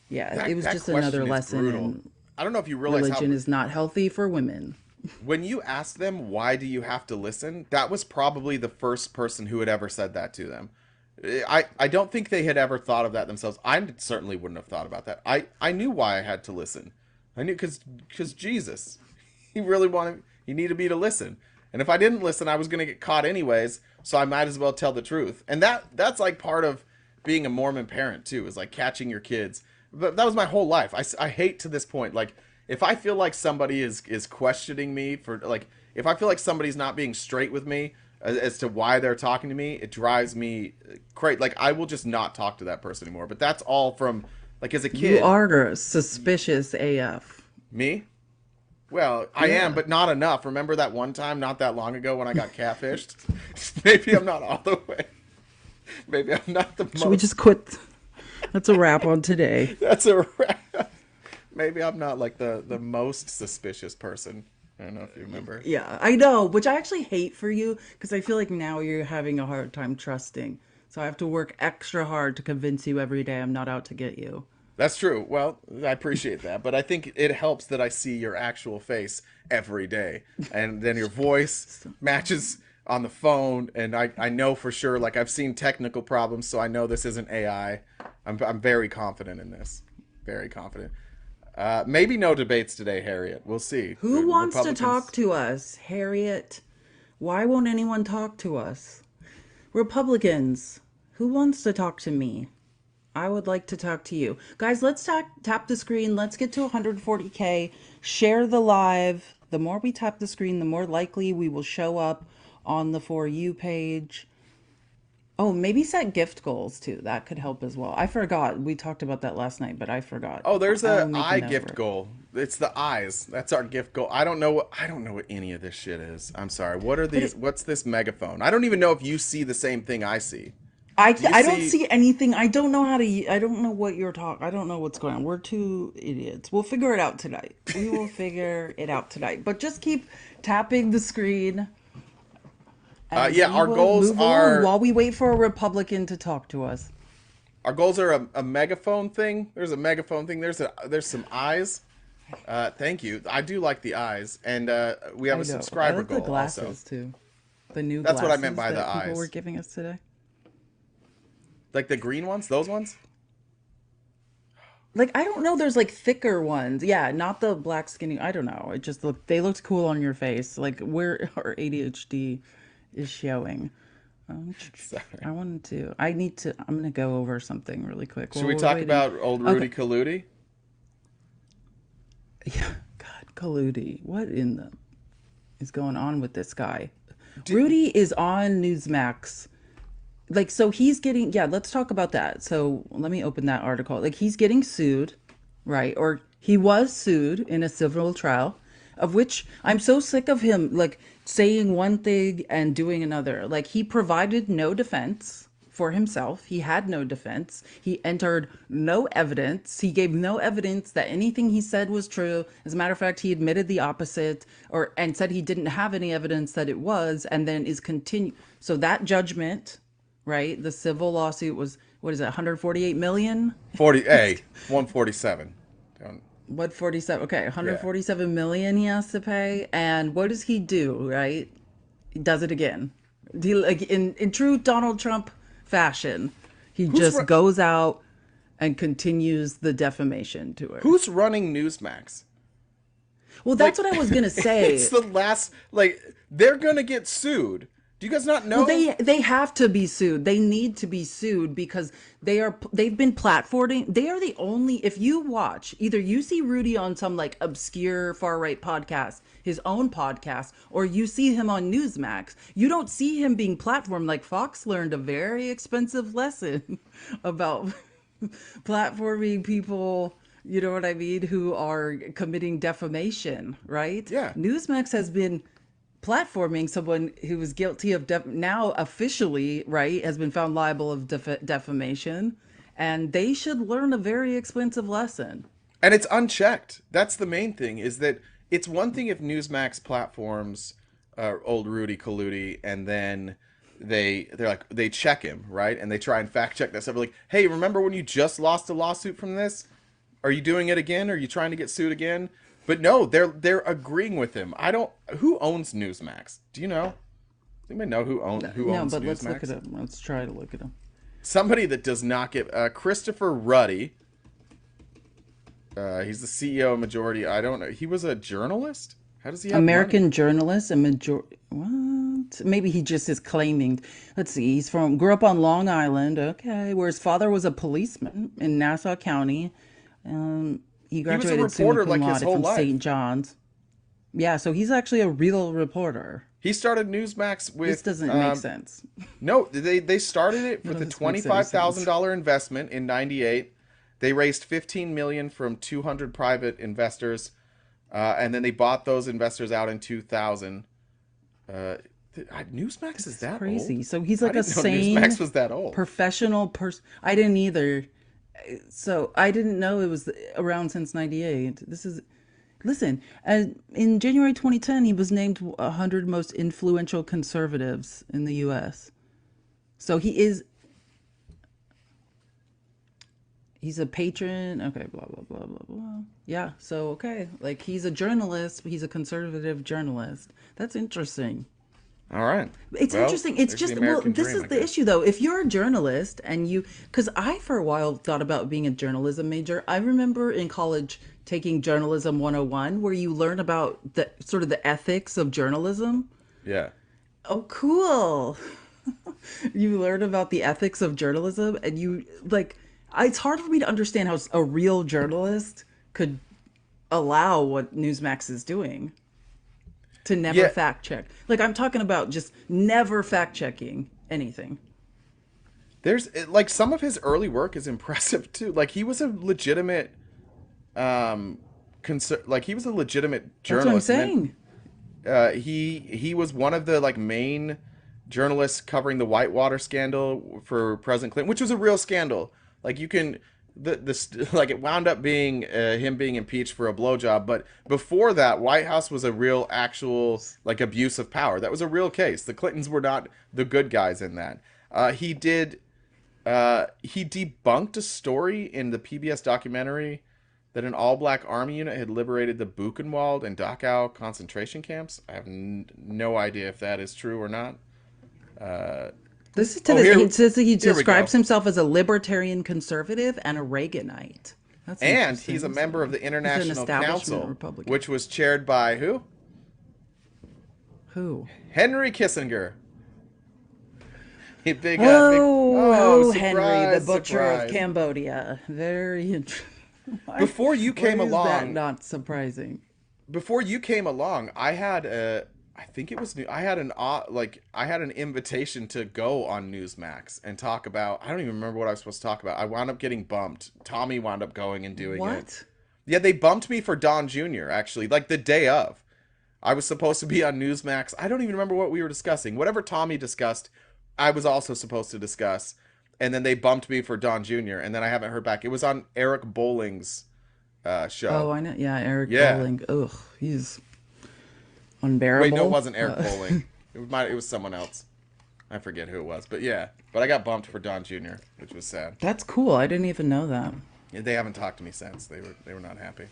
yeah, it was That just another question is lesson brutal. in I don't know if you realize how religion is not healthy for women. when you ask them why do you have to listen, that was probably the first person who had ever said that to them. I don't think they had ever thought of that themselves. I certainly wouldn't have thought about that. I knew why I had to listen. I knew because Jesus, he needed me to listen. And if I didn't listen, I was going to get caught anyways. So I might as well tell the truth. And that's like part of being a Mormon parent too, is like catching your kids. But that was my whole life. I hate to this point, like if I feel like somebody is questioning me for like if I feel like somebody's not being straight with me as to why they're talking to me, it drives me crazy. Like I will just not talk to that person anymore. But that's all from like as a You kid. are suspicious AF. Me? Well, I am, Yeah. but not enough. Remember that one time not that long ago when I got catfished? Maybe I'm not all the way. Maybe I'm not the Should we most. just quit? That's a wrap on today. That's a wrap. Maybe I'm not like the most suspicious person. I don't know if you remember. Yeah, I know, which I actually hate for you because I feel like now you're having a hard time trusting. So I have to work extra hard to convince you every day I'm not out to get you. That's true. Well, I appreciate that, but I think it helps that I see your actual face every day, and then your voice matches on the phone, and I know for sure. Like I've seen technical problems, so I know this isn't AI. I'm very confident in this. Very confident. Maybe no debates today, Harriet. We'll see. Who wants to Republicans. talk to us? Harriet. Why won't anyone talk to us? Republicans. Who wants to talk to me? I would like to talk to you. Guys, let's tap the screen. Let's get to 140K. Share the live. The more we tap the screen, the more likely we will show up on the For You page. Oh, maybe set gift goals too. That could help as well. I forgot. We talked about that last night, but I forgot. Oh, there's I will a make eye note gift of it. goal. It's the eyes. That's our gift goal. I don't know what any of this shit is. I'm sorry. What are these? What's this megaphone? I don't even know if you see the same thing I see. Do you I don't see? see anything. I don't know how to. I don't know what you're talking. I don't know what's going on. We're two idiots. We'll figure it out tonight. We will figure it out tonight. But just keep tapping the screen. And Yeah, we our will goals move along are while we wait for a Republican to talk to us. our goals are a megaphone thing. There's a megaphone thing. There's some eyes. Thank you. I do like the eyes, and we have I a know. I subscriber like the goal also. glasses too. The new That's what I meant glasses by the that people were eyes. giving us today. Like the green ones, those ones. Like I don't know, there's like thicker ones. Yeah, not the black skinny. I don't know. It just they looked cool on your face. Like where our ADHD is showing. Sorry. I wanted to. I need to. I'm gonna go over something really quick Should while we we're talk waiting. about old Okay. Rudy Kaludi? Yeah. God, Kaludi. What in the is going on with this guy? Rudy is on Newsmax. Like, so he's getting, yeah, let's talk about that. So let me open that article. Like, he's getting sued, right? Or he was sued in a civil trial, of which I'm so sick of him, like, saying one thing and doing another. Like, he provided no defense for himself. He had no defense. He entered no evidence. He gave no evidence that anything he said was true. As a matter of fact, he admitted the opposite or and said he didn't have any evidence that it was and then is continue. So that judgment, right? The civil lawsuit was what is it, 148 million? 147. What 47? Okay, Yeah. 147 million he has to pay. And what does he do, right? He does it again. He, like in true Donald Trump fashion, he Who's just goes out and continues the defamation to her. who's running Newsmax? Well, that's what I was gonna say. It's the last. Like they're gonna get sued. Do you guys not know? Well, they have to be sued. They need to be sued because they've been platforming. They are the only. If you watch, either you see Rudy on some like obscure far right podcast, his own podcast, or you see him on Newsmax. You don't see him being platformed. Like Fox learned a very expensive lesson about platforming people. You know what I mean? Who are committing defamation, right? Yeah. Newsmax has been platforming someone who was guilty of now officially, right, has been found liable of defamation, and they should learn a very expensive lesson. And it's unchecked. That's the main thing. Is that it's one thing if Newsmax platforms old Rudy Kaludi, and then they check him, right, and they try and fact check that stuff. Like, hey, remember when you just lost a lawsuit from this? Are you doing it again? Are you trying to get sued again? But no, they're agreeing with him. I don't. Who owns Newsmax? Do you know? Does anybody know who owns No, but Newsmax? let's look at him. Let's try to look at him. Somebody that does not get Christopher Ruddy. He's the CEO of Majority. I don't know. He was a journalist. How does he have American money? journalist and what? Maybe he just is claiming. Let's see. He's grew up on Long Island. Okay, where his father was a policeman in Nassau County. He was a graduated summa reporter cum like his laude whole from life. St. John's. Yeah, so he's actually a real reporter. He started Newsmax with. This doesn't make sense. No, they started it with a this makes any $25,000 investment in '98. They raised 15 million from 200 private investors, and then they bought those investors out in 2000. Newsmax is that Crazy. old? So he's I like a didn't know sane Newsmax was that old. professional person. I didn't either. So I didn't know it was around since 98. This is listen, in January 2010 he was named 100 most influential conservatives in the US. So he's a patron. Okay, blah blah blah blah blah. Yeah, so okay, like he's a journalist, he's a conservative journalist. That's interesting. All right. It's Well, interesting. It's there's the just, well, American this dream, is I the guess. issue though. If you're a journalist and because I for a while thought about being a journalism major. I remember in college taking journalism 101 where you learn about the sort of the ethics of journalism. Yeah. Oh, cool. You learn about the ethics of journalism and you like, it's hard for me to understand how a real journalist could allow what Newsmax is doing. To never Yeah. fact check. Like I'm talking about just never fact checking anything. Like some of his early work is impressive too. Like he was a legitimate like he was a legitimate That's what I'm journalist. And saying. then, he was one of the like main journalists covering the Whitewater scandal for President Clinton, which was a real scandal. Like you can like it wound up being him being impeached for a blowjob, but before that, White House was a real actual like abuse of power. That was a real case. The Clintons were not the good guys in that. He debunked a story in the PBS documentary that an all-black army unit had liberated the Buchenwald and Dachau concentration camps. I have no idea if that is true or not. This is to Oh, the, here- it says that he here we describes go. himself as a libertarian conservative and a Reaganite. That's And interesting. he's a member of the International establishment Council, Republican. which was chaired by who? Who? Henry Kissinger. Big, Oh, Henry, surprise, the butcher surprise. of Cambodia. Very interesting. Before you came Why is that along, not surprising? I had I think it was new. I had an invitation to go on Newsmax and talk about. I don't even remember what I was supposed to talk about. I wound up getting bumped. Tommy wound up going and doing it. What? Yeah, they bumped me for Don Jr. actually, like the day of. I was supposed to be on Newsmax. I don't even remember what we were discussing. Whatever Tommy discussed, I was also supposed to discuss. And then they bumped me for Don Jr. And then I haven't heard back. It was on Eric Bowling's show. Oh, I know. Yeah, Eric Yeah. Bowling. Ugh, he's unbearable. Wait, no, it wasn't Eric Bowling. It was someone else. I forget who it was. But yeah. But I got bumped for Don Jr., which was sad. That's cool. I didn't even know that. They haven't talked to me since. They were not happy.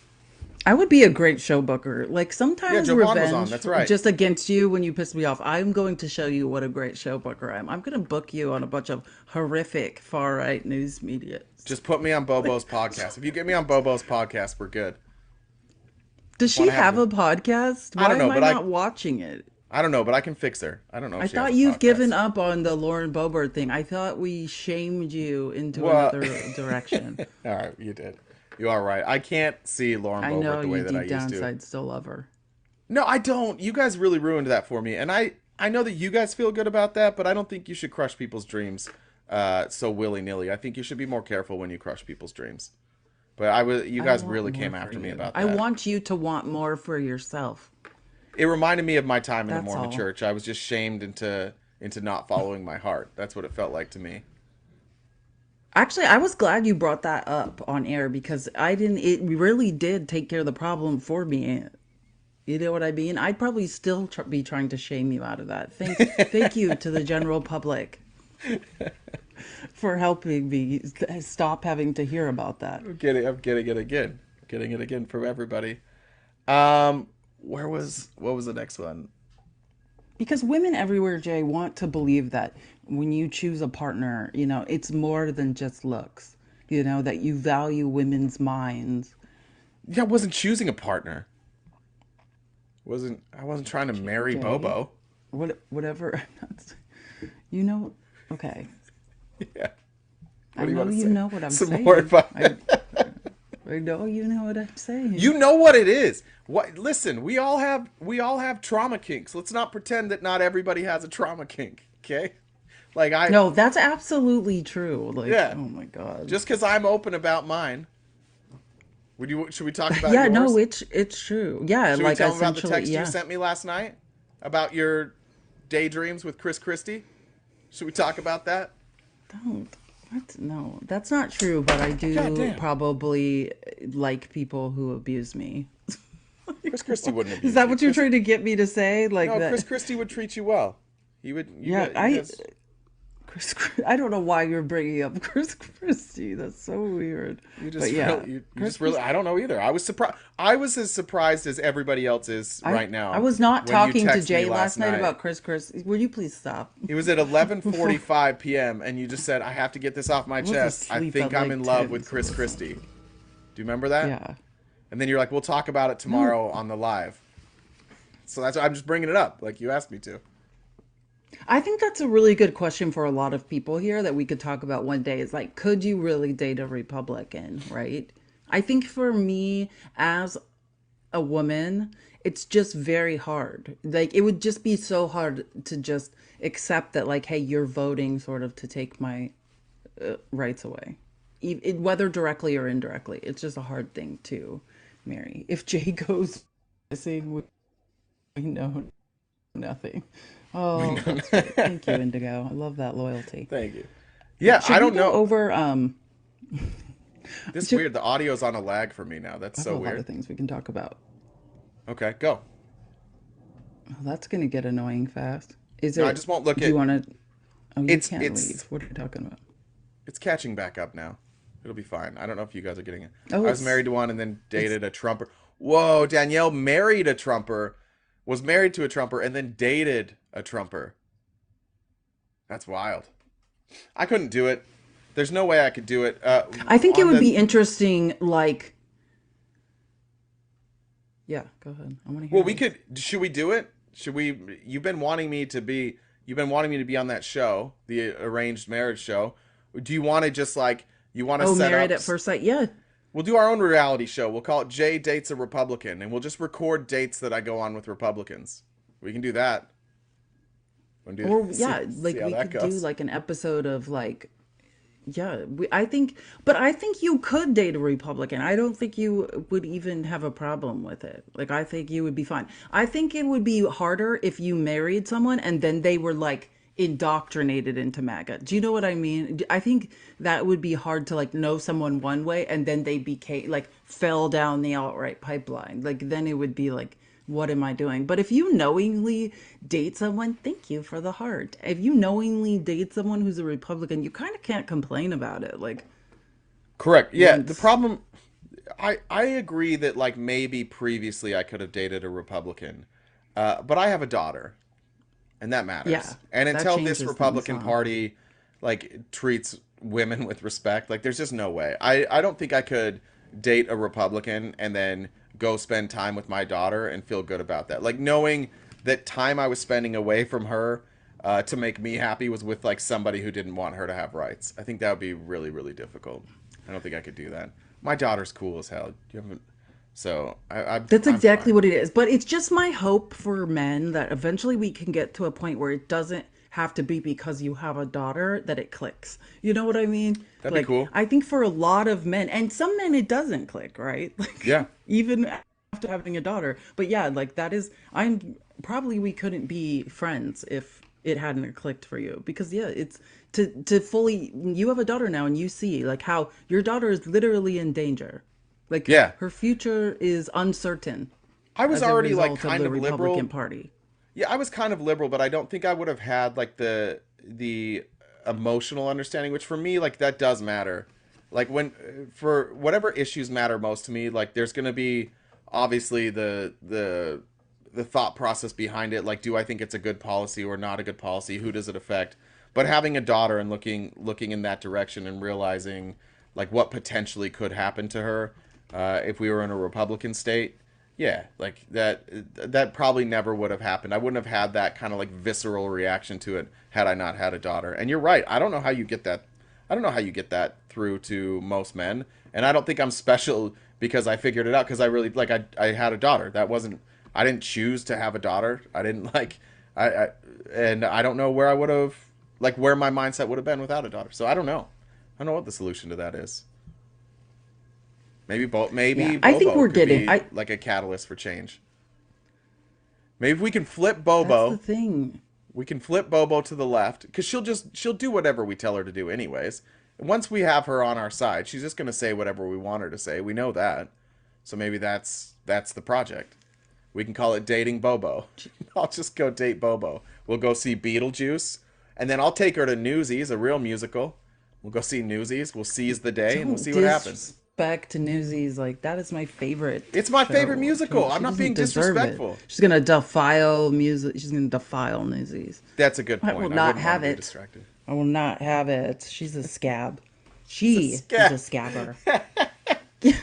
I would be a great show booker. Like sometimes Jovan was revenge on, that's right. just against you when you piss me off. I'm going to show you what a great show booker I am. I'm going to book you on a bunch of horrific far right news media. Just put me on Bobo's podcast. If you get me on Bobo's podcast, we're good. Does she Wanna have have a podcast? Why I don't know, am I but not watching it? I don't know, but I can fix her. I don't know. If I she has thought a you've podcast. given up on the Lauren Boebert thing. I thought we shamed you into Well- another direction. All right, you did. You are right. I can't see Lauren I Boebert know the way you that I deep used down to. inside still love her. No, I don't. You guys really ruined that for me, and I know that you guys feel good about that, but I don't think you should crush people's dreams so willy nilly. I think you should be more careful when you crush people's dreams. But you guys want really more came for after me you. about that. I want you to want more for yourself. It reminded me of my time in the That's Mormon all. church. I was just shamed into not following my heart. That's what it felt like to me. Actually, I was glad you brought that up on air because it really did take care of the problem for me. You know what I mean? I'd probably still be trying to shame you out of that. Thank you to the general public for helping me stop having to hear about that. I'm getting it again. Getting it again from everybody. What was the next one? Because women everywhere, Jay, want to believe that when you choose a partner, it's more than just looks. That you value women's minds. Yeah, I wasn't choosing a partner. I wasn't trying to marry Jay. Bobo. Whatever. Okay. Yeah. I do you know wanna you say? know what I'm Some saying. more advice. I know you know what I'm saying. You know what it is. What? Listen, we all have trauma kinks. Let's not pretend that not everybody has a trauma kink. Okay? No, that's absolutely true. Yeah. Oh my God. Just because I'm open about mine. Should we talk about yeah, yours? no, it's true. Yeah, Should like we tell them about the essentially, text yeah. you sent me last night? About your daydreams with Chris Christie? Should we talk about that? Don't. What? No, that's not true. But I do Goddamn. probably like people who abuse me. Chris Christie wouldn't abuse Is that you. what you're trying to get me to say? Like No, that? Chris Christie would treat you well. He would. I don't know why you're bringing up Chris Christie. That's so weird. But yeah, I don't know either. I was surprised. I was as surprised as everybody else is right now. I was not when you talking to texted me Jay last night about Chris. Will you please stop? It was at 11:45 p.m. and you just said, "I have to get this off my was chest. I asleep think at I'm like in love 10, with so Chris Christie." Do you remember that? Yeah. And then you're like, "We'll talk about it tomorrow on the live." So that's why I'm just bringing it up, like you asked me to. I think that's a really good question for a lot of people here that we could talk about one day. Is like, could you really date a Republican, right? I think for me as a woman, it's just very hard. Like, it would just be so hard to just accept that, like, hey, you're voting sort of to take my rights away. Whether directly or indirectly. It's just a hard thing to marry. If Jay goes missing, we know nothing. Oh, that's great. Thank you, Indigo. I love that loyalty. Thank you. Yeah, Should I don't we go know. over This is weird. The audio's on a lag for me now. That's I have so a lot of weird. things we can talk about. Okay, go. Oh, that's gonna get annoying fast. Is No, it? I just won't look do at- you want to? Oh, you It's- can't it's- leave. What are you talking about? It's catching back up now. It'll be fine. I don't know if you guys are getting it. Oh, I was it's married to one and then dated a Trumper. Whoa, Danielle married a Trumper, was married to a Trumper, and then dated a Trumper. That's wild. I couldn't do it. There's no way I could do it. I think it On would the be interesting. Like, yeah, go ahead. I want to hear. well, we this. could. Should we do it? Should we? You've been wanting me to be. You've been wanting me to be on that show, the arranged marriage show. Do you want to just like you want to Oh, set Married up? at First Sight. Yeah, We'll do our own reality show. We'll call it Jay Dates a Republican, and we'll just record dates that I go on with Republicans. We can do that. Wanna do- or see- yeah, like see how we that could do goes. like an episode of like, yeah. I think, but I think you could date a Republican. I don't think you would even have a problem with it. Like, I think you would be fine. I think it would be harder if you married someone and then they were like indoctrinated into MAGA. Do you know what I mean? I think that would be hard to like know someone one way and then they became like fell down the outright pipeline. Like, then it would be like, what am I doing? But if you knowingly date someone, thank you for the heart. If you knowingly date someone who's a Republican, you kind of can't complain about it. Like, Correct. Yeah. The once. problem, I agree that like maybe previously I could have dated a Republican, but I have a daughter, and that matters. Yeah, And that until changes this Republican things, huh? Party like treats women with respect, like there's just no way. I don't think I could date a Republican and then go spend time with my daughter and feel good about that. Like knowing that time I was spending away from her to make me happy was with like somebody who didn't want her to have rights. I think that would be really, really difficult. I don't think I could do that. My daughter's cool as hell. You haven't, so That's I'm exactly fine. what it is. But it's just my hope for men that eventually we can get to a point where it doesn't have to be because you have a daughter that it clicks. You know what I mean? That'd be Like, cool. I think for a lot of men, and some men it doesn't click, right? Like, Yeah. even after having a daughter. But yeah, like that is, I'm probably we couldn't be friends if it hadn't clicked for you because yeah, it's to fully you have a daughter now and you see like how your daughter is literally in danger. Like Yeah. her future is uncertain I was as a already like result kind the of Republican liberal. Party. Yeah, I was kind of liberal, but I don't think I would have had like the emotional understanding, which for me like that does matter. Like when for whatever issues matter most to me, like there's gonna be obviously the thought process behind it. Like, do I think it's a good policy or not a good policy? Who does it affect? But having a daughter and looking in that direction and realizing like what potentially could happen to her if we were in a Republican state. Yeah, like that probably never would have happened. I wouldn't have had that kind of like visceral reaction to it had I not had a daughter. And you're right. I don't know how you get that. I don't know how you get that through to most men. And I don't think I'm special because I figured it out because I really like I had a daughter. That wasn't I didn't choose to have a daughter. I didn't like I and I don't know where I would have like where my mindset would have been without a daughter. So I don't know. I don't know what the solution to that is. Maybe Yeah, I think Bobo we're could getting. be I like a catalyst for change. Maybe if we can flip That's the Bobo, thing. we can flip Bobo to the left because she'll do whatever we tell her to do anyways. And once we have her on our side, she's just gonna say whatever we want her to say. We know that. So maybe that's the project. We can call it dating Bobo. I'll just go date Bobo. We'll go see Beetlejuice, and then I'll take her to Newsies, a real musical. We'll go see Newsies. We'll seize the day, and we'll Don't see what happens. disrespect to Newsies. Like that is my favorite. It's my favorite show. musical. I'm not doesn't being deserve it. disrespectful. She's gonna defile music. She's gonna defile Newsies. That's a good I point. will I not wouldn't have want to be it. distracted. I will not have it. She's a scab. She is scab. a scabber.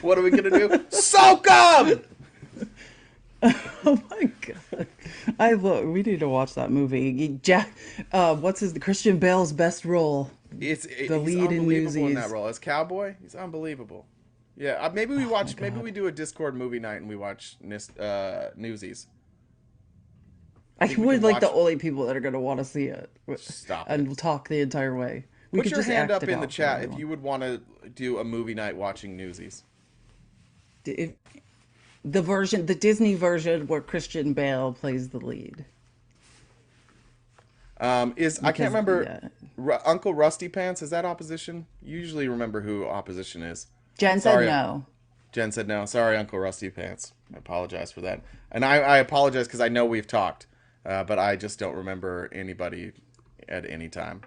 What are we gonna do? Soak 'em! Oh my god! I look. We need to watch that movie. Jack, what's his Christian Bale's best role? He's lead in unbelievable in that Newsies. role as cowboy. He's unbelievable. Yeah, maybe we watch. Maybe we do a Discord movie night and we watch Newsies. I think we would can like the watch- only people that are going to want to see it. Stop And it. we'll talk the entire way. We Put could your just hand act up it in the out for chat if everyone. you would want to do a movie night watching Newsies. If- the Disney version where Christian Bale plays the lead. I can't Because, remember yeah. Uncle Rusty Pants. Is that opposition? You usually remember who opposition is. Jen Sorry. said no. Jen said no. Sorry, Uncle Rusty Pants. I apologize for that. And I apologize because I know we've talked, but I just don't remember anybody at any time.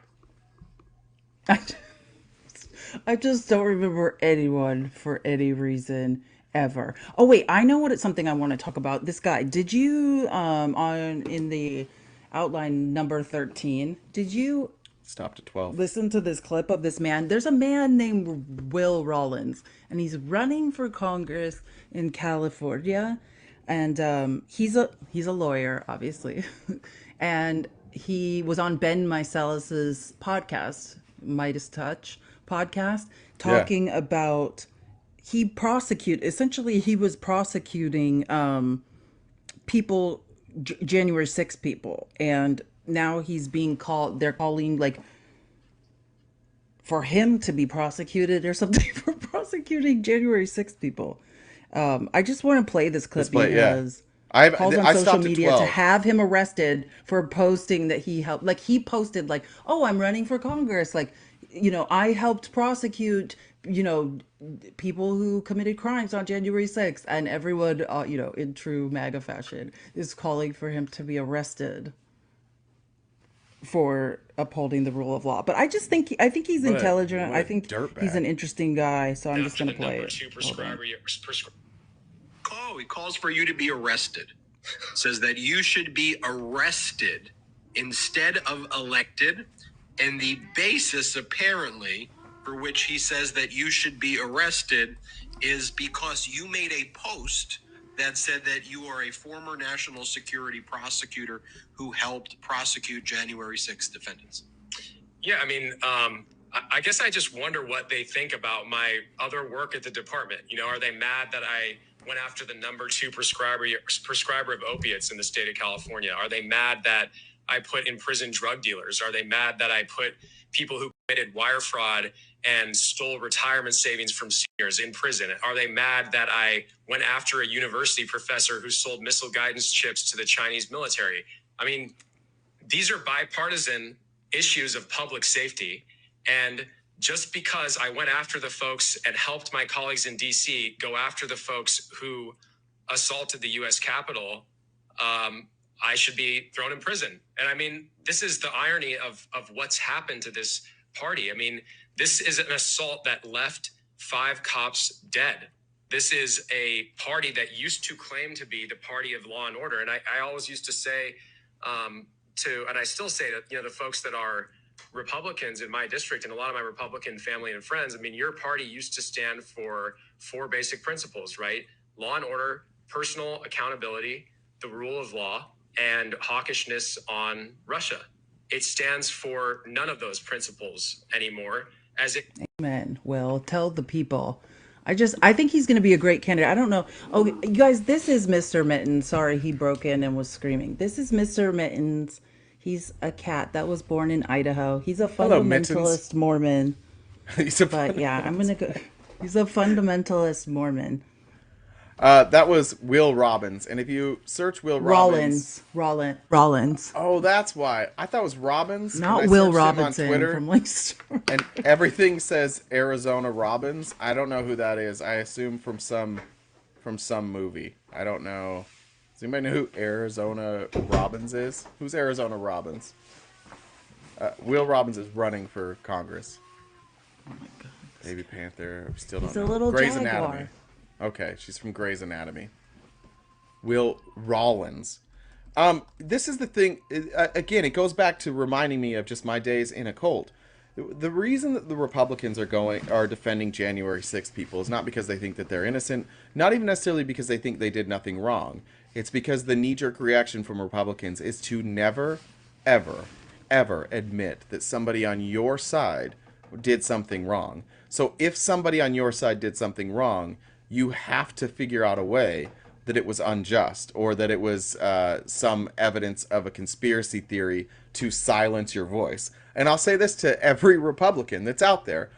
I just don't remember anyone for any reason ever. Oh wait, I know what it's something I want to talk about. This guy. Did you on in the outline number 13, did you Stopped at 12. listen to this clip of this man? There's a man named Will Rollins, and he's running for Congress in California, and he's a lawyer, obviously, and he was on Ben Meiselas's podcast, Midas Touch podcast, Yeah. talking about he was prosecuting people, January 6 people, and now he's being called. They're calling like for him to be prosecuted or something for prosecuting January 6th people. I just want to play this clip Display, yeah. because calls on I social stopped at media to 12. have him arrested for posting that he helped. Like he posted like, "Oh, I'm running for Congress. Like, I helped prosecute, people who committed crimes on January 6th." And everyone, in true MAGA fashion, is calling for him to be arrested for upholding the rule of law. But I think he's intelligent. what a I think dirtbag. he's an interesting guy. So I'm just After gonna the play number it. two Hold on. He calls for you to be arrested. Says that you should be arrested instead of elected. And the basis, apparently, for which he says that you should be arrested is because you made a post that said that you are a former national security prosecutor who helped prosecute January 6th defendants. Yeah, I mean, I guess I just wonder what they think about my other work at the department. Are they mad that I went after the number two prescriber of opiates in the state of California? Are they mad that I put in prison drug dealers? Are they mad that I put people who committed wire fraud and stole retirement savings from seniors in prison? Are they mad that I went after a university professor who sold missile guidance chips to the Chinese military? I mean, these are bipartisan issues of public safety. And just because I went after the folks and helped my colleagues in DC go after the folks who assaulted the U.S. Capitol, I should be thrown in prison. And I mean, this is the irony of what's happened to this party. I mean, this is an assault that left 5 cops dead. This is a party that used to claim to be the party of law and order. And I always used to say and I still say to the folks that are Republicans in my district and a lot of my Republican family and friends, I mean, your party used to stand for 4 basic principles, right? Law and order, personal accountability, the rule of law, and hawkishness on Russia. It stands for none of those principles anymore. Amen. Well, tell the people. I think he's going to be a great candidate. I don't know. Oh, you guys, this is Mr. Mittens. Sorry, he broke in and was screaming. This is Mr. Mittens. He's a cat that was born in Idaho. He's a Hello, fundamentalist Mormon. He's a But yeah, I'm going to go. He's a fundamentalist Mormon. That was Will Robbins, and if you search Will Robbins, Rollins. oh, that's why I thought it was Robbins. Not And I Will searched him on Robinson Twitter, from Lancaster. and everything says Arizona Robbins. I don't know who that is. I assume from some movie. I don't know. Does anybody know who Arizona Robbins is? Who's Arizona Robbins? Will Robbins is running for Congress. Oh my God. Baby Panther. We still don't He's a know. little Grey's jaguar. Anatomy. Okay, she's from Grey's Anatomy. Will Rollins. This is the thing. Again, it goes back to reminding me of just my days in a cult. The reason that the Republicans are defending January 6th people is not because they think that they're innocent, not even necessarily because they think they did nothing wrong. It's because the knee-jerk reaction from Republicans is to never, ever, ever admit that somebody on your side did something wrong. So if somebody on your side did something wrong, you have to figure out a way that it was unjust or that it was some evidence of a conspiracy theory to silence your voice. And I'll say this to every Republican that's out there.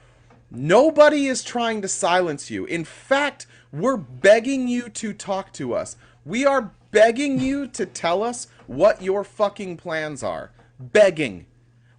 Nobody is trying to silence you. In fact, we're begging you to talk to us. We are begging you to tell us what your fucking plans are. Begging.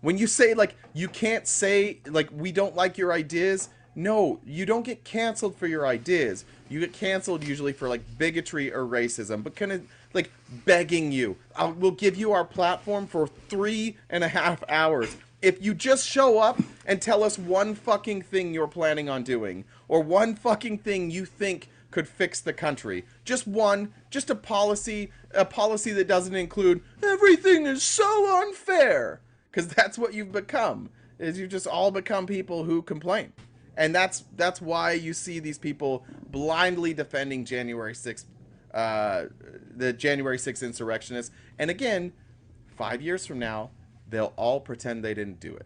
When you say, like, you can't say, like, we don't like your ideas, no, you don't get canceled for your ideas. You get canceled usually for, like, bigotry or racism, but kind of, like, begging you. We'll give you our platform for 3.5 hours. If you just show up and tell us one fucking thing you're planning on doing, or one fucking thing you think could fix the country. Just one, just a policy that doesn't include everything is so unfair, because that's what you've become. Is you've just all become people who complain. And that's why you see these people blindly defending January 6th, the January 6th insurrectionists. And again, 5 years from now, they'll all pretend they didn't do it.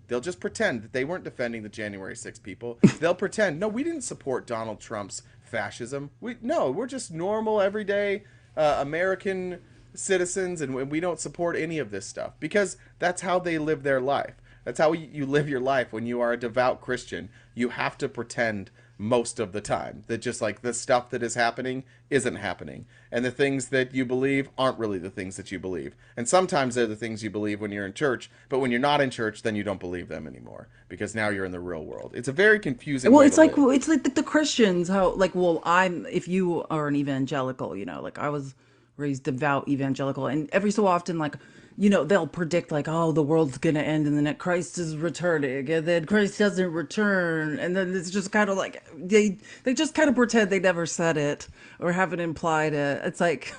They'll just pretend that they weren't defending the January 6th people. They'll pretend, no, we didn't support Donald Trump's fascism. We're just normal, everyday American citizens, and we don't support any of this stuff. Because that's how they live their life. That's how you live your life when you are a devout Christian. You have to pretend most of the time that just like the stuff that is happening isn't happening. And the things that you believe aren't really the things that you believe. And sometimes they're the things you believe when you're in church, but when you're not in church, then you don't believe them anymore because now you're in the real world. It's a very confusing way It's to like live. it's like the Christians, how like, well, if you are an evangelical, like I was raised devout evangelical, and every so often, like, they'll predict like, oh, the world's gonna end and then Christ is returning, and then Christ doesn't return, and then it's just kind of like they just kind of pretend they never said it or haven't implied it. It's like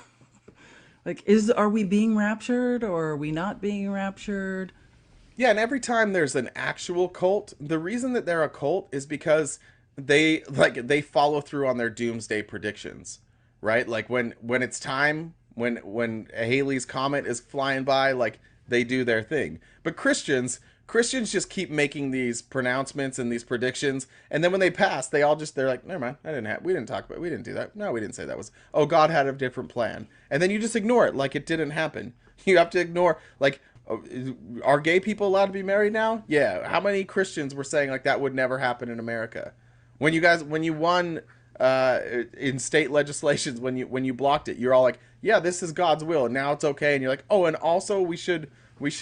are we being raptured or are we not being raptured? Yeah, and every time there's an actual cult, the reason that they're a cult is because they follow through on their doomsday predictions, right? Like when it's time, when Halley's Comet is flying by, like they do their thing. But Christians just keep making these pronouncements and these predictions, and then when they pass, they're like, never mind, we didn't do that. No, we didn't say that was. Oh, God had a different plan, and then you just ignore it like it didn't happen. You have to ignore like. Are gay people allowed to be married now? Yeah. How many Christians were saying like that would never happen in America? When you won in state legislations, when you blocked it, you're all like, yeah, this is God's will, and now it's okay. And you're like, oh, and also we should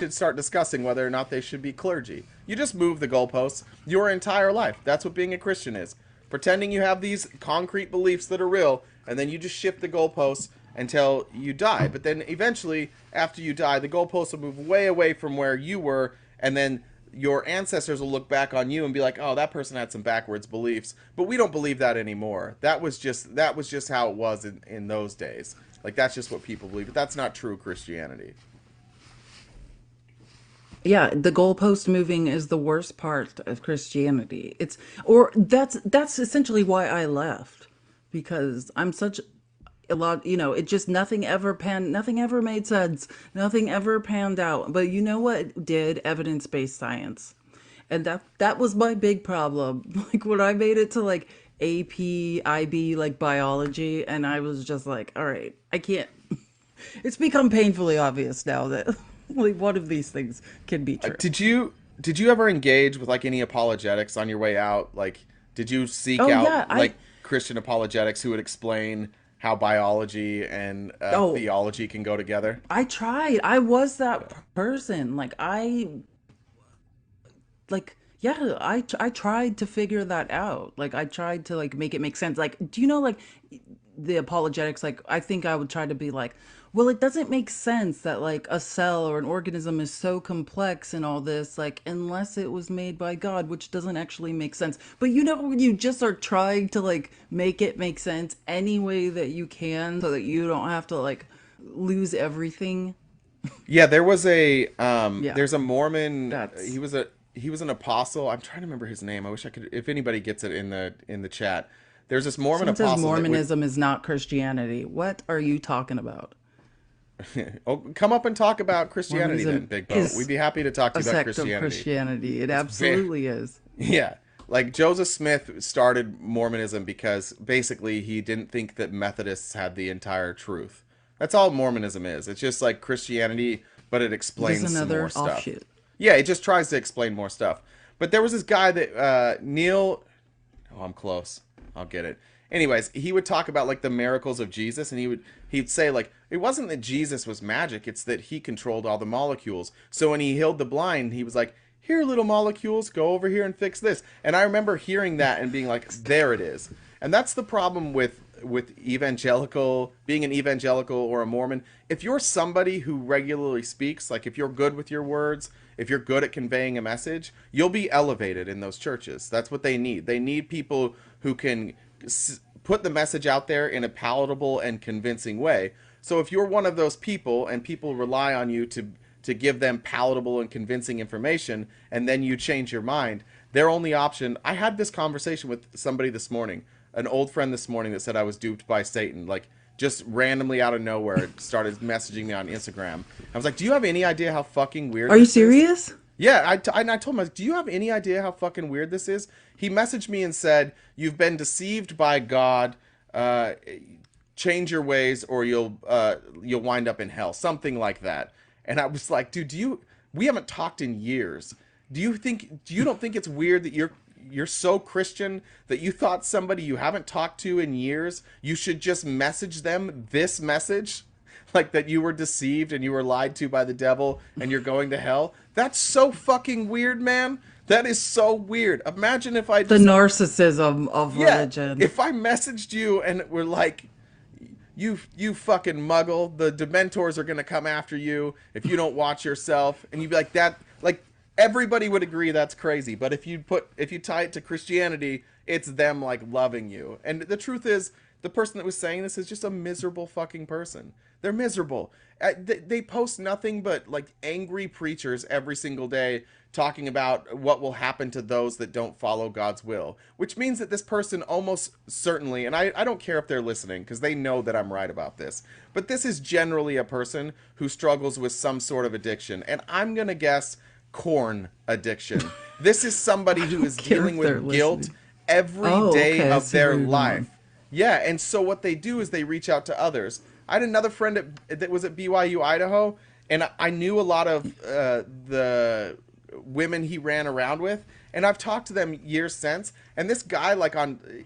start discussing whether or not they should be clergy. You just move the goalposts your entire life. That's what being a Christian is. Pretending you have these concrete beliefs that are real, and then you just shift the goalposts until you die. But then eventually, after you die, the goalposts will move way away from where you were, and then your ancestors will look back on you and be like, oh, that person had some backwards beliefs, but we don't believe that anymore. That was just how it was in those days. Like, that's just what people believe, but that's not true Christianity. Yeah, the goalpost moving is the worst part of Christianity. That's essentially why I left, because I'm such a lot, it just nothing ever made sense. Nothing ever panned out. But you know what did? Evidence-based science. And that was my big problem. Like when I made it to like AP, IB, like biology, and I was just like, all right, I can't. It's become painfully obvious now that like one of these things can be true. Did you ever engage with like any apologetics on your way out? Like, did you seek out yeah, like Christian apologetics who would explain how biology and theology can go together? I tried. I was that person. I tried to figure that out. Like I tried to like make it make sense. Like, do you know like the apologetics? Like I think I would try to be like, well, it doesn't make sense that like a cell or an organism is so complex and all this, like unless it was made by God, which doesn't actually make sense. But when you just are trying to like make it make sense any way that you can so that you don't have to like lose everything. Yeah, there was Yeah. there's a Mormon. That's He was an apostle. I'm trying to remember his name. I wish I could. If anybody gets it in the chat, there's this Mormon Someone says apostle. Mormonism is not Christianity. What are you talking about? Oh, come up and talk about Christianity Mormonism then, Big Bo. is We'd be happy to talk to a you about sect of Christianity. Christianity. It absolutely is. Yeah. Like Joseph Smith started Mormonism because basically he didn't think that Methodists had the entire truth. That's all Mormonism is. It's just like Christianity, but it explains There's some another more stuff. offshoot. Yeah, it just tries to explain more stuff. But there was this guy that Neil. Oh, I'm close. I'll get it. Anyways, he would talk about like the miracles of Jesus, and he'd say like it wasn't that Jesus was magic; it's that he controlled all the molecules. So when he healed the blind, he was like, "Here, little molecules, go over here and fix this." And I remember hearing that and being like, "There it is." And that's the problem with being an evangelical or a Mormon, if you're somebody who regularly speaks, like if you're good with your words, if you're good at conveying a message, you'll be elevated in those churches. That's what they need. They need people who can put the message out there in a palatable and convincing way. So if you're one of those people and people rely on you to give them palatable and convincing information, and then you change your mind, their only option. I had this conversation with somebody this morning, an old friend this morning, that said I was duped by Satan, like just randomly out of nowhere started messaging me on Instagram. I was like, do you have any idea how fucking weird Are you this is? serious? Yeah, I told him, do you have any idea how fucking weird this is? He messaged me and said, you've been deceived by God, change your ways or you'll wind up in hell, something like that. And I was like, dude, we haven't talked in years. Do you don't think it's weird that you're so Christian that you thought somebody you haven't talked to in years, you should just message them this message? Like that you were deceived and you were lied to by the devil and you're going to hell? That's so fucking weird, man. That is so weird. Imagine if I The narcissism of religion. if I messaged you and we're like, you fucking muggle, the Dementors are gonna come after you if you don't watch yourself, and you'd be like that, like everybody would agree that's crazy. But if you tie it to Christianity, it's them like loving you. And the truth is, the person that was saying this is just a miserable fucking person. They're miserable. They post nothing but like angry preachers every single day talking about what will happen to those that don't follow God's will, which means that this person almost certainly, and I don't care if they're listening because they know that I'm right about this, but this is generally a person who struggles with some sort of addiction. And I'm going to guess corn addiction. This is somebody who is dealing with guilt every day of their life. Yeah, and so what they do is they reach out to others. I had another friend that was at BYU, Idaho, and I knew a lot of the women he ran around with, and I've talked to them years since. And this guy,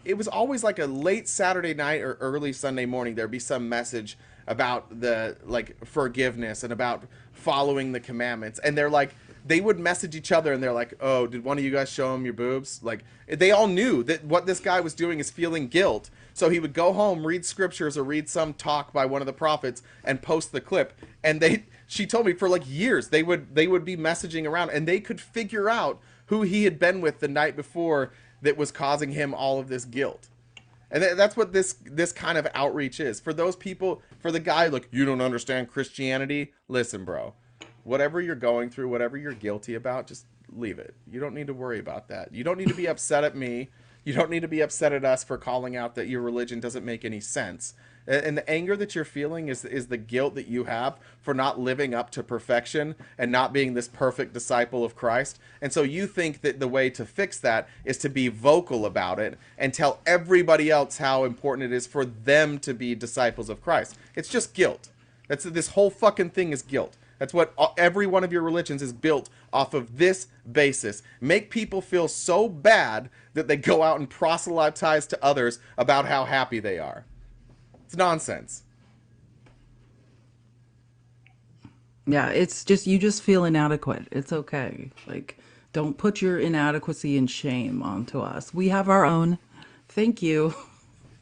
it was always like a late Saturday night or early Sunday morning, there'd be some message about the forgiveness and about following the commandments, and they would message each other and they're like, oh, did one of you guys show him your boobs? Like, they all knew that what this guy was doing is feeling guilt. So he would go home, read scriptures or read some talk by one of the prophets and post the clip. And she told me for like years, they would be messaging around and they could figure out who he had been with the night before that was causing him all of this guilt. And that's what this kind of outreach is. For those people, for the guy, like, you don't understand Christianity. Listen, bro, whatever you're going through, whatever you're guilty about, just leave it. You don't need to worry about that. You don't need to be upset at me. You don't need to be upset at us for calling out that your religion doesn't make any sense. And the anger that you're feeling is the guilt that you have for not living up to perfection and not being this perfect disciple of Christ. And so you think that the way to fix that is to be vocal about it and tell everybody else how important it is for them to be disciples of Christ. It's just guilt. This whole fucking thing is guilt. That's what every one of your religions is built off of, this basis. Make people feel so bad that they go out and proselytize to others about how happy they are. It's nonsense. Yeah, it's just, you just feel inadequate. It's okay. Like, don't put your inadequacy and shame onto us. We have our own. Thank you.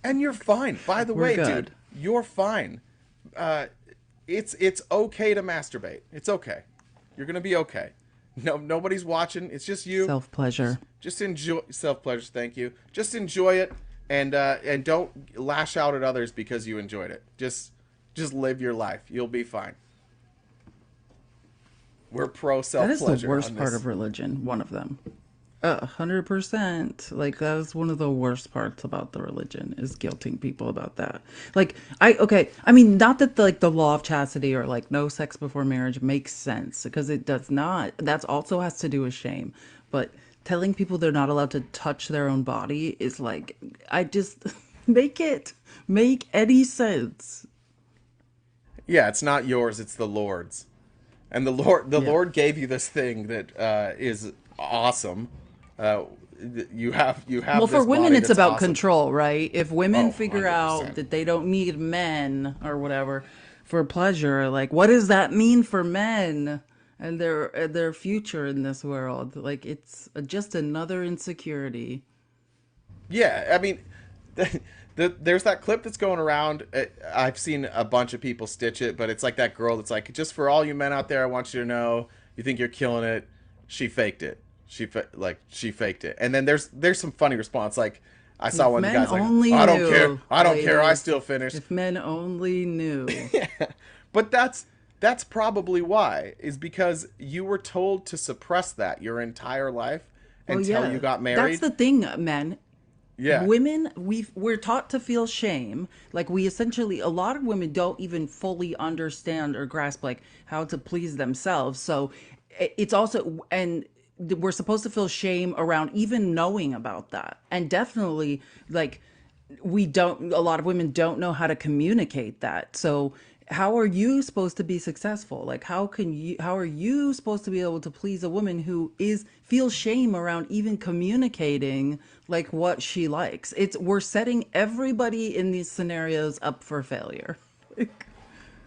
And you're fine. By the way, good. dude, you're fine. It's okay to masturbate. It's okay. You're gonna be okay. No, nobody's watching. It's just you. Self-pleasure. Just enjoy self-pleasure. Thank you. Just enjoy it, and don't lash out at others because you enjoyed it. Just live your life. You'll be fine. We're pro self-pleasure. That is the worst part of religion. One of them. 100%. Like, that is one of the worst parts about the religion, is guilting people about that. Like, I mean, not that the law of chastity or like no sex before marriage makes sense, because it does not. That also has to do with shame. But telling people they're not allowed to touch their own body is like, I just make any sense. Yeah, it's not yours, it's the Lord's. And the Lord gave you this thing that is awesome. You have. Well, for women, it's about control, right? If women figure 100%. out that they don't need men or whatever for pleasure, like, what does that mean for men and their future in this world? Like, it's just another insecurity. Yeah, I mean, There's that clip that's going around. I've seen a bunch of people stitch it, but it's like that girl that's like, just for all you men out there, I want you to know, you think you're killing it. She faked it. She faked it. And then there's some funny response. Like I saw If one of the men guys like, only I don't knew, care. I don't care. I ladies. still finished. If men only knew. But that's probably why, is because you were told to suppress that your entire life Well, until yeah, you got married. that's the thing, men. Yeah. Women, we're taught to feel shame. Like we essentially, a lot of women don't even fully understand or grasp like how to please themselves. So it's also, and we're supposed to feel shame around even knowing about that. And definitely, like we don't, a lot of women don't know how to communicate that. So how are you supposed to be successful? Like how are you supposed to be able to please a woman who feels shame around even communicating like what she likes? We're setting everybody in these scenarios up for failure.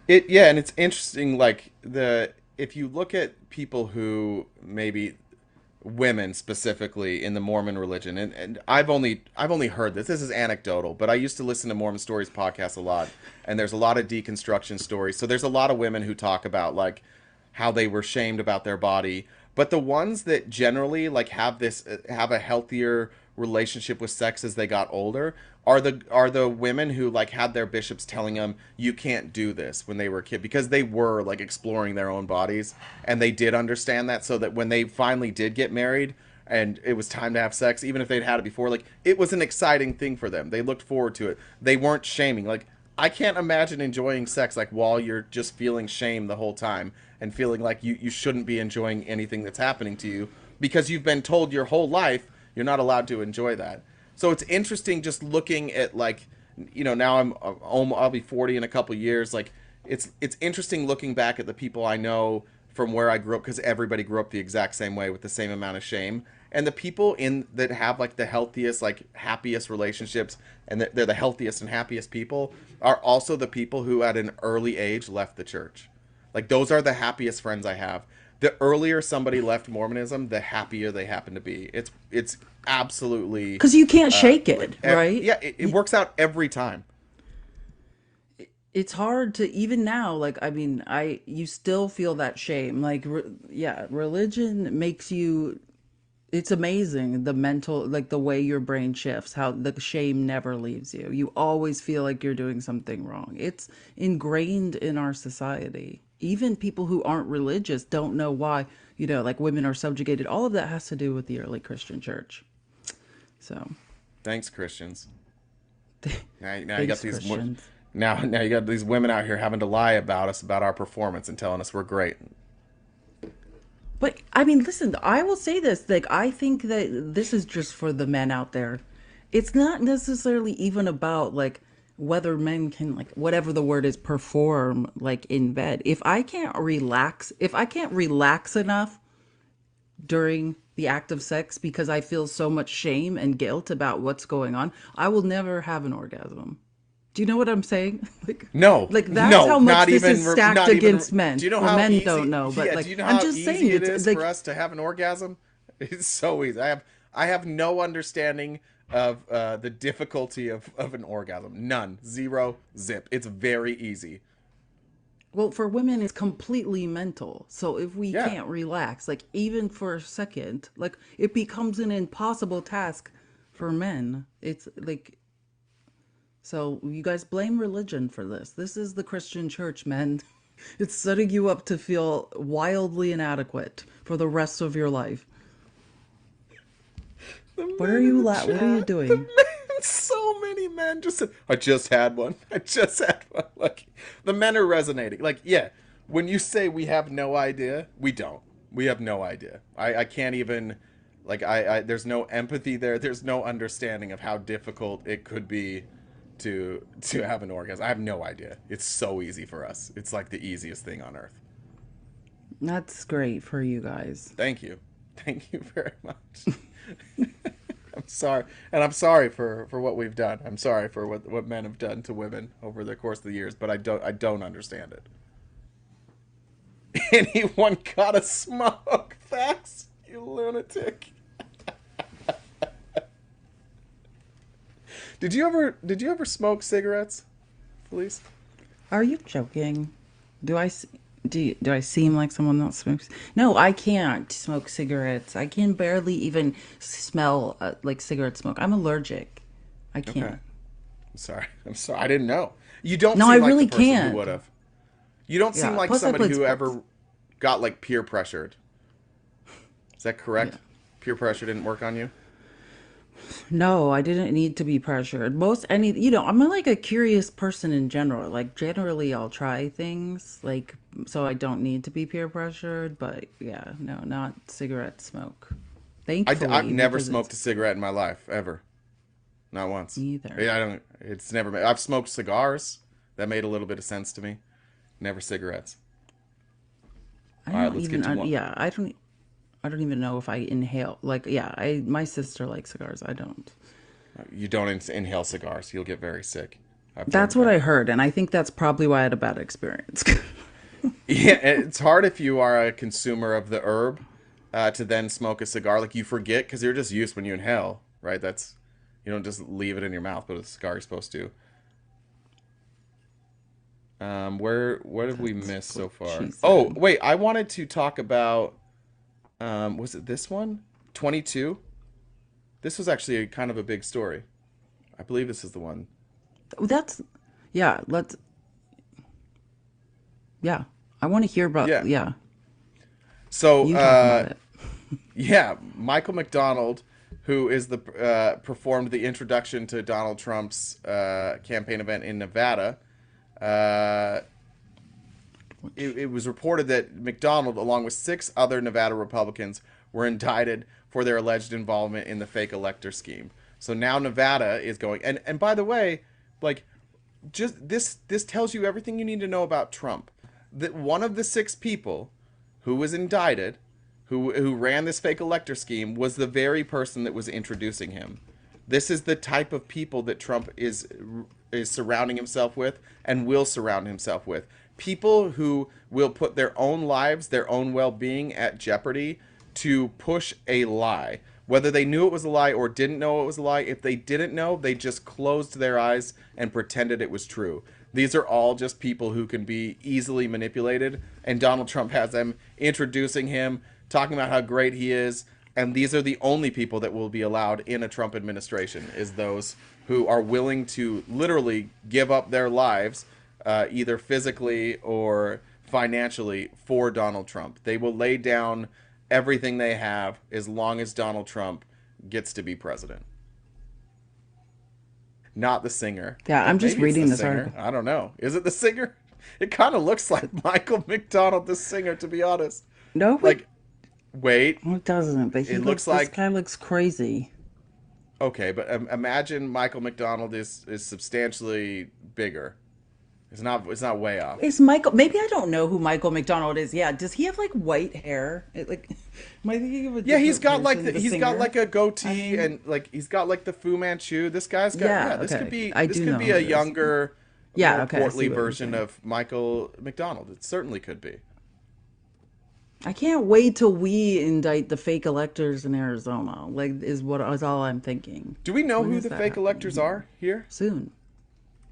And it's interesting, like if you look at people who maybe women specifically in the Mormon religion, and I've only heard this. This is anecdotal, but I used to listen to Mormon Stories podcast a lot, and there's a lot of deconstruction stories. So there's a lot of women who talk about like how they were shamed about their body, but the ones that generally like have a healthier relationship with sex as they got older are the women who like had their bishops telling them you can't do this when they were a kid, because they were like exploring their own bodies and they did understand that, so that when they finally did get married and it was time to have sex, even if they'd had it before, like it was an exciting thing for them. They looked forward to it. They weren't shaming. Like I can't imagine enjoying sex like while you're just feeling shame the whole time and feeling like you shouldn't be enjoying anything that's happening to you because you've been told your whole life you're not allowed to enjoy that. So it's interesting just looking at like, now I'll be 40 in a couple years. Like it's interesting looking back at the people I know from where I grew up, because everybody grew up the exact same way with the same amount of shame. And the people in that have like the healthiest, like happiest relationships, and they're the healthiest and happiest people, are also the people who at an early age left the church. Like those are the happiest friends I have. The earlier somebody left Mormonism, the happier they happen to be. It's absolutely, Because you can't shake it, right? yeah, it works out every time. It's hard to, even now, like I mean, you still feel that shame. Like yeah, religion makes you, it's amazing, the mental, like the way your brain shifts, how the shame never leaves you. You always feel like you're doing something wrong. It's ingrained in our society. Even people who aren't religious don't know why, like women are subjugated. All of that has to do with the early Christian church. So Thanks, Christians. Now you got thanks, these Christians. now you got these women out here having to lie about us, about our performance, and telling us we're great. But I mean, listen, I will say this. Like, I think that this is just for the men out there. It's not necessarily even about like whether men can, like, whatever the word is, perform like in bed. If I can't relax enough during the act of sex because I feel so much shame and guilt about what's going on, I will never have an orgasm. Do you know what I'm saying? No, like that's no, how much not this even, is stacked not even. against men. Do you know Well, how men easy? don't know, but Yeah, like do you know I'm how just easy saying, it it's is like for us to have an orgasm? It's so easy. I have no understanding of the difficulty of an orgasm. None. Zero. Zip. It's very easy. well, for women, it's completely mental. So if we Yeah. can't relax, like even for a second, like it becomes an impossible task for men. It's like, so you guys blame religion for this. This is the Christian church, men. It's setting you up to feel wildly inadequate for the rest of your life. What are you what are you doing? So many men just said, I just had one. I just had one. Like, the men are resonating. Like, yeah, when you say we have no idea, we don't. We have no idea. I can't even, like, there's no empathy there. There's no understanding of how difficult it could be to have an orgasm. I have no idea. It's so easy for us. It's like the easiest thing on earth. That's great for you guys. Thank you. Thank you very much. I'm sorry. And I'm sorry for what we've done. I'm sorry for what men have done to women over the course of the years, but I don't understand it. Anyone gotta smoke? Facts, you lunatic. Did you ever smoke cigarettes, Felice? Are you joking? Do I s- do I seem like someone that smokes? No, I can't smoke cigarettes. I can barely even smell like cigarette smoke. I'm allergic. I Okay. can't. I'm sorry. I'm sorry. I didn't know. You don't No, I seem like the really person who can't. would have. You don't seem Yeah. like Plus, I somebody played who sports. ever got like peer pressured. Is that Yeah. correct? Peer pressure didn't work on you? No, I didn't need to be pressured. I'm like a curious person in general. Like generally I'll try things like so I don't need to be peer pressured, but yeah, no, not cigarette smoke. I've Thankfully, never because it's smoked a cigarette in my life ever. Not once. either. Yeah, I don't. It's never. I've smoked cigars. That made a little bit of sense to me. Never cigarettes. I All right, don't let's get even to one. yeah, I don't even know if I inhale. Like yeah, I my sister likes cigars. I don't. You don't inhale cigars. You'll get very sick. I've learned That's what that. I heard, and I think that's probably why I had a bad experience. Yeah, it's hard if you are a consumer of the herb to then smoke a cigar. Like you forget because you're just used when you inhale, right? That's you don't just leave it in your mouth, but with a cigar you're supposed to. Where what have we That's missed so what far? she Oh, said. wait, I wanted to talk about was it this one? 22? This was actually a kind of a big story. I believe this is the one. That's yeah, yeah. I want to hear about Yeah. yeah. So, You talk about it. yeah, Michael McDonald, who is the performed the introduction to Donald Trump's campaign event in Nevada. Uh, it was reported that McDonald, along with six other Nevada Republicans, were indicted for their alleged involvement in the fake elector scheme. So now Nevada is going, and by the way, like just this tells you everything you need to know about Trump. That one of the six people who was indicted, who ran this fake elector scheme, was the very person that was introducing him. This is the type of people that Trump is surrounding himself with and will surround himself with. People who will put their own lives, their own well-being at jeopardy to push a lie. Whether they knew it was a lie or didn't know it was a lie, if they didn't know, they just closed their eyes and pretended it was true. These are all just people who can be easily manipulated, and Donald Trump has them introducing him, talking about how great he is, and these are the only people that will be allowed in a Trump administration, is those who are willing to literally give up their lives, either physically or financially, for Donald Trump. They will lay down everything they have as long as Donald Trump gets to be president. Not the singer. Yeah, I'm just Maybe it's the reading this singer. article. I don't know. Is it the singer? It kind of looks like Michael McDonald, the singer, to be honest. No, Like, wait, it doesn't. But it looks this like guy looks crazy. okay, but imagine Michael McDonald is substantially bigger. It's not way off. Is Michael? Maybe I don't know who Michael McDonald is. Yeah, does he have like white hair? Am I thinking of a Yeah, he's different got like person? The he's got singer? like a I goatee mean, and like he's got like the Fu Manchu. This guy's got yeah. this could Okay, be I this do could know be who a it is. younger, Yeah. more Okay, I portly see what you're version saying. of Michael McDonald. It certainly could be. I can't wait till we indict the fake electors in Arizona. Like, is all I'm thinking. Do we know When who is the that fake happening electors here? are here? Soon.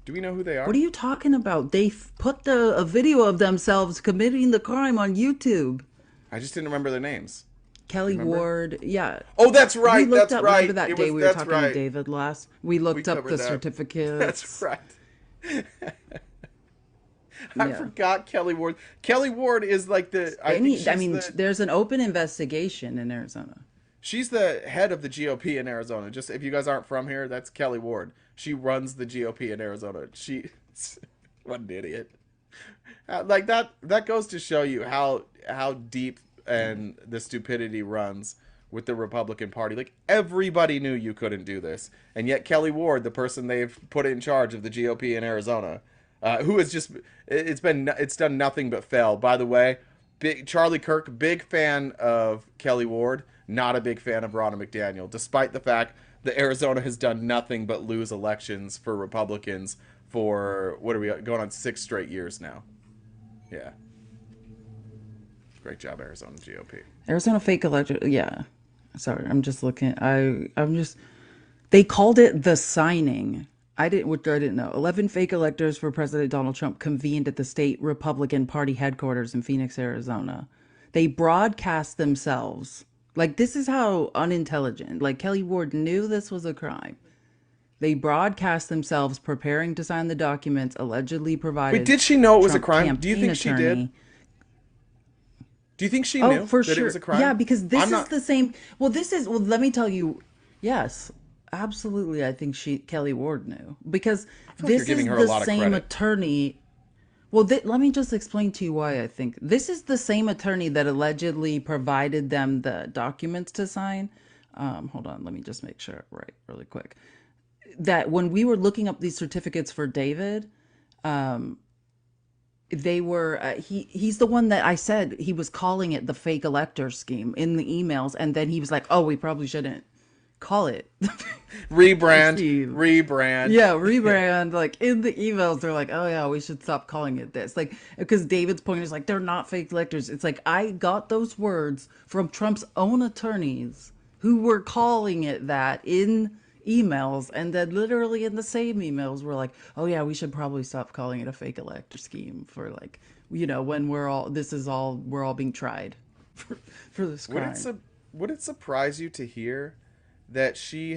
Do we know who they are? What are you talking about? They put a video of themselves committing the crime on YouTube. I just didn't remember their names. Do Kelly you remember? Ward, yeah. Oh, that's We right. looked That's up, right. remember that It day was. we were That's talking to right. David last? We We looked up covered the that. That's certificates. right. I Yeah. forgot Kelly Ward. Kelly Ward is like the. I think I she's mean, the. there's an open investigation in Arizona. She's the head of the GOP in Arizona. Just if you guys aren't from here, that's Kelly Ward. She runs the GOP in Arizona. She, what an idiot. Like that goes to show you how deep and the stupidity runs with the Republican Party. Like everybody knew you couldn't do this, and yet Kelly Ward, the person they've put in charge of the GOP in Arizona, who has just it's done nothing but fail. By the way, Charlie Kirk, big fan of Kelly Ward, not a big fan of Ronna McDaniel, despite the fact that Arizona has done nothing but lose elections for Republicans for what are we going on 6 straight years now. Yeah. Great job, Arizona GOP. Arizona fake elector. Yeah. Sorry, I'm just looking. I'm just They called it the signing. Which I didn't know. 11 fake electors for President Donald Trump convened at the state Republican Party headquarters in Phoenix, Arizona. They broadcast themselves. Like, this is how unintelligent. Like, Kelly Ward knew this was a crime. They broadcast themselves preparing to sign the documents allegedly Wait, provided did she know it was a Trump crime? Do you campaign think she did? attorney. Do you think she Oh, knew for that it sure. was a crime? Yeah, because this I'm is not. the same. Well, let me tell you. Yes, absolutely. I think Kelly Ward knew because I feel like you're this giving is her a the lot of same credit. attorney. Well, let me just explain to you why I think this is the same attorney that allegedly provided them the documents to sign. Hold on, let me just make sure right really quick. That when we were looking up these certificates for David, they were he's the one that I said he was calling it the fake elector scheme in the emails, and then he was like, "Oh, we probably shouldn't call it the Rebrand, scheme." rebrand. Yeah, rebrand. Like in the emails, they're like, "Oh yeah, we should stop calling it this." Like because David's point is like they're not fake electors. It's like I got those words from Trump's own attorneys who were calling it that in emails, and then literally in the same emails we're like, oh yeah, we should probably stop calling it a fake elector scheme for like, when we're all being tried for this Would crime. would it surprise you to hear that she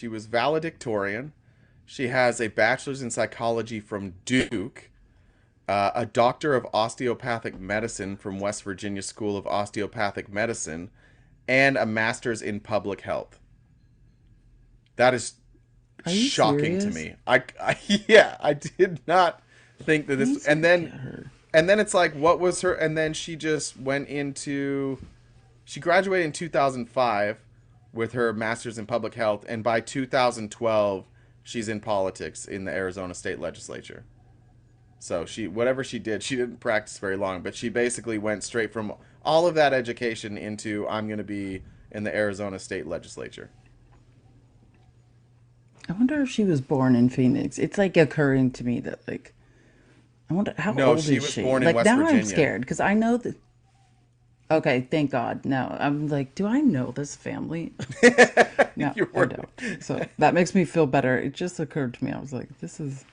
was valedictorian, she has a bachelor's in psychology from Duke, a doctor of osteopathic medicine from West Virginia School of Osteopathic Medicine, and a master's in public health? That is Are you shocking to serious? me. Yeah, I did not think that this. Please look at her. And then it's like, what was her? And then she just went into. She graduated in 2005 with her master's in public health, and by 2012, she's in politics in the Arizona state legislature. So whatever she did, she didn't practice very long, but she basically went straight from all of that education into I'm going to be in the Arizona state legislature. I wonder if she was born in Phoenix. It's like occurring to me that like I wonder how No, old she is was she? born in Like West now I'm Virginia. scared because I know that. Okay, thank God. No, I'm like, do I know this family? No, You I were. don't. So that makes me feel better. It just occurred to me. I was like, this is.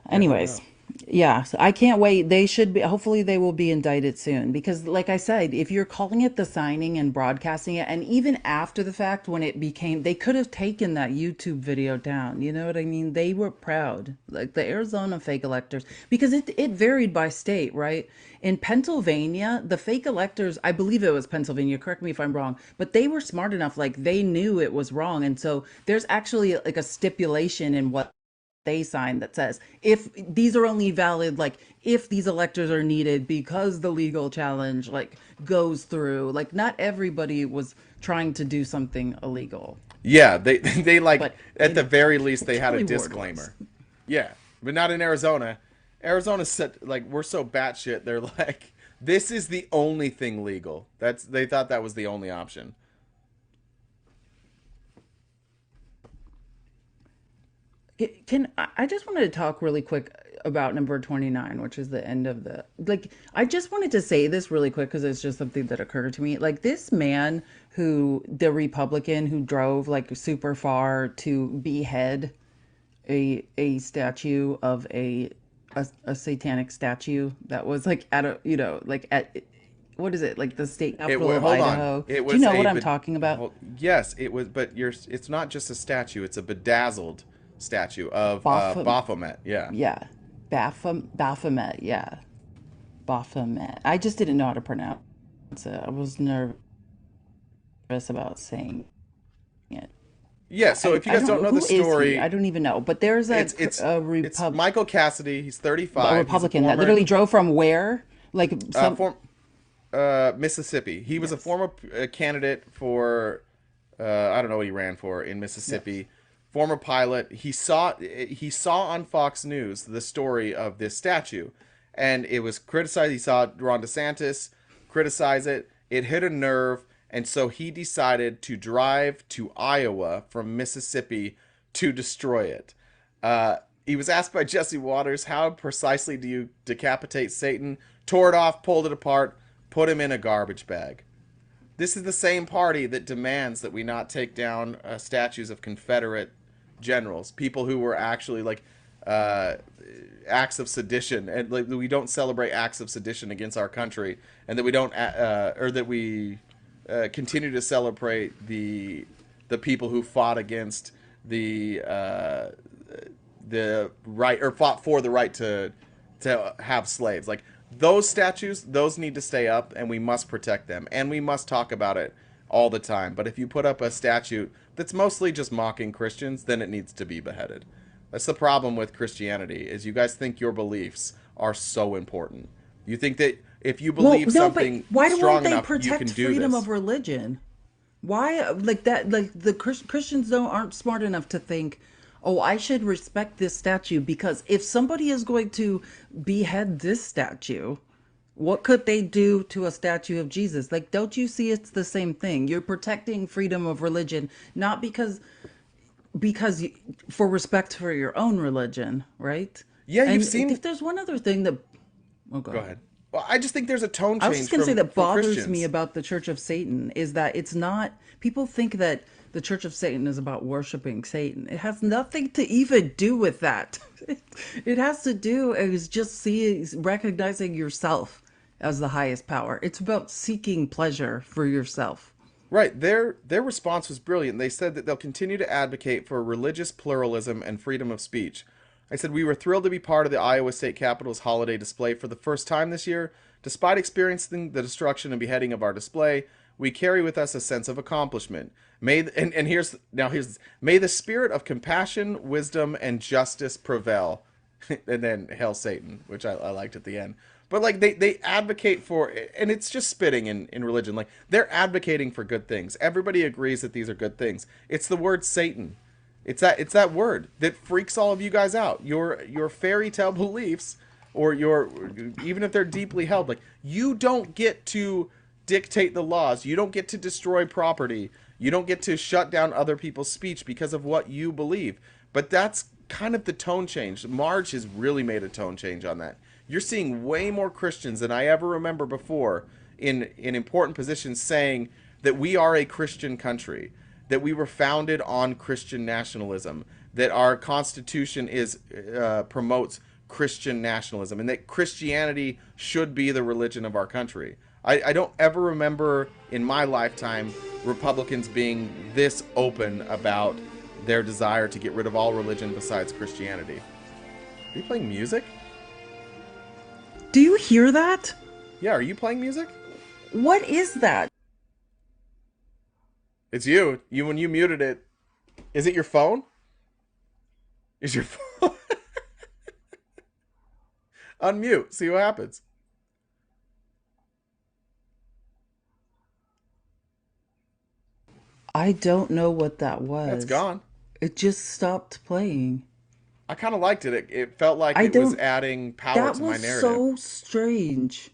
Never Anyways, know. yeah, so I can't wait. They should be, hopefully, they will be indicted soon because, like I said, if you're calling it the signing and broadcasting it, and even after the fact, when it became, they could have taken that YouTube video down. You know what I mean? They were proud, like the Arizona fake electors, because it varied by state, right? In Pennsylvania, the fake electors, I believe it was Pennsylvania, correct me if I'm wrong, but they were smart enough, like they knew it was wrong. And so there's actually like a stipulation in what they sign that says if these are only valid like if these electors are needed because the legal challenge like goes through, like not everybody was trying to do something illegal, Yeah, they they like but at the very least they had a Kelly Ward was. disclaimer. Yeah, but not in Arizona. Arizona said like we're so batshit. They're like this is the only thing legal. They thought that was the only option. Can I just wanted to talk really quick about number 29, which is the end of the like I just wanted to say this really quick because it's just something that occurred to me. Like this man who the Republican who drove like super far to behead a statue of a satanic statue that was like at a like at what is it, like the state capital of Hold on. Idaho. It Do you was know a what I'm talking about? yes, it was. But it's not just a statue. It's a bedazzled statue of Baphomet. Baphomet. Yeah. Yeah. Baphomet. Yeah. Baphomet. I just didn't know how to pronounce it. I was nervous about saying it. Yeah. So if you I guys don't don't. know the Who is he? I story, don't even know. But there's it's Michael Cassidy. He's 35. He's a Republican that former literally drove from where? Like uh, some. form, Mississippi. He was a Yes. former candidate for I don't know what he ran for in Yes. Mississippi. Former pilot. He saw on Fox News the story of this statue, and it was criticized. He saw Ron DeSantis criticize it. It hit a nerve, and so he decided to drive to Iowa from Mississippi to destroy it. He was asked by Jesse Waters, "How precisely do you decapitate Satan?" Tore it off, pulled it apart, put him in a garbage bag. This is the same party that demands that we not take down statues of Confederate generals, people who were actually like uh, acts of sedition, and like we don't celebrate acts of sedition against our country, and that we don't or that we continue to celebrate the people who fought against the right, or fought for the right to have slaves. Like those statues, those need to stay up, and we must protect them, and we must talk about it all the time. But if you put up a statue that's mostly just mocking Christians, then it needs to be beheaded. That's the problem with Christianity, is you guys think your beliefs are so important. You think that if you Well, believe no, but something why don't strong they enough, you can protect do freedom this. of religion? Why, like that? Like the Christians don't aren't smart enough to think, oh, I should respect this statue because if somebody is going to behead this statue, what could they do to a statue of Jesus? Like, don't you see it's the same thing? You're protecting freedom of religion, not because for respect for your own religion, right? Yeah, you've And seen. if there's one other thing that, oh, go Go ahead. ahead. Well, I just think there's a tone I was just change going to say that from bothers me Christians. about the Church of Satan is that it's not, people think that the Church of Satan is about worshiping Satan. It has nothing to even do with that. It has to do is just recognizing yourself as the highest power. It's about seeking pleasure for yourself. Right. Their response was brilliant. They said that they'll continue to advocate for religious pluralism and freedom of speech. I said we were thrilled to be part of the Iowa State Capitol's holiday display for the first time this year. Despite experiencing the destruction and beheading of our display, we carry with us a sense of accomplishment. And here's may the spirit of compassion, wisdom, and justice prevail. And then hail Satan, which I liked at the end. But like they advocate for, and it's just spitting in religion. Like they're advocating for good things. Everybody agrees that these are good things. It's the word Satan. It's that word that freaks all of you guys out. Your fairy tale beliefs, or your, even if they're deeply held, like you don't get to dictate the laws. You don't get to destroy property. You don't get to shut down other people's speech because of what you believe. But that's kind of the tone change. Marge has really made a tone change on that. You're seeing way more Christians than I ever remember before in important positions saying that we are a Christian country, that we were founded on Christian nationalism, that our Constitution promotes Christian nationalism, and that Christianity should be the religion of our country. I don't ever remember in my lifetime Republicans being this open about their desire to get rid of all religion besides Christianity. Are you playing music? Do you hear that? Yeah, are you playing music? What is that? It's you. When you muted it. Is it your phone? Is your phone? Unmute. See what happens. I don't know what that was. It's gone. It just stopped playing. I kind of liked it. It felt like I it was don't. adding power That to my was narrative. so strange.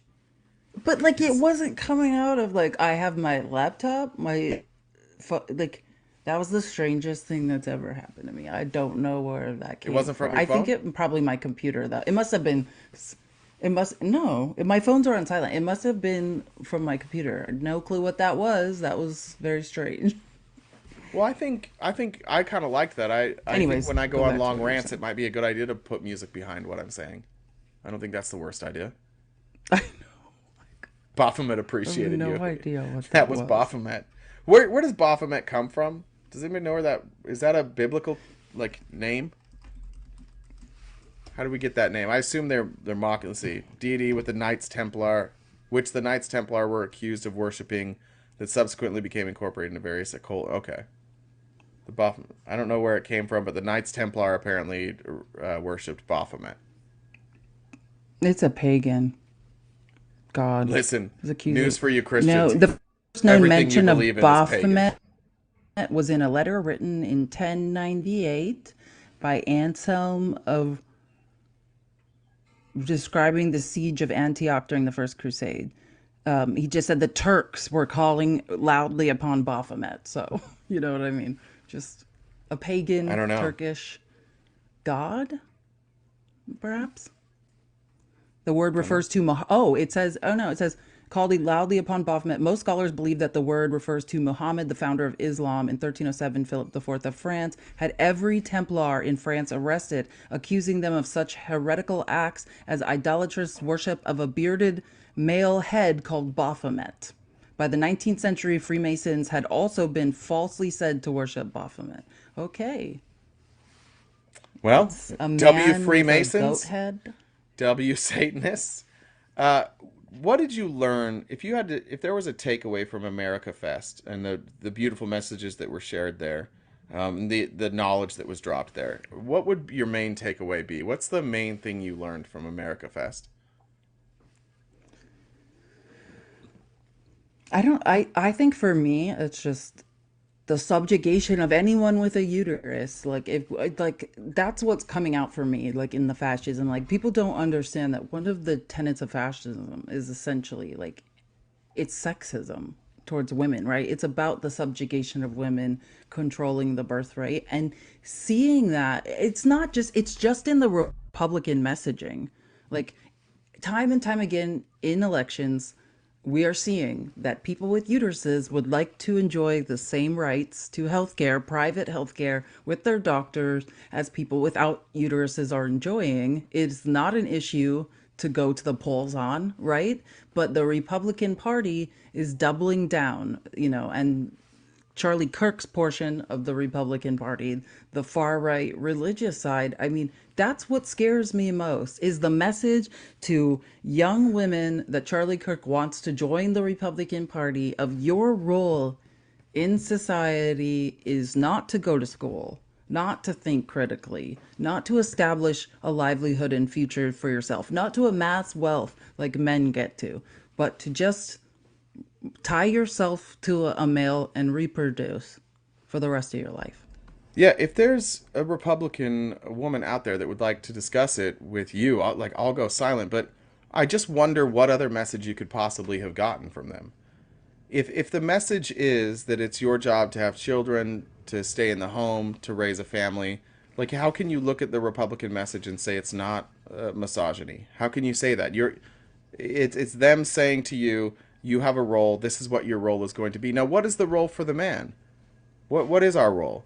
But like it wasn't coming out of like I have my laptop, like that was the strangest thing that's ever happened to me. I don't know where that came wasn't from your I think phone? it probably my computer though. It must have been it must no, my phones are on silent. It must have been from my computer. No clue what that was. That was very strange. Well, I think I kind of liked that. I think Anyways, when I go go on back to long what you were rants, it saying. might be a good idea to put music behind what I'm saying. I don't think that's the worst idea. I Baphomet have appreciated no you. idea what That was Baphomet. Where does Baphomet come from? Does anybody know where that is? That a biblical like name? How do we get that name? I assume they're mocking. Let's see, deity with the Knights Templar, which the Knights Templar were accused of worshiping, that subsequently became incorporated into various occult. Okay, the Baphomet. I don't know where it came from, but the Knights Templar apparently worshipped Baphomet. It's a pagan god. Listen, Is accused news of- for you No, Christians. the first known Everything you mention of believe in is pagan. Baphomet was in a letter written in 1098 by Anselm of describing the siege of Antioch during the First Crusade. He just said the Turks were calling loudly upon Baphomet. So, you know what I mean? Just a pagan I don't know. Turkish god, perhaps? The word refers to it says called loudly upon Baphomet. Most scholars believe that the word refers to Muhammad, the founder of Islam. In 1307, Philip IV of France had every Templar in France arrested, accusing them of such heretical acts as idolatrous worship of a bearded male head called Baphomet. By the 19th century, Freemasons had also been falsely said to worship Baphomet. Okay. Well, A W man with a goat Freemasons, head. W Satanists. Uh, what did you learn if you had to, if there was a takeaway from America Fest and the beautiful messages that were shared there, the knowledge that was dropped there? What would your main takeaway be? What's the main thing you learned from America Fest? I think for me, it's just the subjugation of anyone with a uterus. Like if like that's what's coming out for me, like in the fascism. Like people don't understand that one of the tenets of fascism is essentially like it's sexism towards women, right? It's about the subjugation of women, controlling the birth rate, and seeing that it's not just it's just in the Republican messaging. Like time and time again in elections, we are seeing that people with uteruses would like to enjoy the same rights to healthcare, private healthcare with their doctors as people without uteruses are enjoying. It's not an issue to go to the polls on, right? But the Republican Party is doubling down, and Charlie Kirk's portion of the Republican Party, the far right religious side. I mean, that's what scares me most is the message to young women that Charlie Kirk wants to join the Republican Party of your role in society is not to go to school, not to think critically, not to establish a livelihood and future for yourself, not to amass wealth like men get to, but to just tie yourself to a male and reproduce for the rest of your life. Yeah, if there's a Republican woman out there that would like to discuss it with you, I'll go silent. But I just wonder what other message you could possibly have gotten from them. If the message is that it's your job to have children, to stay in the home, to raise a family, like how can you look at the Republican message and say it's not misogyny? How can you say that? It's them saying to you, you have a role. This is what your role is going to be. Now, what is the role for the man? What is our role?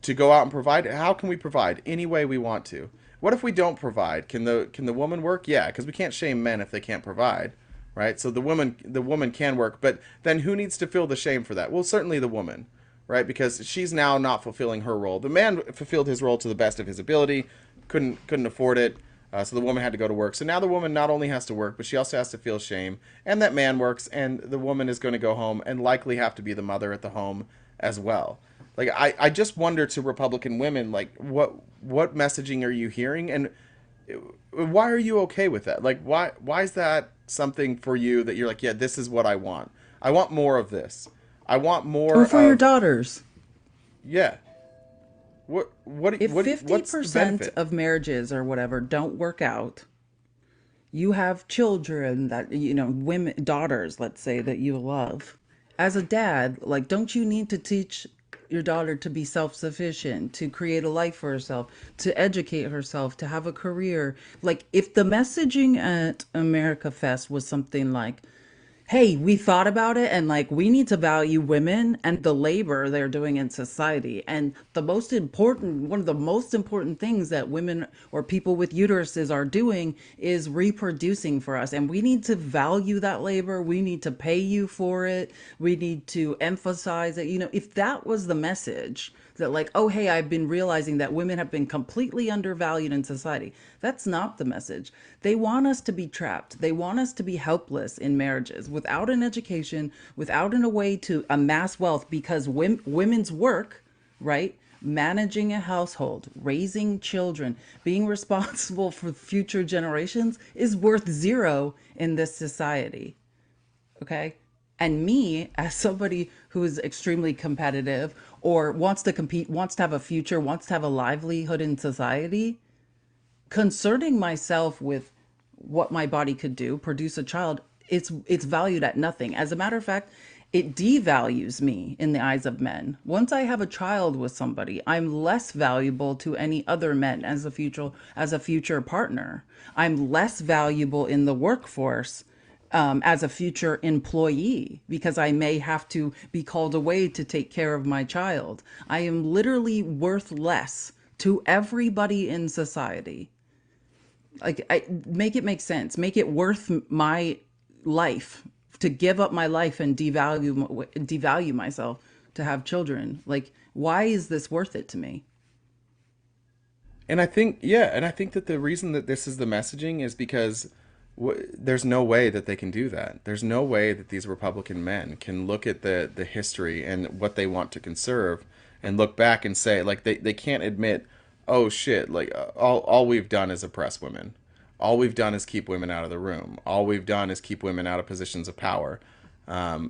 To go out and provide? How can we provide? Any way we want to. What if we don't provide? Can the woman work? Yeah, because we can't shame men if they can't provide, right? So the woman can work, but then who needs to feel the shame for that? Well, certainly the woman, right? Because she's now not fulfilling her role. The man fulfilled his role to the best of his ability, couldn't afford it. So the woman had to go to work. So now the woman not only has to work, but she also has to feel shame. And that man works, and the woman is going to go home and likely have to be the mother at the home as well. Like I just wonder to Republican women, like what messaging are you hearing, and why are you okay with that? Like why is that something for you that you're like, yeah, this is what I want. I want more of this. I want more Or for your of daughters. yeah. What If what's the 50% benefit? of marriages or whatever don't work out, you have children that, women, daughters, let's say, that you love. As a dad, like, don't you need to teach your daughter to be self-sufficient, to create a life for herself, to educate herself, to have a career? Like, if the messaging at America Fest was something like, hey, we thought about it and like we need to value women and the labor they're doing in society. And one of the most important things that women or people with uteruses are doing is reproducing for us. And we need to value that labor. We need to pay you for it. We need to emphasize it. If that was the message, that like, oh, hey, I've been realizing that women have been completely undervalued in society. That's not the message. They want us to be trapped. They want us to be helpless in marriages without an education, without a way to amass wealth, because women's work, right? Managing a household, raising children, being responsible for future generations is worth zero in this society. Okay. And me, as somebody who is extremely competitive or wants to compete, wants to have a future, wants to have a livelihood in society, concerning myself with what my body could do, produce a child, it's valued at nothing. As a matter of fact, it devalues me in the eyes of men. Once I have a child with somebody, I'm less valuable to any other men as a future partner. I'm less valuable in the workforce as a future employee because I may have to be called away to take care of my child. I am literally worth less to everybody in society. Like, make it make sense. Make it worth my life to give up my life and devalue myself to have children. Like, why is this worth it to me? And I think, yeah, and I think that the reason that this is the messaging is because there's no way that they can do that. There's no way that these Republican men can look at the history and what they want to conserve and look back and say, like, they can't admit, oh shit, like, all we've done is oppress women. All we've done is keep women out of the room. All we've done is keep women out of positions of power.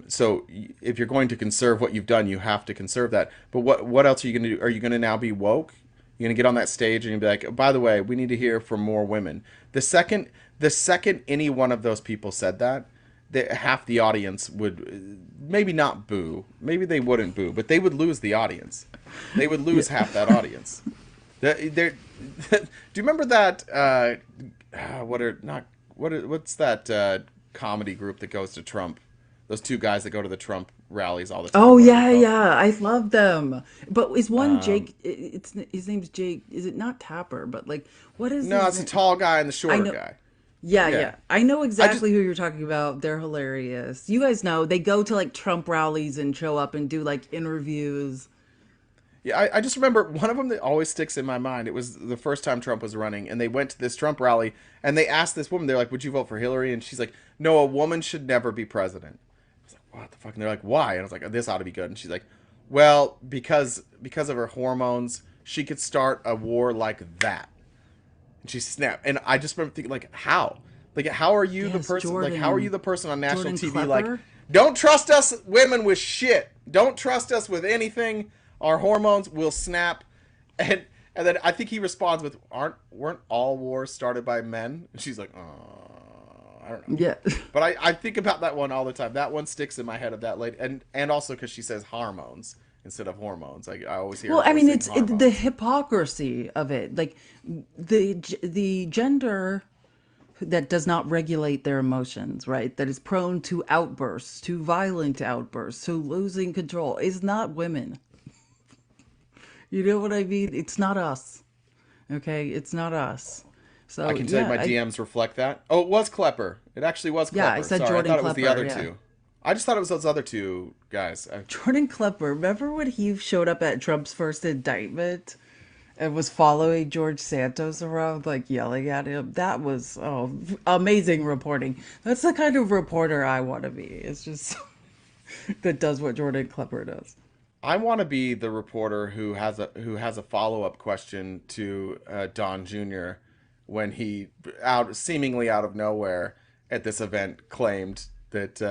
So if you're going to conserve what you've done, you have to conserve that. But what else are you going to do? Are you going to now be woke? You're going to get on that stage and you'll be like, by the way, we need to hear from more women. The second any one of those people said that, half the audience would maybe not boo. Maybe they wouldn't boo, but they would lose the audience. They would lose half that audience. Do you remember that? What's that comedy group that goes to Trump? Those two guys that go to the Trump rallies all the time. Oh What are they yeah, called? yeah, I love them. But is one Jake? It's his name's Jake. Is it not Tapper? But like, what is No, his it's the name? tall guy and the I shorter know. guy. Yeah, Yeah. yeah. I know I just exactly who you're talking about. They're hilarious. You guys know they go to like Trump rallies and show up and do like interviews. Yeah, I just remember one of them that always sticks in my mind. It was the first time Trump was running, and they went to this Trump rally, and they asked this woman, they're like, would you vote for Hillary? And she's like, no, a woman should never be president. I was like, what the fuck? And they're like, why? And I was like, this ought to be good. And she's like, well, because of her hormones, she could start a war like that. And she snapped. And I just remember thinking, like, how? Like, how are you the Yes, person? Like, how are you Jordan. the person on national Jordan TV? Like, Klepper. don't trust us women with shit. Don't trust us with anything. Our hormones will snap. And then I think he responds with, weren't all wars started by men? And she's like, oh, I don't know. Yeah. But I think about that one all the time. That one sticks in my head of that lady, and also because she says hormones instead of hormones. I always hear Well, her I mean, saying it's the hormones. hypocrisy of it. Like the gender that does not regulate their emotions, right? That is prone to outbursts, to violent outbursts, to losing control is not women. You know what I mean? It's not us. Okay, it's not us. I So can tell you yeah, my DMs reflect that. Oh, it was Klepper. It actually was yeah, I Klepper. said Sorry, I Jordan thought it was the Klepper. other Yeah, two. I just thought it was those other two guys. Jordan Klepper. Remember when he showed up at Trump's first indictment and was following George Santos around, like yelling at him? That was amazing reporting. That's the kind of reporter I want to be. It's just that does what Jordan Klepper does. I want to be the reporter who has a follow-up question to Don Jr. when he seemingly out of nowhere at this event claimed that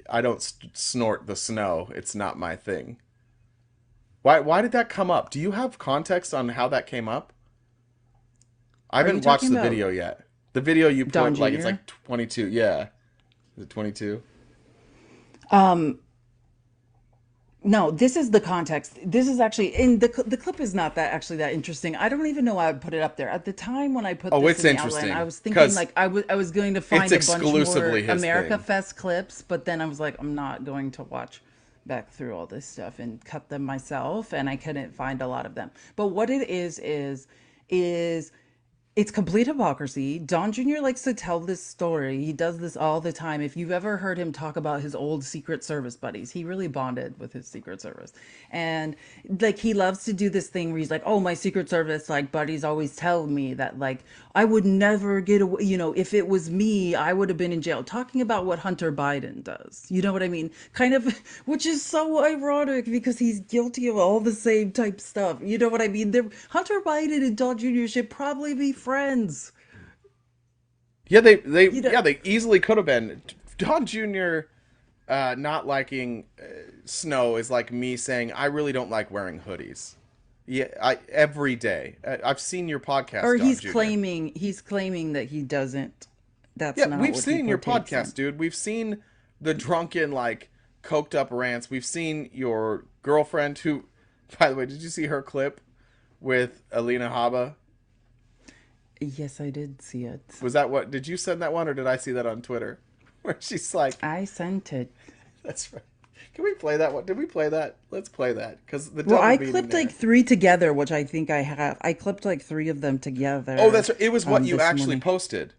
I don't snort the snow. It's not my thing. Why did that come up? Do you have context on how that came up? I Are you haven't watched talking the about video yet. The video you Don put, like, it's Jr.? like 22. Yeah. Is it 22? No, this is the context. This is actually, and the clip is not that interesting. I don't even know why I would put it up there. At the time when I put Oh, this it's in the outline, interesting I was thinking because like I was going to find it's a bunch more exclusively his America thing. Fest clips, but then I was like, I'm not going to watch back through all this stuff and cut them myself, and I couldn't find a lot of them. But what it is it's complete hypocrisy. Don Jr. likes to tell this story. He does this all the time. If you've ever heard him talk about his old Secret Service buddies, he really bonded with his Secret Service. And like he loves to do this thing where he's like, "Oh, my Secret Service like buddies always tell me that like I would never get away, if it was me, I would have been in jail." Talking about what Hunter Biden does. You know what I mean? Kind of, which is so ironic because he's guilty of all the same type stuff. You know what I mean? Hunter Biden and Don Jr. should probably be friends. Yeah, You know, they easily could have been. Don Jr. Not liking snow is like me saying I really don't like wearing hoodies. Yeah, every day. I've seen your podcast, or Don he's Jr. claiming that he doesn't. That's Yeah, not we've what he seen your partakes in. podcast, dude. We've seen the drunken, like, coked up rants. We've seen your girlfriend who, by the way, did you see her clip with Alina Habba? Yes, I did see it. Was that what? Did you send that one or did I see that on Twitter? where she's like, I sent it. "That's right." Can we play that one? Did we play that? Let's play that because the Well, double I meaning clipped there. like 3 together, which I think I have. I clipped like 3 of them together. Oh, that's right. It was what you this actually morning. posted.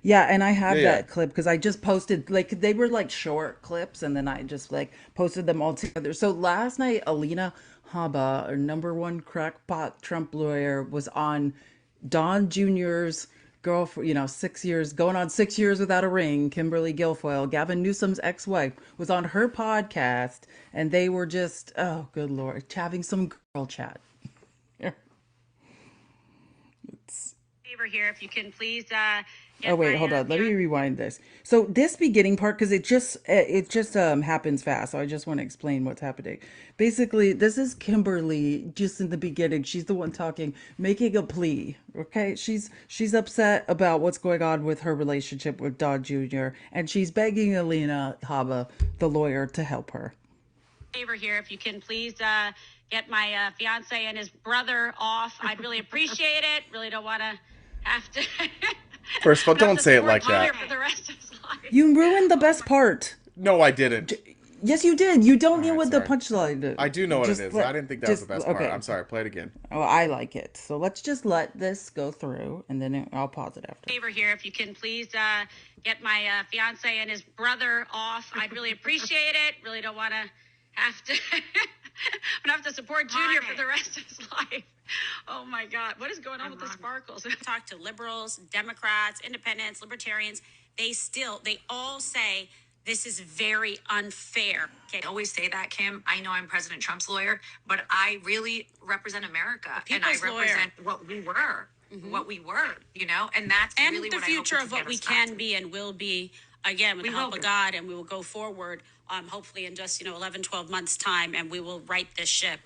Yeah, and I Yeah, have yeah. that clip because I just posted like they were like short clips, and then I just like posted them all together. So last night, Alina Habba, our #1 crackpot Trump lawyer, was on Don Jr.'s girlfriend. 6 years going on 6 years without a ring. Kimberly Guilfoyle, Gavin Newsom's ex-wife, was on her podcast, and they were just oh, good lord, having some girl chat. Favor here, if you can please Oh get wait, my hold on. Let me fiance. rewind this. So this beginning part, because it just happens fast. So I just want to explain what's happening. Basically, this is Kimberly just in the beginning. She's the one talking, making a plea. Okay, she's upset about what's going on with her relationship with Don Jr. and she's begging Alina Habba, the lawyer, to help her. Favor here, if you can please get my fiance and his brother off. I'd really appreciate it. Really don't want to have to. First of all, don't say it support like that. Junior for the rest of his life. You ruined the best part. No, I didn't. Yes, you did. You don't know right, what sorry. the punchline is. I do know what Just it is. let- I didn't think that was the just- best part. okay. I'm sorry. Play it again. Oh, I like it. So let's just let this go through, and then I'll pause it after. Favor here, if you can please get my fiance and his brother off. I'd really appreciate it. Really don't want to have to. I'm gonna have to support Junior for the rest of his life. Oh my God, what is going on with the sparkles? Talk to liberals, Democrats, independents, libertarians. They all say this is very unfair. Okay. I always say that, Kim. I know I'm President Trump's lawyer, but I really represent America, and I people's lawyer. represent what we were, and that's And really the what future I hope of what get we us back can to. be and will be, again, with We the help will of be. God, and we will go forward, hopefully in just 11, 12 months time, and we will right this ship.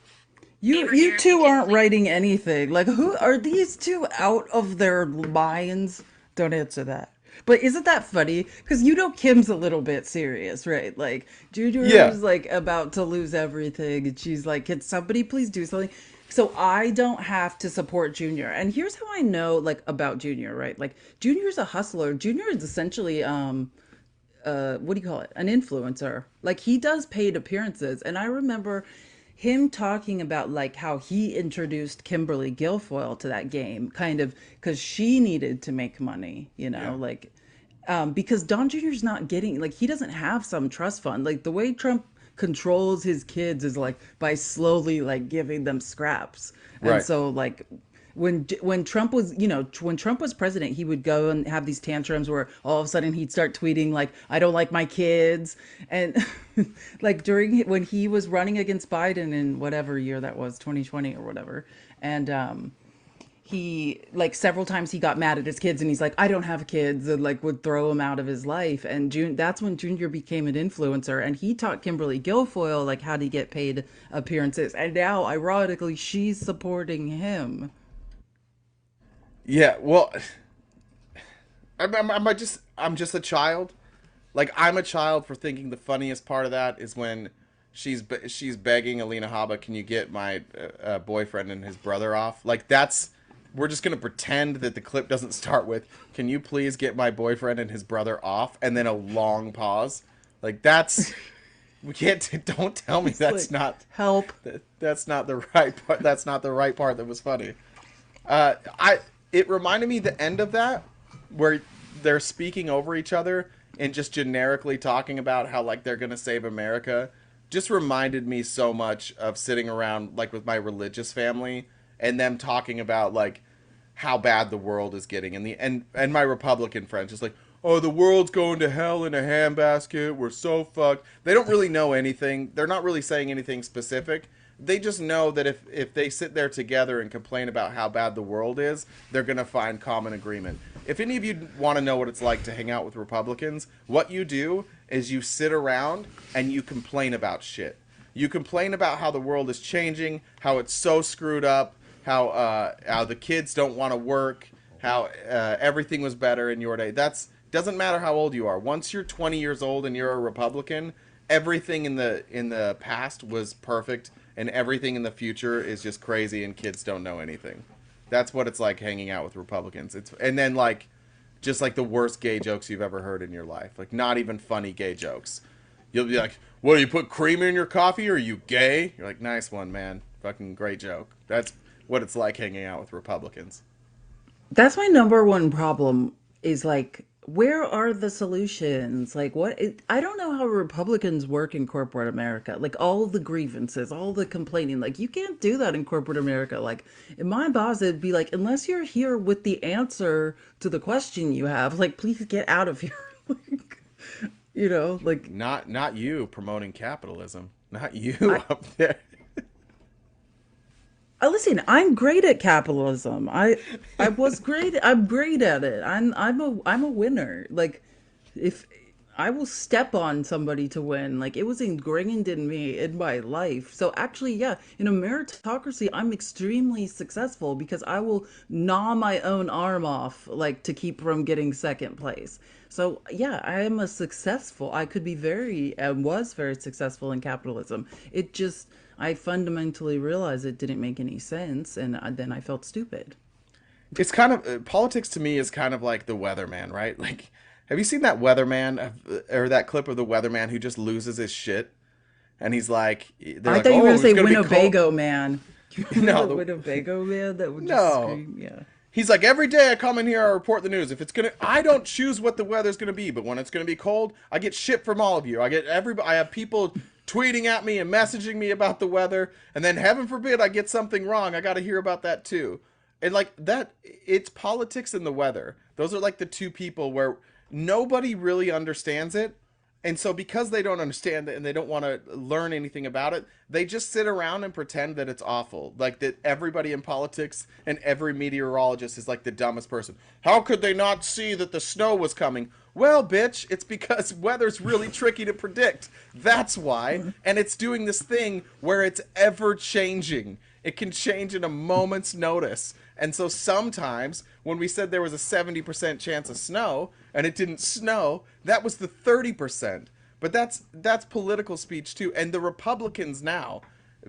You Favor you here, if two you can aren't please- writing anything. Like, who are these two out of their minds? Don't answer that. But isn't that funny? Because Kim's a little bit serious, right? Like, Junior's Yeah. like about to lose everything, and she's like, "Can somebody please do something?" So I don't have to support Junior. And here's how I know, like, about Junior, right? Like, Junior's a hustler. Junior is essentially what do you call it, an influencer. Like, he does paid appearances, and I remember him talking about like how he introduced Kimberly Guilfoyle to that game, kind of because she needed to make money, Yeah. like because Don Jr.'s not getting, like, he doesn't have some trust fund. Like, the way Trump controls his kids is like by slowly like giving them scraps. And Right. so like when Trump was, when Trump was president, he would go and have these tantrums where all of a sudden he'd start tweeting like, "I don't like my kids," and like when he was running against Biden in whatever year that was, 2020 or whatever, and he, like, several times he got mad at his kids and he's like, "I don't have kids," and like would throw them out of his life. And that's when Junior became an influencer, and he taught Kimberly Guilfoyle like how to get paid appearances, and now ironically she's supporting him. Yeah. Well, I'm just a child. Like, I'm a child for thinking the funniest part of that is when she's begging Alina Habba, "Can you get my boyfriend and his brother off?" Like, we're just gonna pretend that the clip doesn't start with, "Can you please get my boyfriend and his brother off?" and then a long pause. Like, we can't. Don't tell me that's like, not help. that's not the right part. That's not the right part that was funny. It reminded me the end of that where they're speaking over each other and just generically talking about how like they're gonna save America. Just reminded me so much of sitting around like with my religious family and them talking about like how bad the world is getting, and my Republican friends just like, "Oh, the world's going to hell in a handbasket. We're so fucked." They don't really know anything. They're not really saying anything specific. They just know that if they sit there together and complain about how bad the world is, they're going to find common agreement. If any of you want to know what it's like to hang out with Republicans, what you do is you sit around and you complain about shit. You complain about how the world is changing, how it's so screwed up, how the kids don't want to work, how everything was better in your day. Doesn't matter how old you are. Once you're 20 years old and you're a Republican, everything in the past was perfect, and everything in the future is just crazy, and kids don't know anything. That's what it's like hanging out with Republicans. And then like just like the worst gay jokes you've ever heard in your life. Like not even funny gay jokes. You'll be like, what, do you put cream in your coffee? Or are you gay? You're like, nice one, man. Fucking great joke. That's what it's like hanging out with Republicans. That's my number one problem is like, where are the solutions? Like, I don't know how Republicans work in corporate America. Like, all the grievances, all the complaining. Like, you can't do that in corporate America. Like, in my boss, it'd be like, unless you're here with the answer to the question you have, like, please get out of here. Like, like, Not you promoting capitalism. Not you I, up there. listen, I'm great at capitalism. I was great. I'm great at it. I'm a winner. Like, if I will step on somebody to win, like it was ingrained in me in my life. So actually, yeah, in a meritocracy, I'm extremely successful because I will gnaw my own arm off, like to keep from getting second place. So yeah, I am a successful. I could be very and was very successful in capitalism. It just I fundamentally realized it didn't make any sense, and then I felt stupid. It's kind of politics to me is kind of like the weatherman, right? Like, have you seen that weatherman or that clip of the weatherman who just loses his shit? And he's like, they're I like, thought you were oh, gonna it's say gonna be cold. Winnebago man. You remember No, the Winnebago man that would just no. scream? Yeah. He's like, every day I come in here, I report the news. If it's gonna, I don't choose what the weather's gonna be, but when it's gonna be cold, I get shit from all of you. I have people tweeting at me and messaging me about the weather, and then heaven forbid I get something wrong, I got to hear about that too. And like that, it's politics and the weather. Those are like the two people where nobody really understands it. And so because they don't understand it and they don't want to learn anything about it, they just sit around and pretend that it's awful. Like that everybody in politics and every meteorologist is like the dumbest person. How could they not see that the snow was coming? Well, bitch, it's because weather's really tricky to predict. That's why. And it's doing this thing where it's ever changing. It can change in a moment's notice. And so sometimes when we said there was a 70% chance of snow and it didn't snow, that was the 30%. But that's political speech too. And the Republicans now,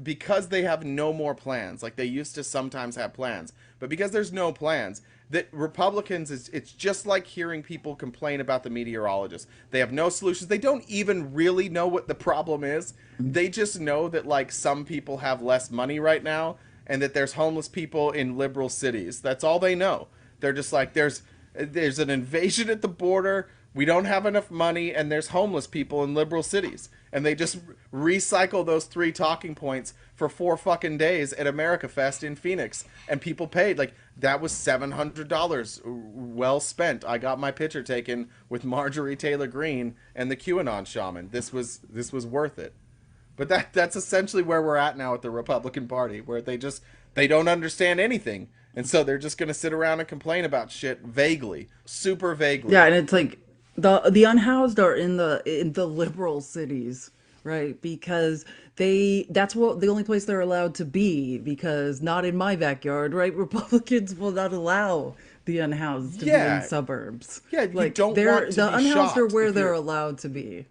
because they have no more plans, like they used to sometimes have plans, but because there's no plans, that Republicans it's just like hearing people complain about the meteorologists. They have no solutions. They don't even really know what the problem is. They just know that like some people have less money right now and that there's homeless people in liberal cities. That's all they know. They're just like there's an invasion at the border. We don't have enough money, and there's homeless people in liberal cities. And they just recycle those three talking points for 4 fucking days at AmericaFest in Phoenix. And people paid. Like, that was $700 well spent. I got my picture taken with Marjorie Taylor Greene and the QAnon shaman. This was worth it. But that's essentially where we're at now at the Republican Party, where they don't understand anything. And so they're just going to sit around and complain about shit vaguely, super vaguely. Yeah, and it's like the unhoused are in the liberal cities, right? Because that's what the only place they're allowed to be, because not in my backyard, right? Republicans will not allow the unhoused to be in suburbs. Yeah, like you don't want to the be unhoused are shocked where if they're you're- allowed to be.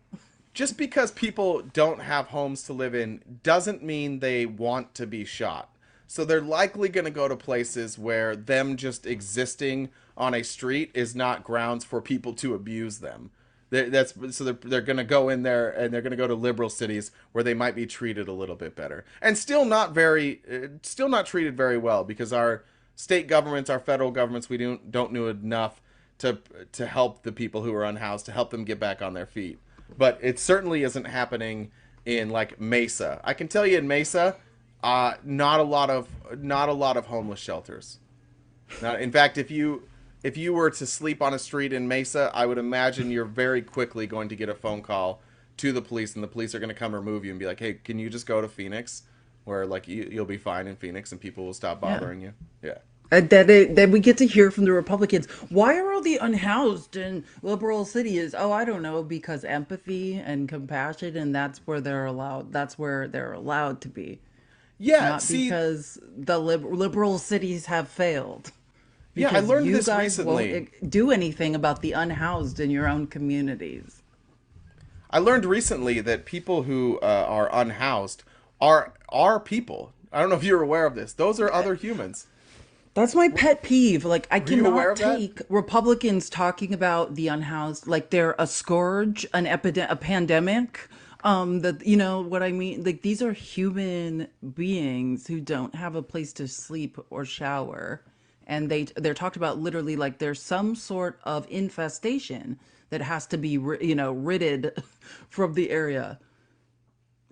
Just because people don't have homes to live in doesn't mean they want to be shot. So they're likely going to go to places where them just existing on a street is not grounds for people to abuse them. They're going to go in there and they're going to go to liberal cities where they might be treated a little bit better, and still not treated very well, because our state governments, our federal governments, we don't do enough to help the people who are unhoused, to help them get back on their feet. But it certainly isn't happening in like Mesa. I can tell you in Mesa, not a lot of homeless shelters. Now, in fact, if you were to sleep on a street in Mesa, I would imagine you're very quickly going to get a phone call to the police, and the police are going to come remove you and be like, "Hey, can you just go to Phoenix, where like you'll be fine in Phoenix, and people will stop bothering you." Yeah. And then we get to hear from the Republicans, why are all the unhoused in liberal cities? Oh, I don't know, because empathy and compassion, and that's where they're allowed. That's where they're allowed to be. Yeah, Not because the liberal cities have failed. Yeah, I learned you this guys recently. won't do anything about the unhoused in your own communities. I learned recently that people who are unhoused are people. I don't know if you're aware of this. Those are other humans. That's my pet peeve. Like, I Were you aware cannot of that? take Republicans talking about the unhoused like they're a scourge, an epidemic, a pandemic. That you know what I mean? Like, these are human beings who don't have a place to sleep or shower, and they're talked about literally like there's some sort of infestation that has to be ridded from the area.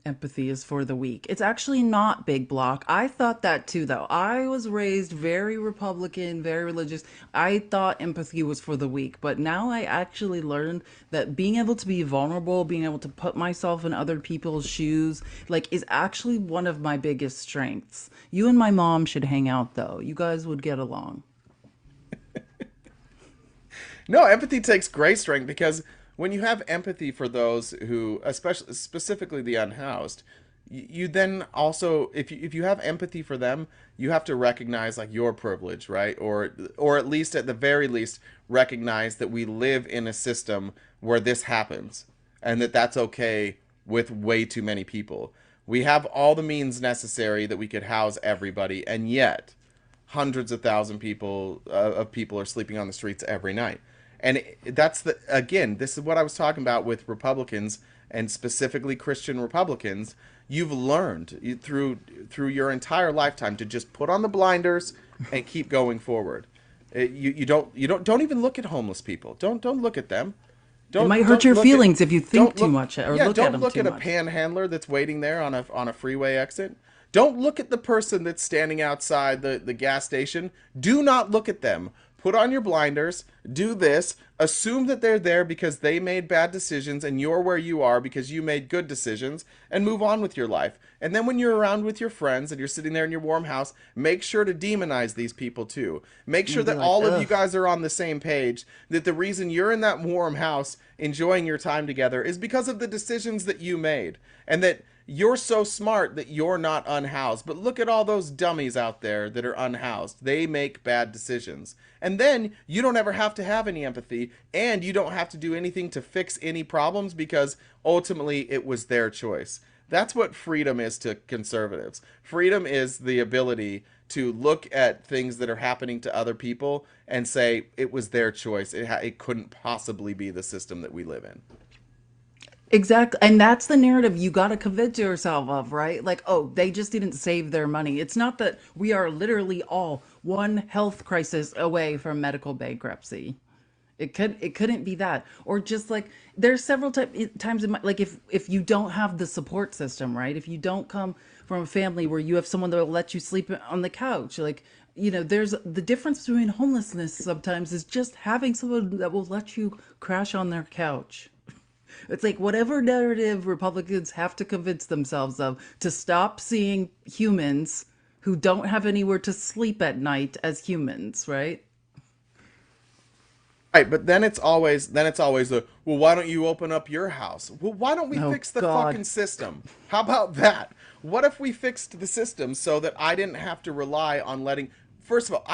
Empathy is for the weak. It's actually not big block. I thought that too, though. I was raised very Republican, very religious. I thought empathy was for the weak, but now I actually learned that being able to be vulnerable, being able to put myself in other people's shoes, like, is actually one of my biggest strengths. You and my mom should hang out, though. You guys would get along. No, empathy takes great strength because when you have empathy for those who, especially specifically the unhoused, you then also, if you have empathy for them, you have to recognize like your privilege, right? Or at least at the very least recognize that we live in a system where this happens and that that's okay with way too many people. We have all the means necessary that we could house everybody, and yet hundreds of thousand people of people are sleeping on the streets every night. And that's the, again, this is what I was talking about with Republicans, and specifically Christian Republicans. You've learned through your entire lifetime to just put on the blinders and keep going forward. You don't even look at homeless people. Don't look at them. It might hurt your feelings if you think too much or Yeah, look at don't them look too at a much. panhandler that's waiting there on a freeway exit. Don't look at the person that's standing outside the gas station. Do not look at them. Put on your blinders. Do this. Assume that they're there because they made bad decisions and you're where you are because you made good decisions, and move on with your life. And then when you're around with your friends and you're sitting there in your warm house, make sure to demonize these people too. Make sure And be that like, all of you "Ugh." guys are on the same page, that the reason you're in that warm house enjoying your time together is because of the decisions that you made, and that you're so smart that you're not unhoused. But look at all those dummies out there that are unhoused. They make bad decisions. And then you don't ever have to have any empathy, and you don't have to do anything to fix any problems because ultimately it was their choice. That's what freedom is to conservatives. Freedom is the ability to look at things that are happening to other people and say it was their choice. It couldn't possibly be the system that we live in. Exactly. And that's the narrative you got to convince yourself of, right? Like, oh, they just didn't save their money. It's not that we are literally all one health crisis away from medical bankruptcy. It couldn't be that. Or just like there's several times in my, like, if you don't have the support system, right? If you don't come from a family where you have someone that will let you sleep on the couch, like, there's the difference between homelessness sometimes is just having someone that will let you crash on their couch. It's like whatever narrative Republicans have to convince themselves of to stop seeing humans who don't have anywhere to sleep at night as humans, right? Right, but then it's always the, well, why don't you open up your house? Well, why don't we Oh fix the God. fucking system? How about that? What if we fixed the system so that I didn't have to rely on letting, first of all,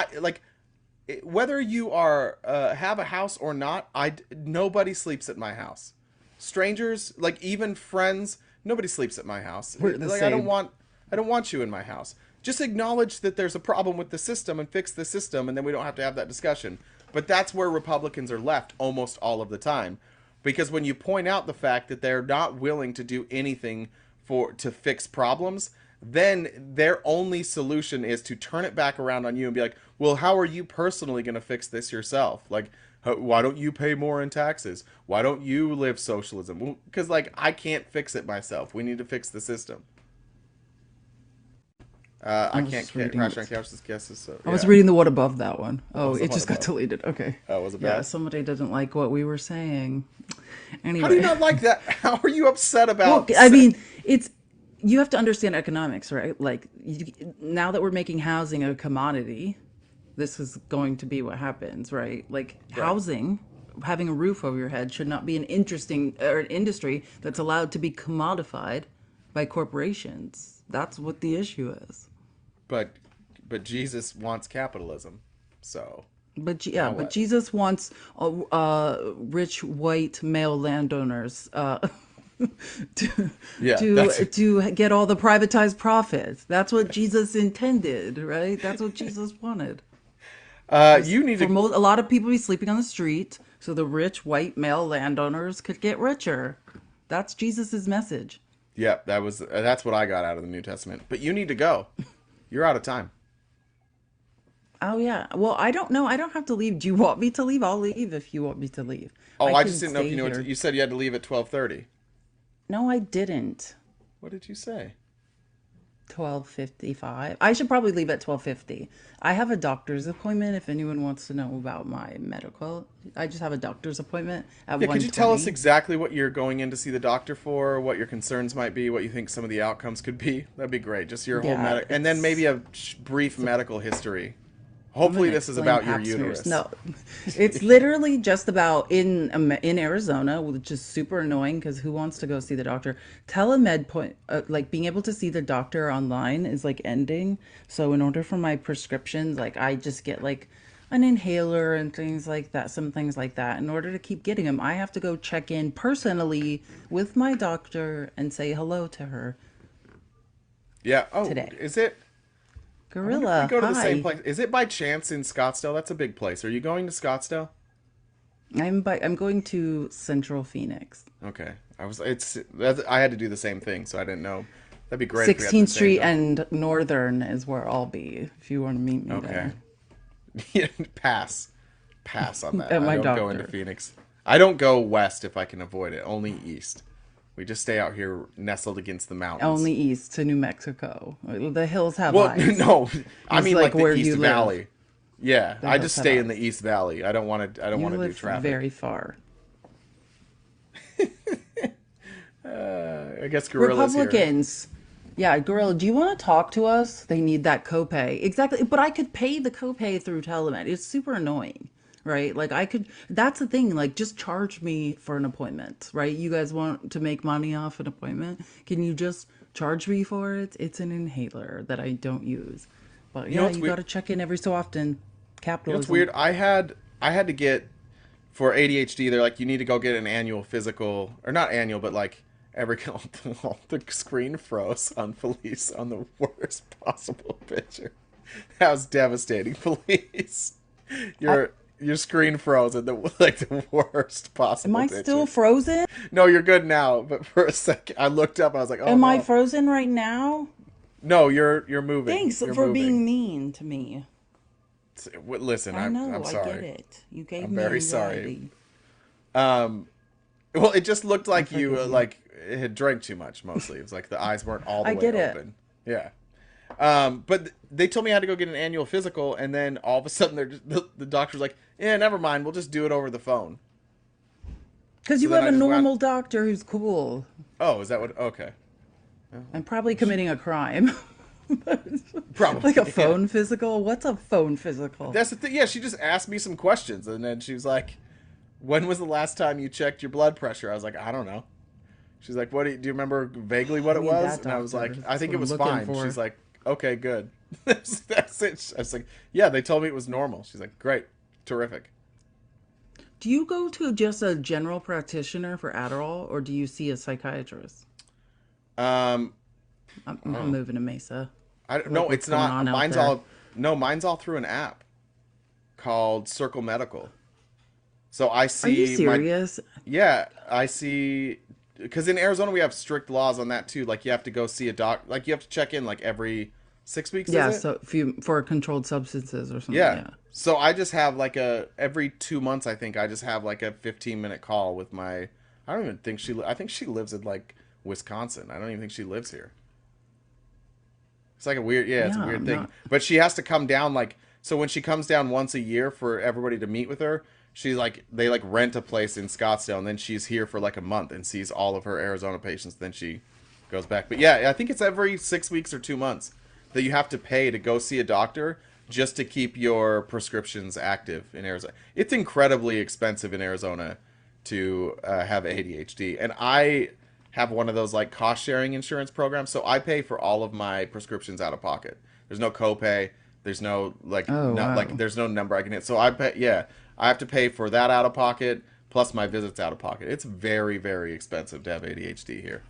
whether you are have a house or not, nobody sleeps at my house. Strangers, like even friends, nobody sleeps at my house. We're the Like I don't same. want I don't want you in my house. Just acknowledge that there's a problem with the system and fix the system, and then we don't have to have that discussion. But that's where Republicans are left almost all of the time. Because when you point out the fact that they're not willing to do anything to fix problems, then their only solution is to turn it back around on you and be like, well, how are you personally going to fix this yourself? Like, why don't you pay more in taxes? Why don't you live socialism? Well, because, like, I can't fix it myself. We need to fix the system. I was can't reading crash it. on couches, guesses. So, I was yeah. reading the what above that one. Oh, was the it just what got above? deleted. Okay. Oh, was it Yeah, bad? somebody didn't like what we were saying. Anyway. How do you not like that? How are you upset about? Well, I mean, it's you have to understand economics, right? Like now that we're making housing a commodity, this is going to be what happens, right? Like housing, having a roof over your head should not be an interesting or an industry that's allowed to be commodified by corporations. That's what the issue is. but Jesus wants capitalism, so Yeah, but what? Jesus wants rich white male landowners to Yeah, to get all the privatized profits. That's what Jesus intended, right? That's what Jesus wanted. You need For to. a lot of people be sleeping on the street, so the rich white male landowners could get richer. That's Jesus's message. Yeah, that's what I got out of the New Testament. But you need to go. You're out of time. Oh yeah. Well, I don't know. I don't have to leave. Do you want me to leave? I'll leave if you want me to leave. Oh, I I can just didn't know if stay you know. here. You said you had to leave at 12:30. No, I didn't. What did you say? 12:55. I should probably leave at 12:50. I have a doctor's appointment if anyone wants to know about my medical. I just have a doctor's appointment at Yeah, could you tell us 1:20. exactly what you're going in to see the doctor for? What your concerns might be? What you think some of the outcomes could be? That'd be great. Just your whole Yeah, and then maybe a brief medical history. Hopefully, this is about your Pap smears. uterus. No, it's literally just about in Arizona, which is super annoying because who wants to go see the doctor? Telemed point, like being able to see the doctor online is like ending. So in order for my prescriptions, like I just get like an inhaler and things like that, some things like that. In order to keep getting them, I have to go check in personally with my doctor and say hello to her. Yeah. Oh, Today. is it? I wonder if Gorilla, we go to the same hi. place. Is it by chance in Scottsdale? That's a big place. Are you going to Scottsdale? I'm going to Central Phoenix. Okay. I had to do the same thing, so I didn't know. That'd be great if we had the 16th same Street though. and Northern is where I'll be if you want to meet me Okay. there. Yeah, pass on that. At my I don't go into doctor. Phoenix. I don't go west if I can avoid it. Only east. We just stay out here nestled against the mountains. Only east to New Mexico. The hills have Well, eyes. no, I It's mean like like where the you East live. Valley. Yeah, The I hills just have stay in the eyes. East Valley. I don't want to. I don't You want to do live traffic. very far. I guess Gorilla's here. Republicans. Yeah, Gorilla, do you want to talk to us? They need that copay. Exactly. But I could pay the copay through Telemed. It's super annoying, right? Like I could, that's the thing. Like just charge me for an appointment, right? You guys want to make money off an appointment? Can you just charge me for it? It's an inhaler that I don't use. But know yeah, what's you weird? got to check in every so often. You know Capitalism. what's weird? I had to get for ADHD. They're like, you need to go get an annual physical, or not annual, but like every the screen froze on Felice on the worst possible picture. That was devastating, Felice. Your screen froze at the worst possible Am I picture. still frozen? No, you're good now. But for a second, I looked up. I was like, "Oh Am no!" I frozen right now? No, you're moving. Thanks You're for moving. being mean to me. Listen, I know, I'm sorry. I get it. You gave I'm me very sorry. anxiety. Well, it just looked like you forgive you. like had drank too much. Mostly, it was like the eyes weren't all the I way get it. open. Yeah. But they told me I had to go get an annual physical, and then all of a sudden, the doctor's like, "Yeah, never mind. We'll just do it over the phone." Because you then have I a just wound- normal doctor who's cool Oh, is that what? Okay. and probably committing a crime. Probably. Like a yeah. phone physical? What's a phone physical? That's the thing. Yeah, she just asked me some questions, and then she was like, "When was the last time you checked your blood pressure?" I was like, "I don't know." She's like, "What? Do you remember vaguely what it need was?" that And I was like, doctor. "I think it That's was what I'm fine." looking for. She's like, "Okay, good." That's it. I was like, "Yeah, they told me it was normal." She's like, "Great, terrific." Do you go to just a general practitioner for Adderall or do you see a psychiatrist? Um, I'm moving to Mesa. no, what's it's going not. on out Mine's there? mine's all through an app called Circle Medical. So I see Are you serious? Yeah, I see. Because in Arizona we have strict laws on that too. Like you have to go see a like you have to check in like every 6 weeks. Yeah, is it? so if you for controlled substances or something. Yeah. So I just have like every 2 months I think I just have like a 15-minute call with my. I don't even think I think she lives in like Wisconsin. I don't even think she lives here. It's like a weird, it's a Yeah, weird thing. not- But she has to come down like, so when she comes down once a year for everybody to meet with her, she's like, they like rent a place in Scottsdale, and then she's here for like a month and sees all of her Arizona patients. Then she goes back. But yeah, I think it's every 6 weeks or 2 months that you have to pay to go see a doctor just to keep your prescriptions active in Arizona. It's incredibly expensive in Arizona to have ADHD, and I have one of those like cost sharing insurance programs, so I pay for all of my prescriptions out of pocket. There's no copay. There's no like wow. like there's no number I can hit. So I pay. Yeah, I have to pay for that out of pocket plus my visits out of pocket. It's very, very expensive to have ADHD here,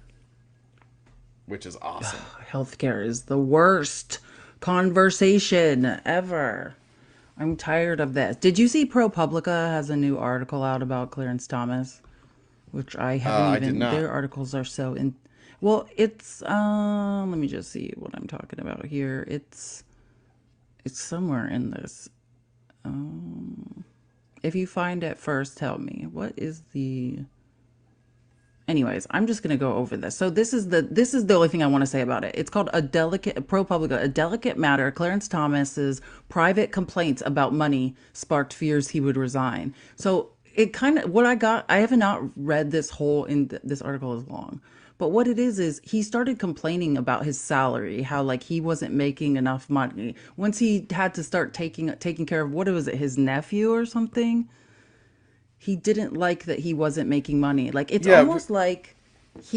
which is awesome. Healthcare is the worst conversation ever. I'm tired of this. Did you see ProPublica has a new article out about Clarence Thomas? Which I haven't I did even. not. Their articles are so in. Well, it's let me just see what I'm talking about here. It's somewhere in this. If you find it first, tell me. What is the? Anyways, I'm just gonna go over this. So this is the only thing I want to say about it. It's called a delicate ProPublica, a delicate matter. Clarence Thomas's private complaints about money sparked fears he would resign. So it kind of what I got. I have not read this whole this article is long, but what it is he started complaining about his salary, how like he wasn't making enough money once he had to start taking care of what was it, his nephew or something. He didn't like that he wasn't making money. Like it's Yeah, almost like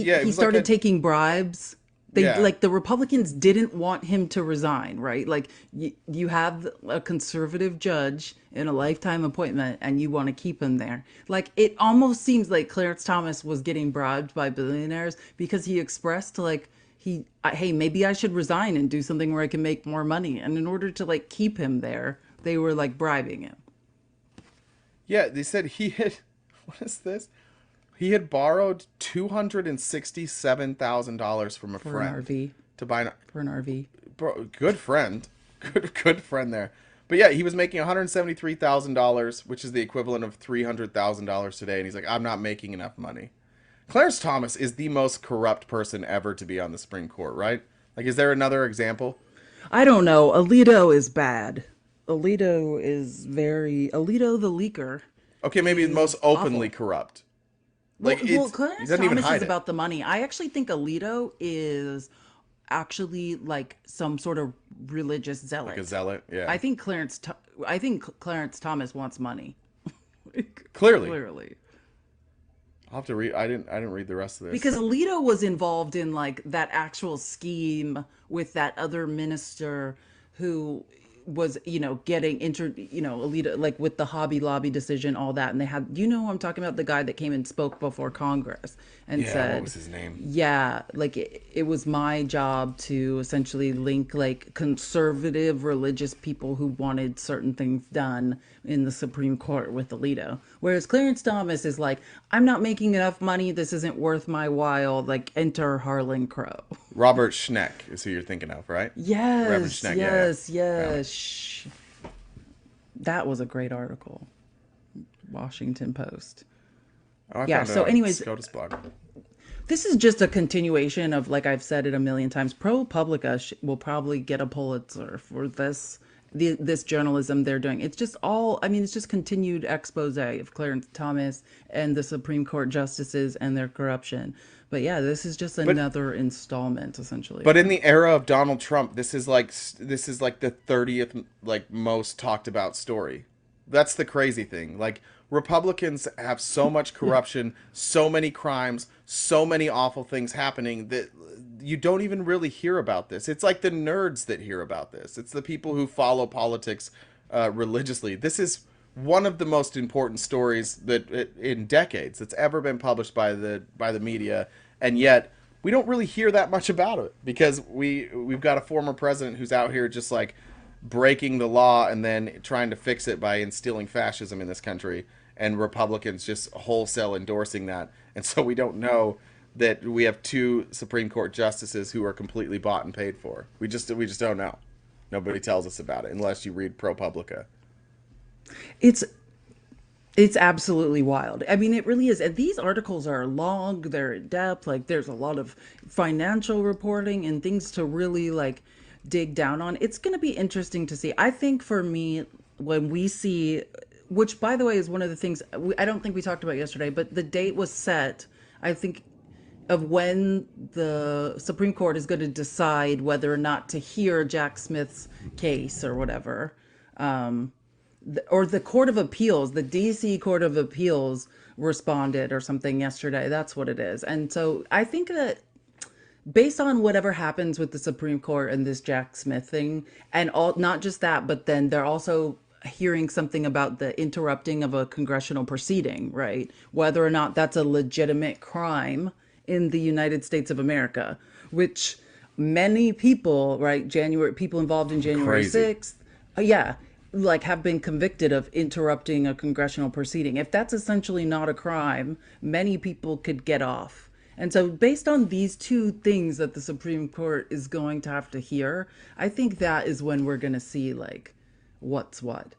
yeah, it he was like started a taking bribes. They yeah. like the Republicans didn't want him to resign, right? Like you have a conservative judge in a lifetime appointment and you want to keep him there. Like it almost seems like Clarence Thomas was getting bribed by billionaires because he expressed like hey, maybe I should resign and do something where I can make more money. And in order to like keep him there, they were like bribing him Yeah, they said he had what is this? He had borrowed $267,000 from a for an friend RV. to buy an For an RV. good friend. Good friend there. But yeah, he was making $173,000, which is the equivalent of $300,000 today, and he's like, I'm not making enough money. Clarence Thomas is the most corrupt person ever to be on the Supreme Court, right? Like, is there another example? I don't know. Alito is bad. Alito the leaker Okay, maybe the most is openly awful. corrupt. Well, Like well, he Clarence doesn't even Thomas is hide it. about the money. I actually think Alito is actually like some sort of religious Like a zealot. zealot, yeah. I think Clarence Thomas wants money. Clearly, Clearly. I'll have to read. I didn't read the rest of this. Because Alito was involved in like that actual scheme with that other minister who was, getting Alito like with the Hobby Lobby decision, all that. And they had, who I'm talking about, the guy that came and spoke before Congress and Yeah, what said, was his name? yeah, like it was my job to essentially link like conservative religious people who wanted certain things done in the Supreme Court with Alito. Whereas Clarence Thomas is like, I'm not making enough money. This isn't worth my while. Like, enter Harlan Crow. Robert Schneck is who you're thinking of, right? Reverend Yes, Schneck. yes, Yeah. yes. That was a great article. Washington Post. Oh, I Yeah, found it so on anyways, SCOTUS blog. this is just a continuation of, like I've said it a million times, ProPublica will probably get a Pulitzer for this journalism they're doing. It's just all, I mean, it's just continued expose of Clarence Thomas and the Supreme Court justices and their corruption. But yeah, this is just But another installment, essentially, but of in it. the era of Donald Trump, this is like the 30th like most talked about story. That's the crazy thing. Like Republicans have so much corruption, so many crimes, so many awful things happening that you don't even really hear about this. It's like the nerds that hear about this. It's the people who follow politics religiously. This is one of the most important stories that in decades that's ever been published by the media, and yet we don't really hear that much about it because we've got a former president who's out here just like breaking the law and then trying to fix it by instilling fascism in this country, and Republicans just wholesale endorsing that. And so we don't know that we have two Supreme Court justices who are completely bought and paid for. We just don't know. Nobody tells us about it unless you read ProPublica. It's It's absolutely wild. I mean, it really is. And these articles are long, they're in depth. Like, there's a lot of financial reporting and things to really like dig down on. It's going to be interesting to see. I think for me, when we see, which by the way is one of the things I don't think we talked about yesterday, but the date was set, I think, of when the Supreme Court is going to decide whether or not to hear Jack Smith's case or whatever. Or the Court of Appeals, the DC Court of Appeals responded or something yesterday. That's what it is. And so I think that based on whatever happens with the Supreme Court and this Jack Smith thing, and all, not just that, but then they're also hearing something about the interrupting of a congressional proceeding, right? Whether or not that's a legitimate crime in the United States of America, which many people, right, people involved in January Crazy. 6th, yeah, like have been convicted of interrupting a congressional proceeding. If that's essentially not a crime, many people could get off. And so based on these two things that the Supreme Court is going to have to hear, I think that is when we're going to see like what's what.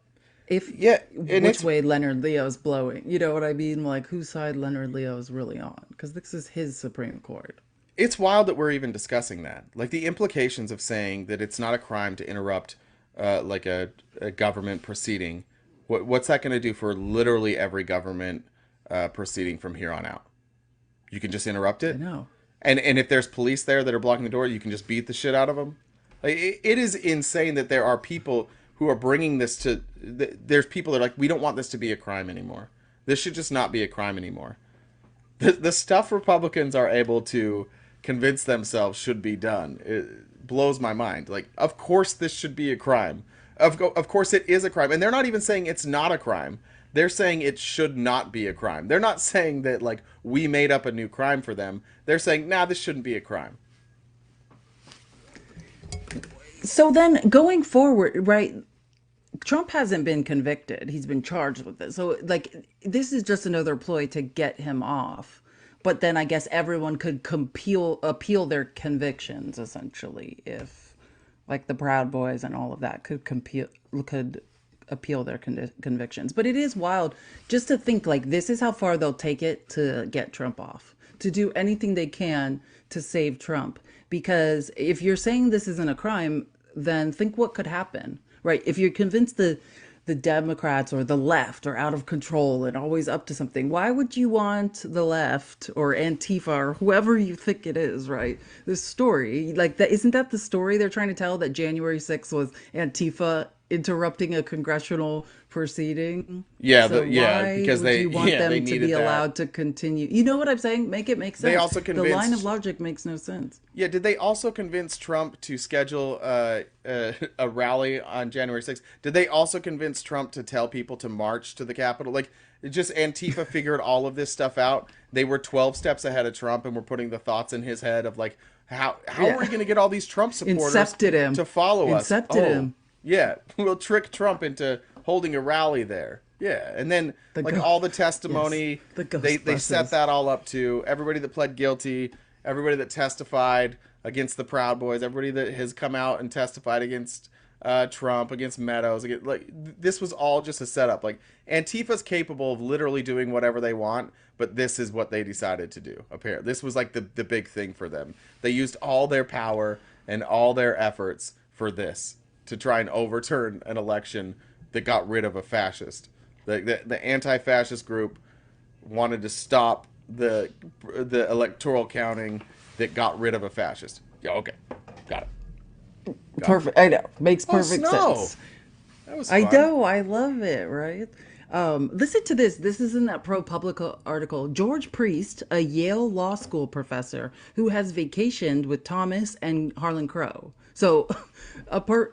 If Yeah, and which it's way Leonard Leo's blowing. You know what I mean? Like whose side Leonard Leo is really on, because this is his Supreme Court. it's wild that we're even discussing that. Like the implications of saying that it's not a crime to interrupt like a government proceeding. What's that going to do for literally every government proceeding from here on out? You can just interrupt I it, know. and if there's police there that are blocking the door, you can just beat the shit out of them. Like, it is insane that there are people who are bringing this to. There's people that are like, we don't want this to be a crime anymore. This should just not be a crime anymore. The stuff Republicans are able to convince themselves should be done, it blows my mind. Like, of course this should be a crime. Of course it is a crime. And they're not even saying it's not a crime. They're saying it should not be a crime. They're not saying that, like, we made up a new crime for them. They're saying, nah, this shouldn't be a crime. So then going forward, right? Trump hasn't been convicted. He's been charged with this. So like this is just another ploy to get him off. But then I guess everyone could appeal their convictions essentially if like the Proud Boys and all of that could appeal their convictions. But it is wild just to think like this is how far they'll take it to get Trump off, to do anything they can to save Trump. Because if you're saying this isn't a crime, then think what could happen, right? If you're convinced the Democrats or the left are out of control and always up to something, why would you want the left or Antifa or whoever you think it is, right? This story, like that, isn't that the story they're trying to tell, that January 6th was Antifa interrupting a congressional proceeding? Yeah, So yeah, why because would they you want yeah them they to needed be that. allowed to continue? You know what I'm saying? Make it make sense. They also The line convinced- of logic makes no sense. Yeah, did they also convince Trump to schedule a rally on January 6th? Did they also convince Trump to tell people to march to the Capitol? Like, it just Antifa figured all of this stuff out. They were 12 steps ahead of Trump and were putting the thoughts in his head of like, how Yeah. are we going to get all these Trump supporters Incepted him. to follow us? Incepted him. Yeah, we'll trick Trump into holding a rally there. Yeah, and then The like go- all the testimony, Yes, the they set Ghostbusters. that all up to everybody that pled guilty, everybody that testified against the Proud Boys, everybody that has come out and testified against Trump, against Meadows. This was all just a setup. Like Antifa's capable of literally doing whatever they want, but this is what they decided to do. Apparently, this was like the big thing for them. They used all their power and all their efforts for this to try and overturn an election that got rid of a fascist. The anti-fascist group wanted to stop the electoral counting that got rid of a fascist. Yeah, okay, got it. Perfect. I know. Makes perfect Snow. sense. That was I fun. know. I love it. Right. Listen to this. This is in that ProPublica article. George Priest, a Yale Law School professor who has vacationed with Thomas and Harlan Crow. So,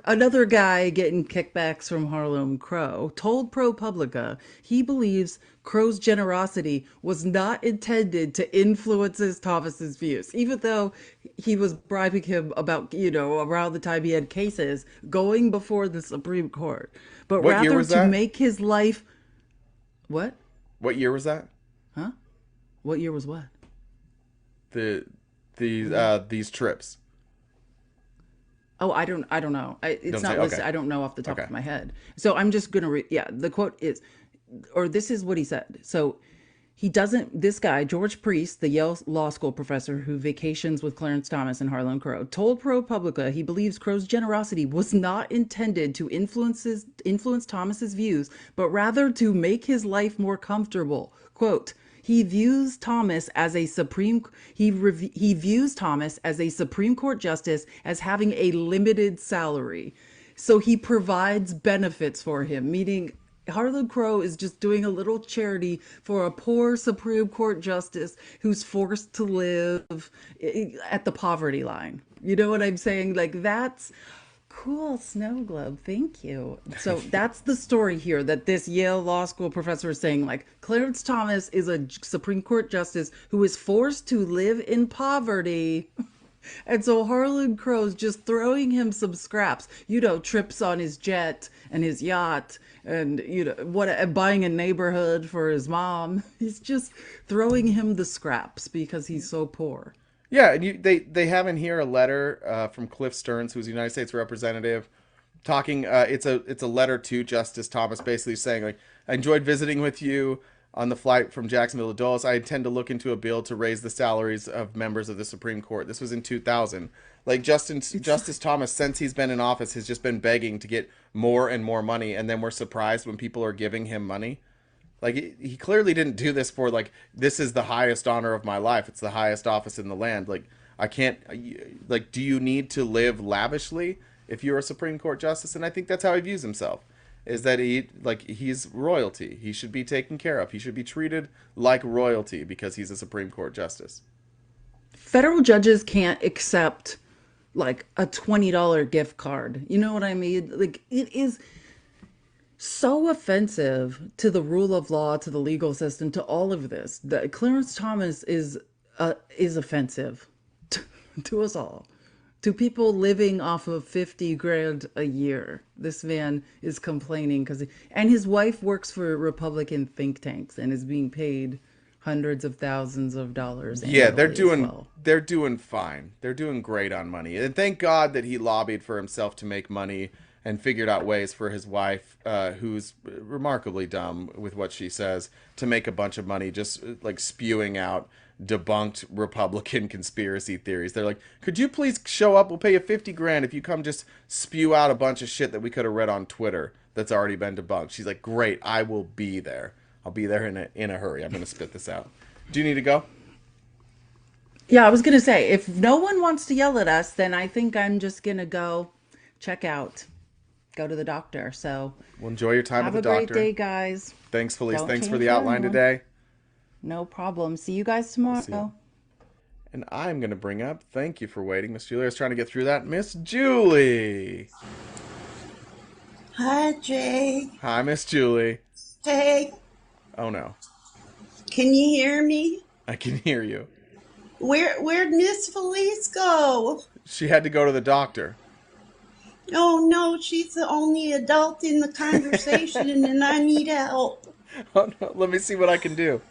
another guy getting kickbacks from Harlan Crow told ProPublica he believes Crow's generosity was not intended to influence Thomas's views, even though he was bribing him about, around the time he had cases going before the Supreme Court, but What year rather was to that? make his life. What? What year was that? What year was what? These trips. Oh, I don't know. It's Don't not say? listed. Okay. I don't know off the top Okay. of my head. So I'm just gonna read. Yeah, the quote is, or this is what he said. So he doesn't. This guy, George Priest, the Yale Law School professor who vacations with Clarence Thomas and Harlan Crow, told ProPublica he believes Crow's generosity was not intended to influence Thomas's views, but rather to make his life more comfortable. Quote. He views Thomas as a Supreme Court justice as having a limited salary. So he provides benefits for him, meaning Harlan Crow is just doing a little charity for a poor Supreme Court justice who's forced to live at the poverty line. You know what I'm saying? Like, that's cool, Snow Globe. Thank you. So that's the story here, that this Yale Law School professor is saying, like, Clarence Thomas is a Supreme Court justice who is forced to live in poverty And so Harlan Crow's just throwing him some scraps, trips on his jet and his yacht and, buying a neighborhood for his mom. He's just throwing him the scraps because he's so poor. Yeah, and they have in here a letter from Cliff Stearns, who's a United States representative, talking. It's a letter to Justice Thomas, basically saying like, I enjoyed visiting with you on the flight from Jacksonville to Dulles. I intend to look into a bill to raise the salaries of members of the Supreme Court. This was in 2000. Like Justice Thomas, since he's been in office, has just been begging to get more and more money, and then we're surprised when people are giving him money. Like he clearly didn't do this for like, this is the highest honor of my life. It's the highest office in the land. Like I can't, like, do you need to live lavishly if you're a Supreme Court justice? And I think that's how he views himself, is that he's royalty. He should be taken care of. He should be treated like royalty because he's a Supreme Court justice. Federal judges can't accept like a $20 gift card. You know what I mean? Like it is so offensive to the rule of law, to the legal system, to all of this. That Clarence Thomas is offensive to us all, to people living off of 50 grand a year. This man is complaining and his wife works for Republican think tanks and is being paid hundreds of thousands of dollars. Yeah, Well. they're doing fine. They're doing great on money. And thank God that he lobbied for himself to make money and figured out ways for his wife, who's remarkably dumb with what she says, to make a bunch of money just like spewing out debunked Republican conspiracy theories. They're like, could you please show up? We'll pay you 50 grand if you come just spew out a bunch of shit that we could have read on Twitter that's already been debunked. She's like, great, I will be there. I'll be there in a hurry. I'm going to spit this out. Do you need to go? Yeah, I was going to say, if no one wants to yell at us, then I think I'm just going to go go to the doctor. So Well, enjoy your time with have the a doctor. great day, guys. Thanks, Felice. Don't Thanks for change the for outline anyone. today. No problem. See you guys tomorrow. See ya. And I'm going to bring up, thank you for waiting, Miss Julie. I was trying to get through that. Miss Julie. Hi, Jay. Hi, Miss Julie. Hey, Oh, no. can you hear me? I can hear you. Where'd Miss Felice go? She had to go to the doctor. Oh no, she's the only adult in the conversation and I need help. Oh, no. Let me see what I can do.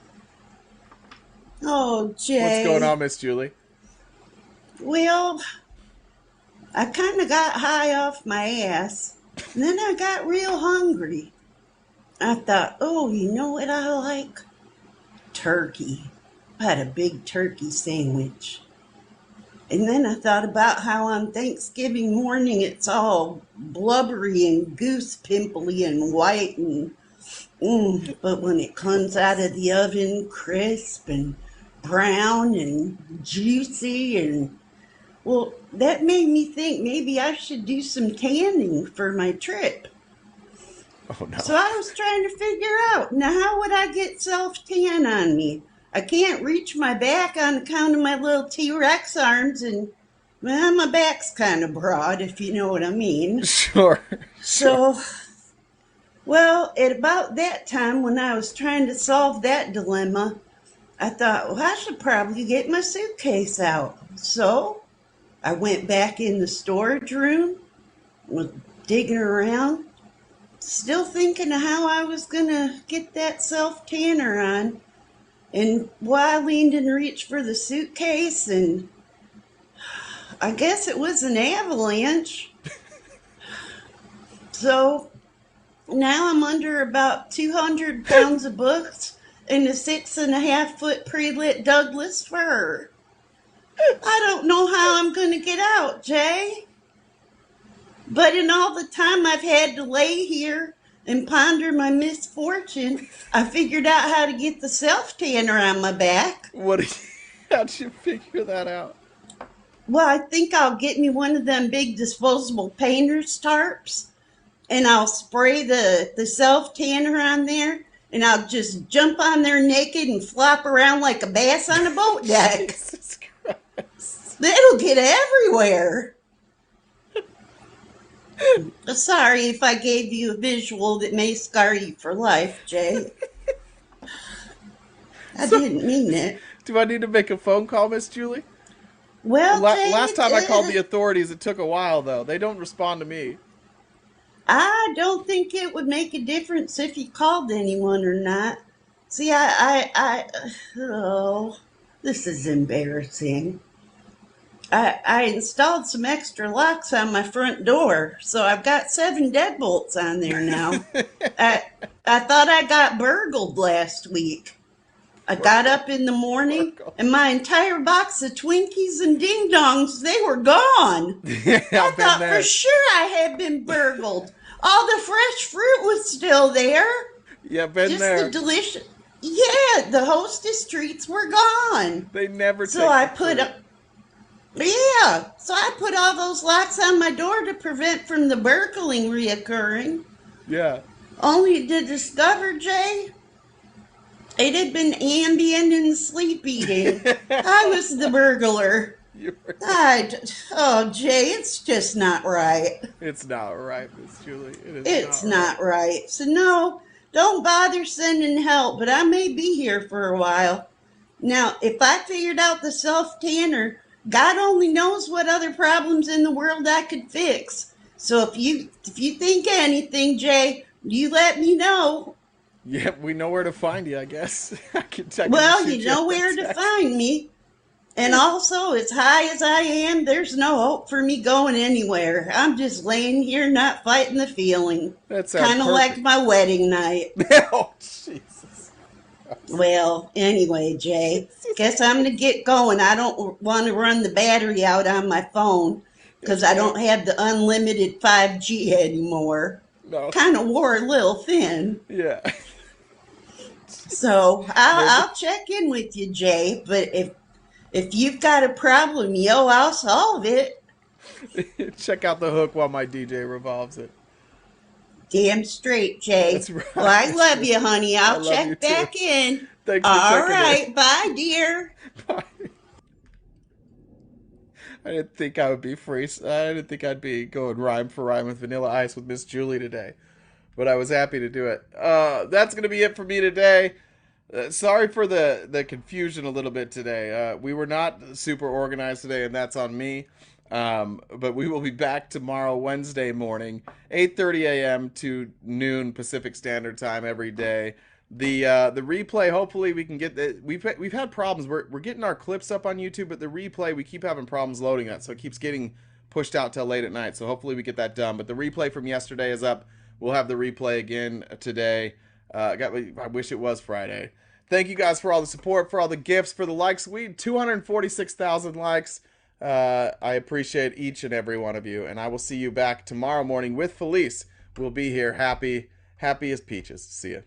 Oh, Jay. What's going on, Miss Julie? Well, I kind of got high off my ass. And then I got real hungry. I thought, oh, you know what I like? Turkey. I had a big turkey sandwich. And then I thought about how on Thanksgiving morning it's all blubbery and goose pimply and white but when it comes out of the oven, crisp and brown and juicy and well, that made me think maybe I should do some tanning for my trip. Oh, no. So I was trying to figure out, now how would I get self-tan on me? I can't reach my back on account of my little T-Rex arms and, well, my back's kind of broad, if you know what I mean. Sure. So, well, at about that time when I was trying to solve that dilemma, I thought, well, I should probably get my suitcase out. So I went back in the storage room, was digging around, still thinking of how I was going to get that self-tanner on. And I leaned and reached for the suitcase, and I guess it was an avalanche. So now I'm under about 200 pounds of books and a 6.5-foot pre-lit Douglas fir. I don't know how I'm going to get out, Jay. But in all the time I've had to lay here and ponder my misfortune, I figured out how to get the self-tanner on my back. How'd you figure that out? Well, I think I'll get me one of them big disposable painter's tarps, and I'll spray the self-tanner on there, and I'll just jump on there naked and flop around like a bass on a boat deck. Jesus Christ. That'll get everywhere. Sorry if I gave you a visual that may scar you for life, Jay. I didn't mean it. Do I need to make a phone call, Miss Julie? Well, Last Jade, time I called the authorities, it took a while, though. They don't respond to me. I don't think it would make a difference if you called anyone or not. See, oh, this is embarrassing. I installed some extra locks on my front door, so I've got 7 deadbolts on there now. I, I thought I got burgled last week. I got up in the morning and my entire box of Twinkies and Ding Dongs, they were gone. Yeah, I I've been thought there. for sure I had been burgled. All the fresh fruit was still there. Yeah, been Just there. the delicious. Yeah, the Hostess treats were gone. They never So take I the put fruit. so I put all those locks on my door to prevent from the burgling reoccurring. Yeah. Only to discover, Jay, it had been Ambien and sleep eating. I was the burglar. Oh, Jay, it's just not right. It's not right, Miss Julie. It's not right. So, no, don't bother sending help, but I may be here for a while. Now, if I figured out the self-tanner, God only knows what other problems in the world I could fix. So if you think of anything, Jay, you let me know. Yeah, we know where to find you, I guess. I can Well, shoot you know a where to text. find me. And also, as high as I am, there's no hope for me going anywhere. I'm just laying here not fighting the feeling. That sounds Kind of like perfect. my wedding night. Oh, Jesus. Well, anyway, Jay, guess I'm going to get going. I don't want to run the battery out on my phone because I don't have the unlimited 5G anymore. No. Kind of wore a little thin. Yeah. So I'll check in with you, Jay. But if you've got a problem, I'll solve it. Check out the hook while my DJ revolves it. Damn straight, Jay. That's right. Well, I love you, honey. I I'll love you check too. back in. Thanks for All checking right. in. Bye, dear. Bye. I didn't think I would be free. I didn't think I'd be going rhyme for rhyme with Vanilla Ice with Miss Julie today, but I was happy to do it. That's gonna be it for me today. Sorry for the confusion a little bit today. We were not super organized today, and that's on me. But we will be back tomorrow, Wednesday morning, 8:30 a.m. to noon Pacific Standard Time every day. The replay, hopefully we can get the, we've had problems. We're getting our clips up on YouTube, but the replay, we keep having problems loading that, so it keeps getting pushed out till late at night. So hopefully we get that done. But the replay from yesterday is up. We'll have the replay again today. I wish it was Friday. Thank you guys for all the support, for all the gifts, for the likes. We 246,000 likes. I appreciate each and every one of you, and I will see you back tomorrow morning with Felice. We'll be here happy as peaches. See ya.